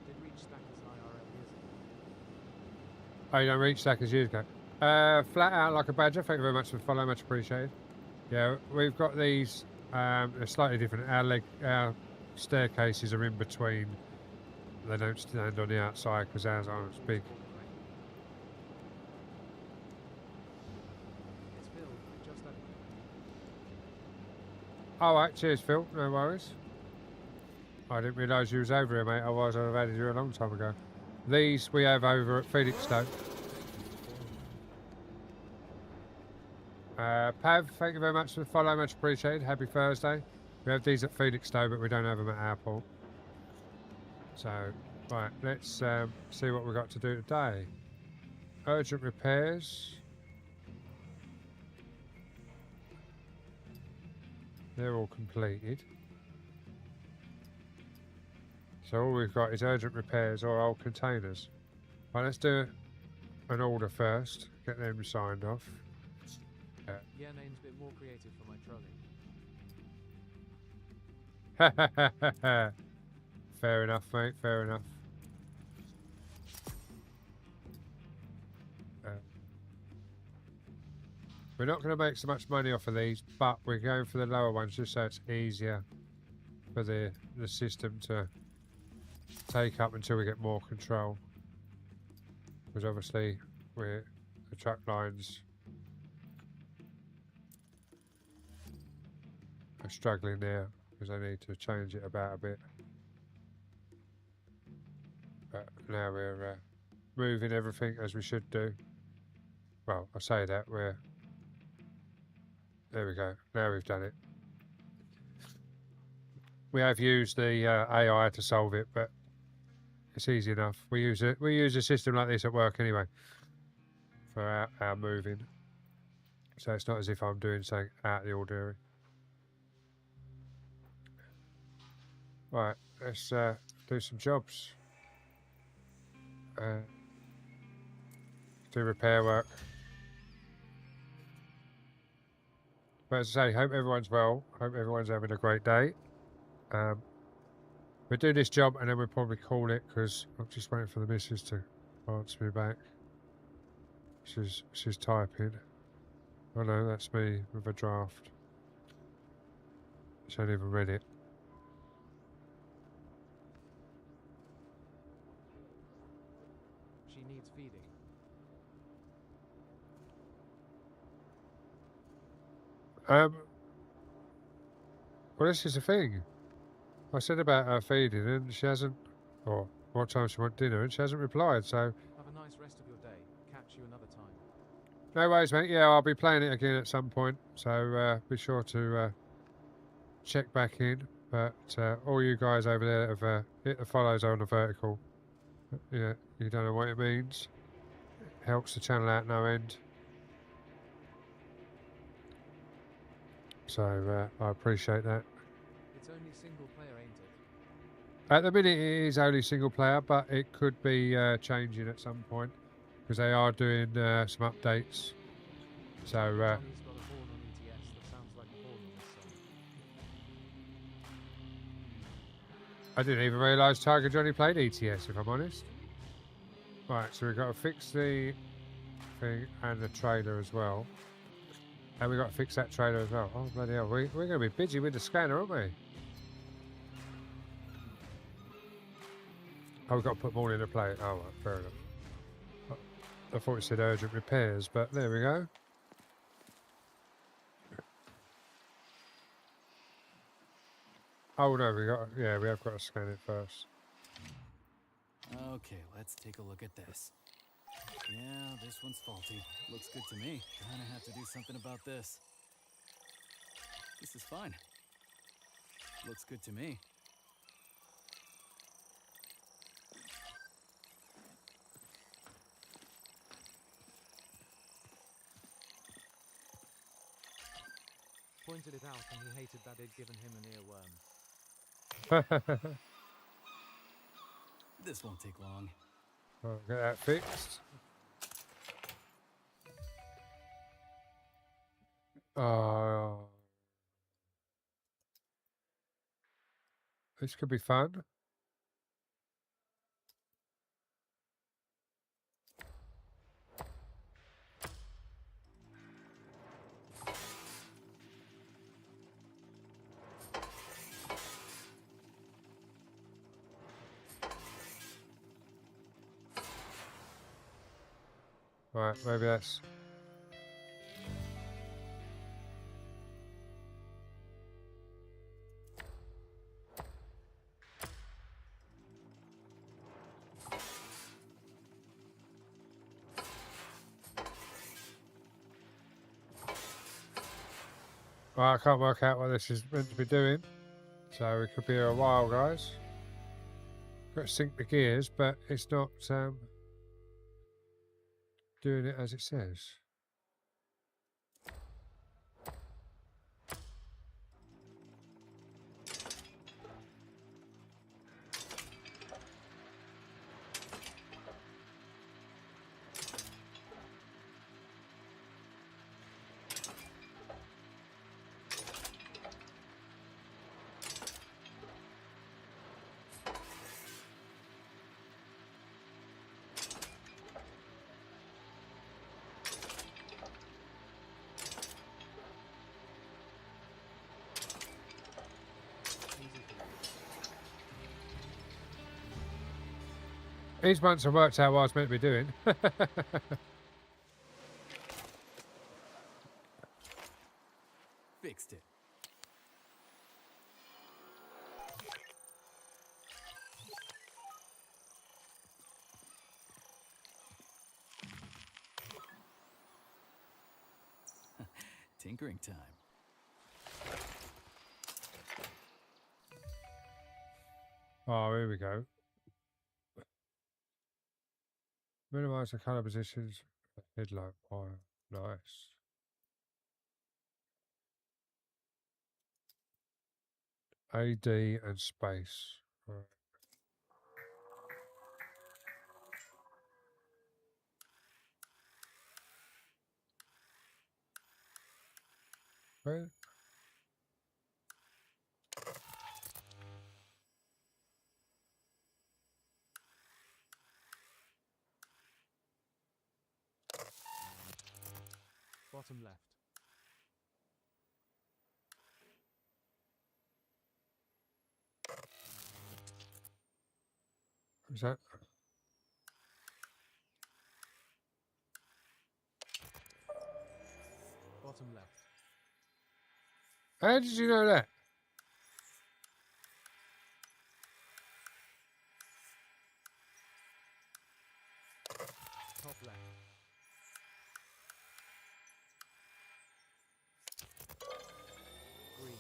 Did reach stackers IRL years ago? Oh, you don't reach stackers years ago. Flat out like a badger. Thank you very much for the follow. Much appreciated. Yeah, we've got these. They're slightly different. Our staircases are in between. They don't stand on the outside because ours aren't as big. It's Phil. Just added. All right, cheers, Phil. No worries. I didn't realise you was over here, mate. Otherwise, I'd have added you a long time ago. These we have over at Felixstowe. Pav, thank you very much for the follow. Much appreciated. Happy Thursday. We have these at Felixstowe, but we don't have them at Airport. So, right, let's see what we've got to do today. Urgent repairs. They're all completed. So all we've got is urgent repairs or old containers. Right, let's do an order first. Get them signed off. Yeah, name's a bit more creative for my trolley. Fair enough, mate. Fair enough. We're not going to make so much money off of these, but we're going for the lower ones just so it's easier for the system to take up until we get more control. Because obviously the truck lines are struggling there because I need to change it about a bit. But now we're moving everything as we should do. Well, I say that, there we go. Now we've done it. We have used the AI to solve it, but it's easy enough. We use a system like this at work anyway for our moving. So it's not as if I'm doing something out of the ordinary. Right, let's do some jobs. Do repair work. But as I say, hope everyone's well. Hope everyone's having a great day. We'll do this job and then we'll probably call it because I'm just waiting for the missus to answer me back. She's typing. Oh no, that's me with a draft. She hasn't even read it. She needs feeding. Well, this is the thing. I said about her feeding and she hasn't, or what time she wants dinner, and she hasn't replied, so. Have a nice rest of your day. Catch you another time. No worries, mate. Yeah, I'll be playing it again at some point, so be sure to check back in. But all you guys over there that have hit the follows on the vertical, yeah, you don't know what it means. It helps the channel out no end. So I appreciate that. It's only single player, ain't it? At the minute it is only single player, but it could be changing at some point because they are doing some updates. So Tommy's got a horn on ETS that sounds like a horn on his song. I didn't even realise Tiger Johnny played ETS, if I'm honest. Right, so we've got to fix the thing and the trailer as well. And we've got to fix that trailer as well. Oh, bloody hell. We're going to be busy with the scanner, aren't we? Oh, we've got to put more in the plate. Oh, right, fair enough. I thought it said urgent repairs, but there we go. Oh, no, we have got to scan it first. Okay, let's take a look at this. Yeah, this one's faulty. Looks good to me. Gonna have to do something about this. This is fine. Looks good to me. Pointed it out and he hated that they'd given him an earworm. This won't take long. I'll get that fixed. This could be fun. Right, maybe that's... Well, I can't work out what this is meant to be doing, so it could be a while, guys. Got to sync the gears, but it's not doing it as it says. These months have worked out what I was meant to be doing. Fixed it. tinkering time. Oh, here we go. Minimize the color positions. Headlight wire. Nice. AD and space. Right. Where? Bottom left. Is that? Bottom left. How did you know that? Top left. Green.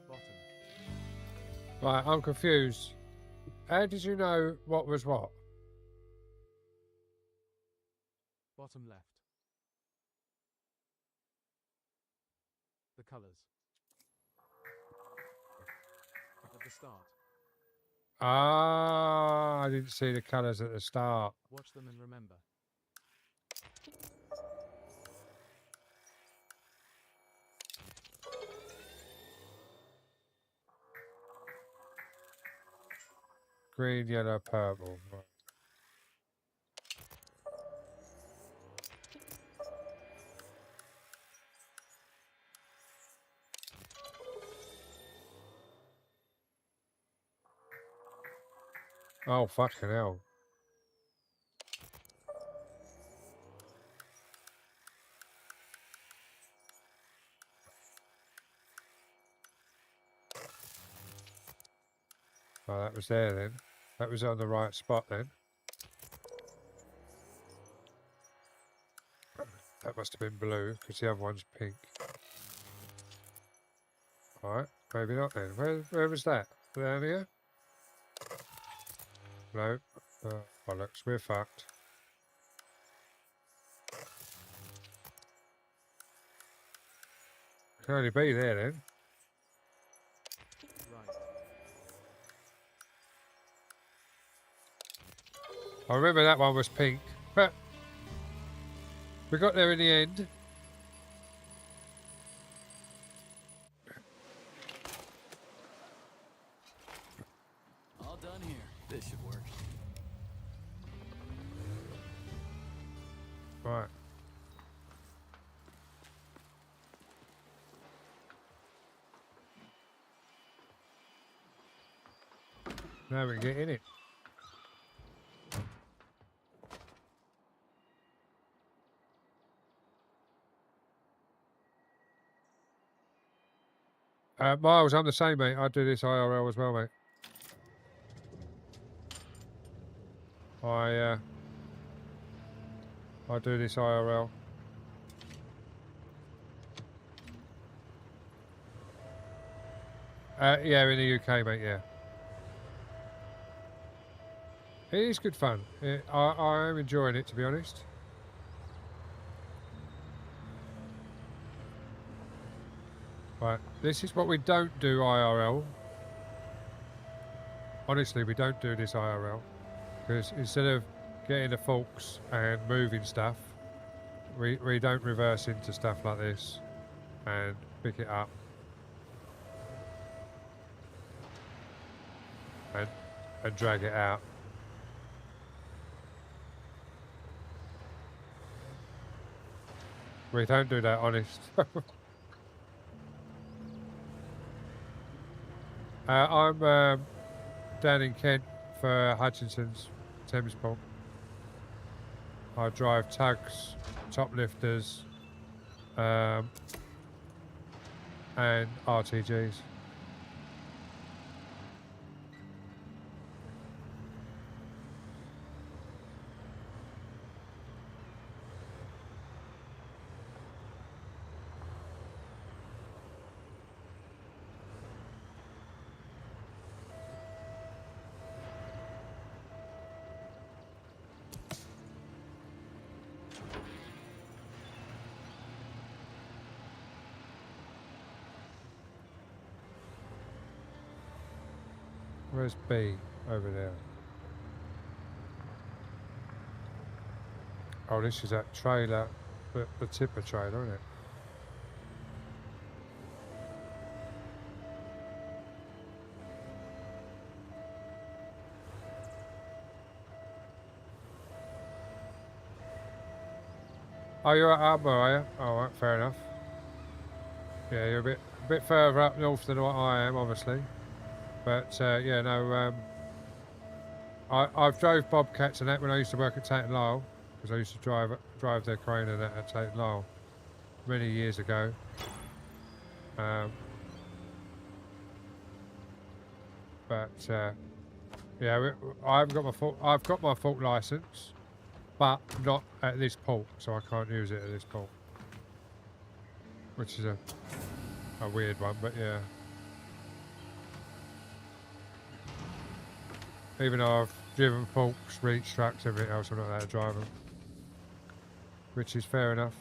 Bottom. Right, I'm confused. How did you know what was what? Bottom left. The colors. At the start. Ah, I didn't see the colours at the start. Watch them and remember. Green, yellow, purple. Right. Oh, fucking hell. Oh, that was there then. That was on the right spot then. That must have been blue, because the other one's pink. Alright, maybe not then. Where was that? Down here? No. Bollocks, we're fucked. Can only be there then. Right. I remember that one was pink. But we got there in the end. All done here. This should work. Right. Now we can get in it. Miles, I'm the same, mate. I do this IRL as well, mate. I do this IRL. Yeah, in the UK, mate, yeah. It is good fun. I am enjoying it, to be honest. Right, this is what we don't do IRL. Honestly, we don't do this IRL. Because instead of getting the forks and moving stuff, we don't reverse into stuff like this and pick it up and drag it out. We don't do that, honest. I'm down in Kent for Hutchinson's Thames Pump. I drive tugs, top lifters, and and RTGs. Where's B? Over there. Oh, this is that trailer, the tipper trailer, isn't it? Oh, you're at Arbor, are you? Oh, right, fair enough. Yeah, you're a bit further up north than what I am, obviously. But yeah, no. I've drove Bobcats and that when I used to work at Tate and Lyle, because I used to drive their crane and that at Tate and Lyle many years ago. But yeah, I've got my fault license, but not at this port, so I can't use it at this port, which is a weird one. But yeah, even though I've driven forks, reach trucks, everything else, I'm not allowed to drive them, which is fair enough.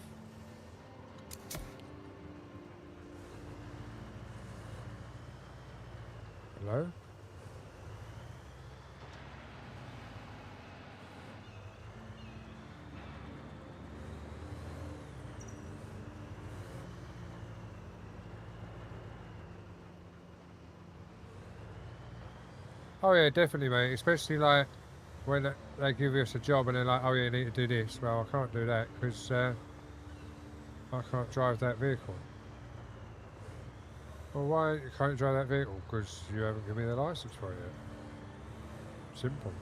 Hello? Oh yeah, definitely, mate. Especially like when they give us a job and they're like, "Oh yeah, you need to do this." Well, I can't do that because I can't drive that vehicle. Well, why can't you drive that vehicle? Because you haven't given me the license for it yet. Simple.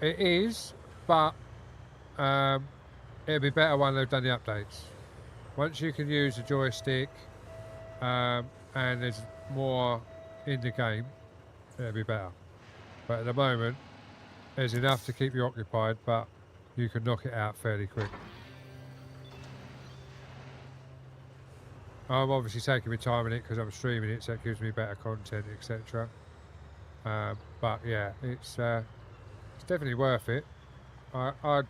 It is, but it'll be better when they've done the updates. Once you can use a joystick and there's more in the game, it'll be better. But at the moment, there's enough to keep you occupied, but you can knock it out fairly quick. I'm obviously taking my time in it because I'm streaming it, so it gives me better content, etc. But yeah, it's definitely worth it. To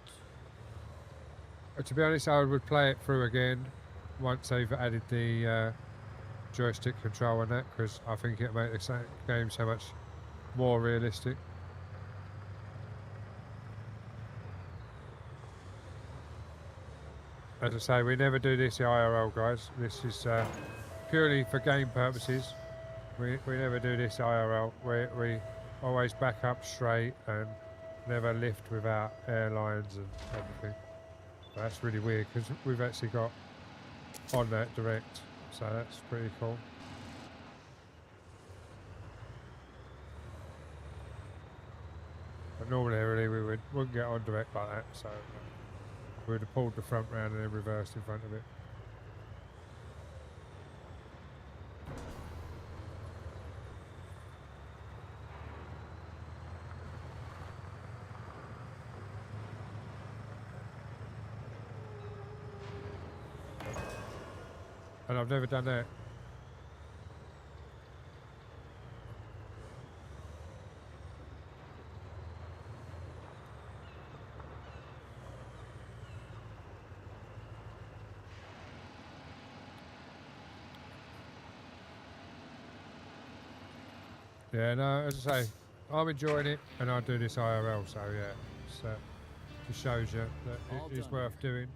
be honest, I would play it through again once they've added the joystick control on that, because I think it'll make the game so much more realistic. As I say, we never do this IRL, guys. This is purely for game purposes. We never do this IRL. We always back up straight and never lift without airlines and everything. But that's really weird because we've actually got on that direct, so that's pretty cool. But normally, really, we wouldn't get on direct like that, so we would have pulled the front round and then reversed in front of it. And I've never done that. Yeah, no, as I say, I'm enjoying it, and I do this IRL, so yeah, it shows you that it is worth doing.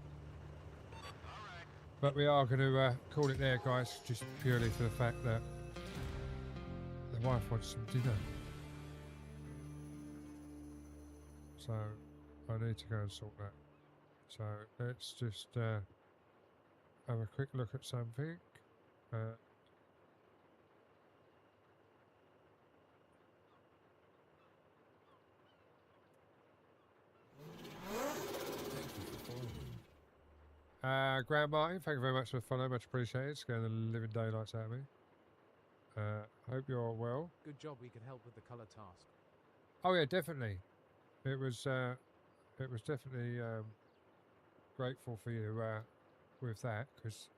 But we are going to call it there, guys, just purely for the fact that the wife wants some dinner. So I need to go and sort that. So let's just have a quick look at something. Uh, Graham Martin, thank you very much for the follow, much appreciated. Scaring the living daylights out of me. Hope you're well. Good job we could help with the color task. Oh yeah, definitely. It was definitely grateful for you with that, because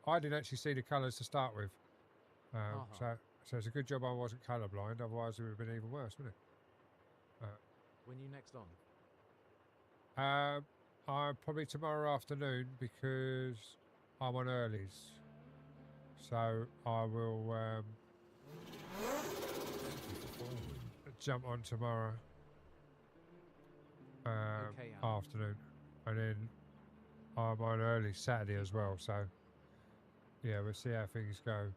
I didn't actually see the colours to start with. So it's a good job I wasn't colourblind, otherwise it would have been even worse, wouldn't it? When you next on? I'm probably tomorrow afternoon because I'm on earlies. So I will jump on tomorrow Okay, Alan. afternoon, and then I'm on early Saturday as well. So yeah, we'll see how things go.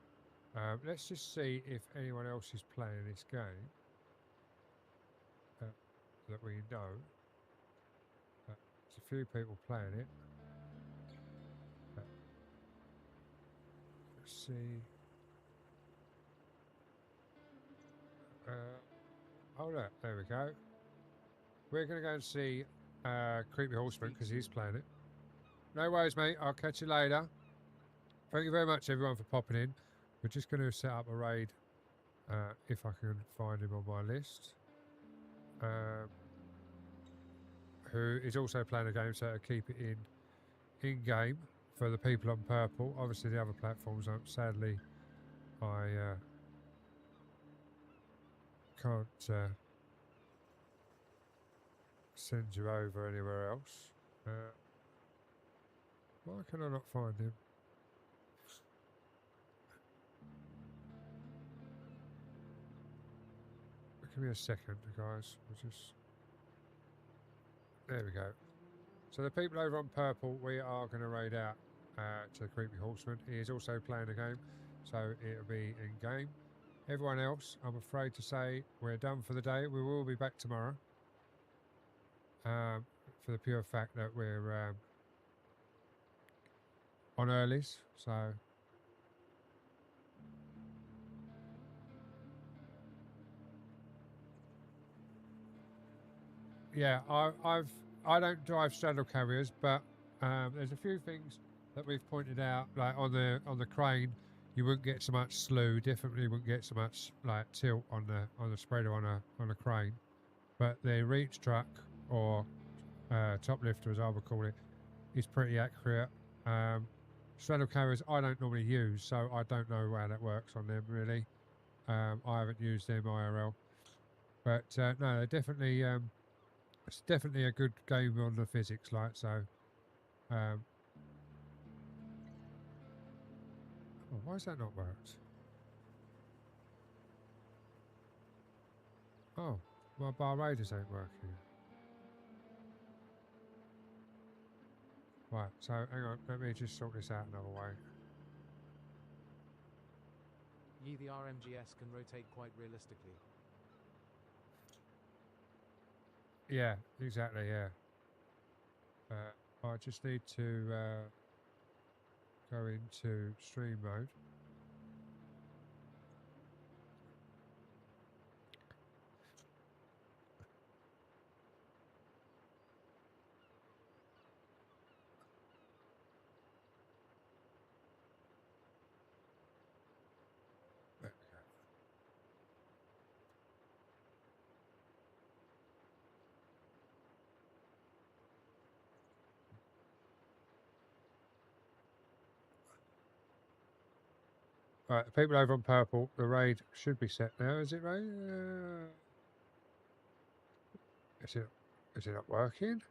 Let's just see if anyone else is playing this game that we know. There's a few people playing it. Let's see. Hold up, there we go. We're going to go and see Creepy Horseman because he's playing it. No worries, mate. I'll catch you later. Thank you very much, everyone, for popping in. We're just going to set up a raid if I can find him on my list. Who is also playing a game, so to keep it in game for the people on purple. Obviously, the other platforms, sadly, I can't send you over anywhere else. Why can I not find him? Give me a second, guys. We'll just... There we go. So the people over on purple, we are going to raid out to the Creepy Horseman. He is also playing a game, so it'll be in game. Everyone else, I'm afraid to say, we're done for the day. We will be back tomorrow. For the pure fact that we're on earlies, so... Yeah, I don't drive straddle carriers, but there's a few things that we've pointed out, like on the crane, you wouldn't get so much slew. Definitely wouldn't get so much like tilt on the spreader on a crane, but the reach truck or top lifter, as I would call it, is pretty accurate. Straddle carriers I don't normally use, so I don't know how that works on them really. I haven't used them IRL, but no, they're definitely. It's definitely a good game on the physics, like so. Oh, why has that not worked? Oh, my bar raiders ain't working. Right, so hang on, let me just sort this out another way. The RMGS can rotate quite realistically. Yeah, exactly, yeah. I just need to go into stream mode. There we go. Right, the people over on purple, the raid should be set now. Is it raid? Is it not working?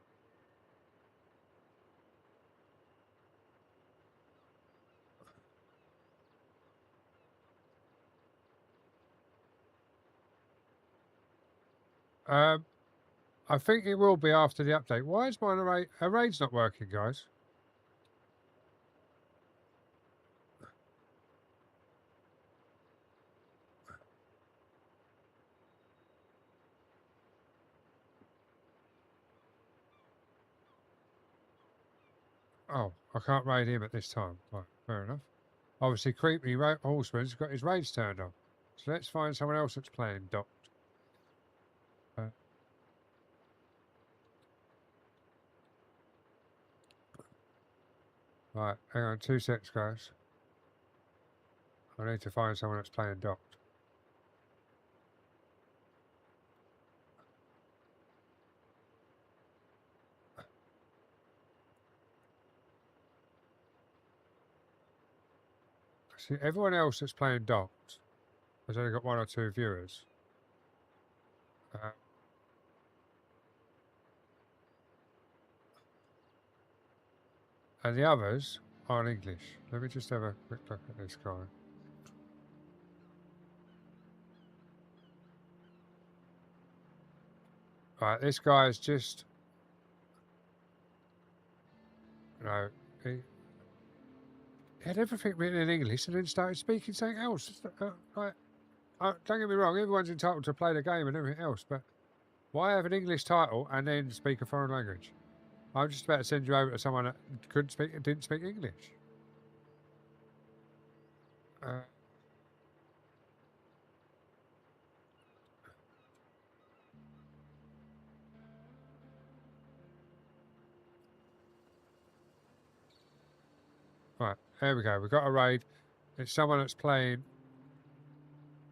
I think it will be after the update. Why is my raid's not working, guys? Oh, I can't raid him at this time. Right, fair enough. Obviously, Creepy Horseman's got his raids turned on. So let's find someone else that's playing docked. Right, hang on 2 seconds, guys. I need to find someone that's playing docked. See, everyone else that's playing docked has only got 1 or 2 viewers. And the others are in English. Let me just have a quick look at this guy. Right, this guy is just... No, he had everything written in English and then started speaking something else. Don't get me wrong, everyone's entitled to play the game and everything else, but why have an English title and then speak a foreign language? I'm just about to send you over to someone that didn't speak English. Right, there we go. We've got a raid. It's someone that's playing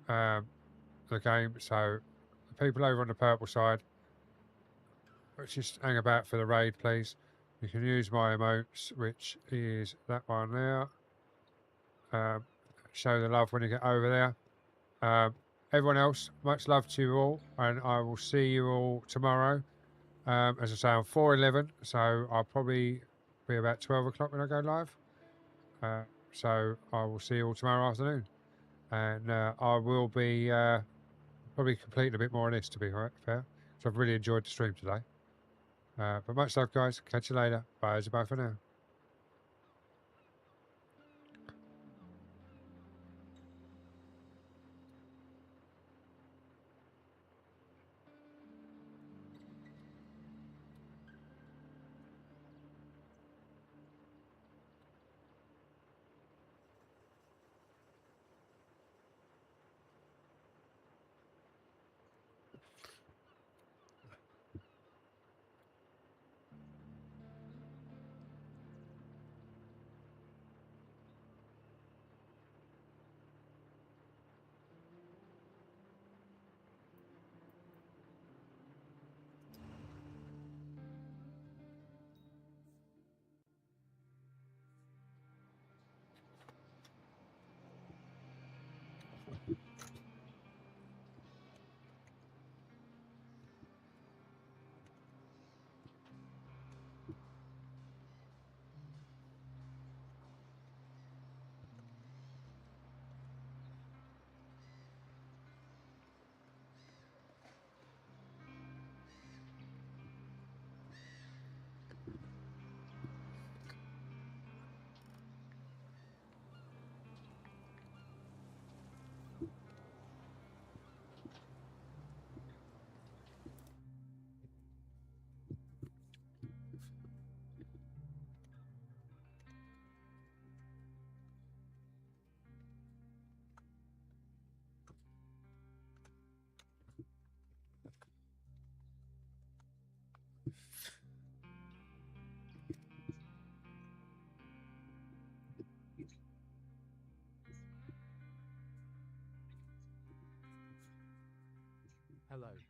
the game, so the people over on the purple side, let's just hang about for the raid, please. You can use my emotes, which is that one there. Show the love when you get over there. Everyone else, much love to you all, and I will see you all tomorrow. As I say, I'm 4:11, so I'll probably be about 12 o'clock when I go live. So I will see you all tomorrow afternoon. And I will be probably completing a bit more on this, to be fair. So I've really enjoyed the stream today. But much love, guys. Catch you later. Bye for now. Hello.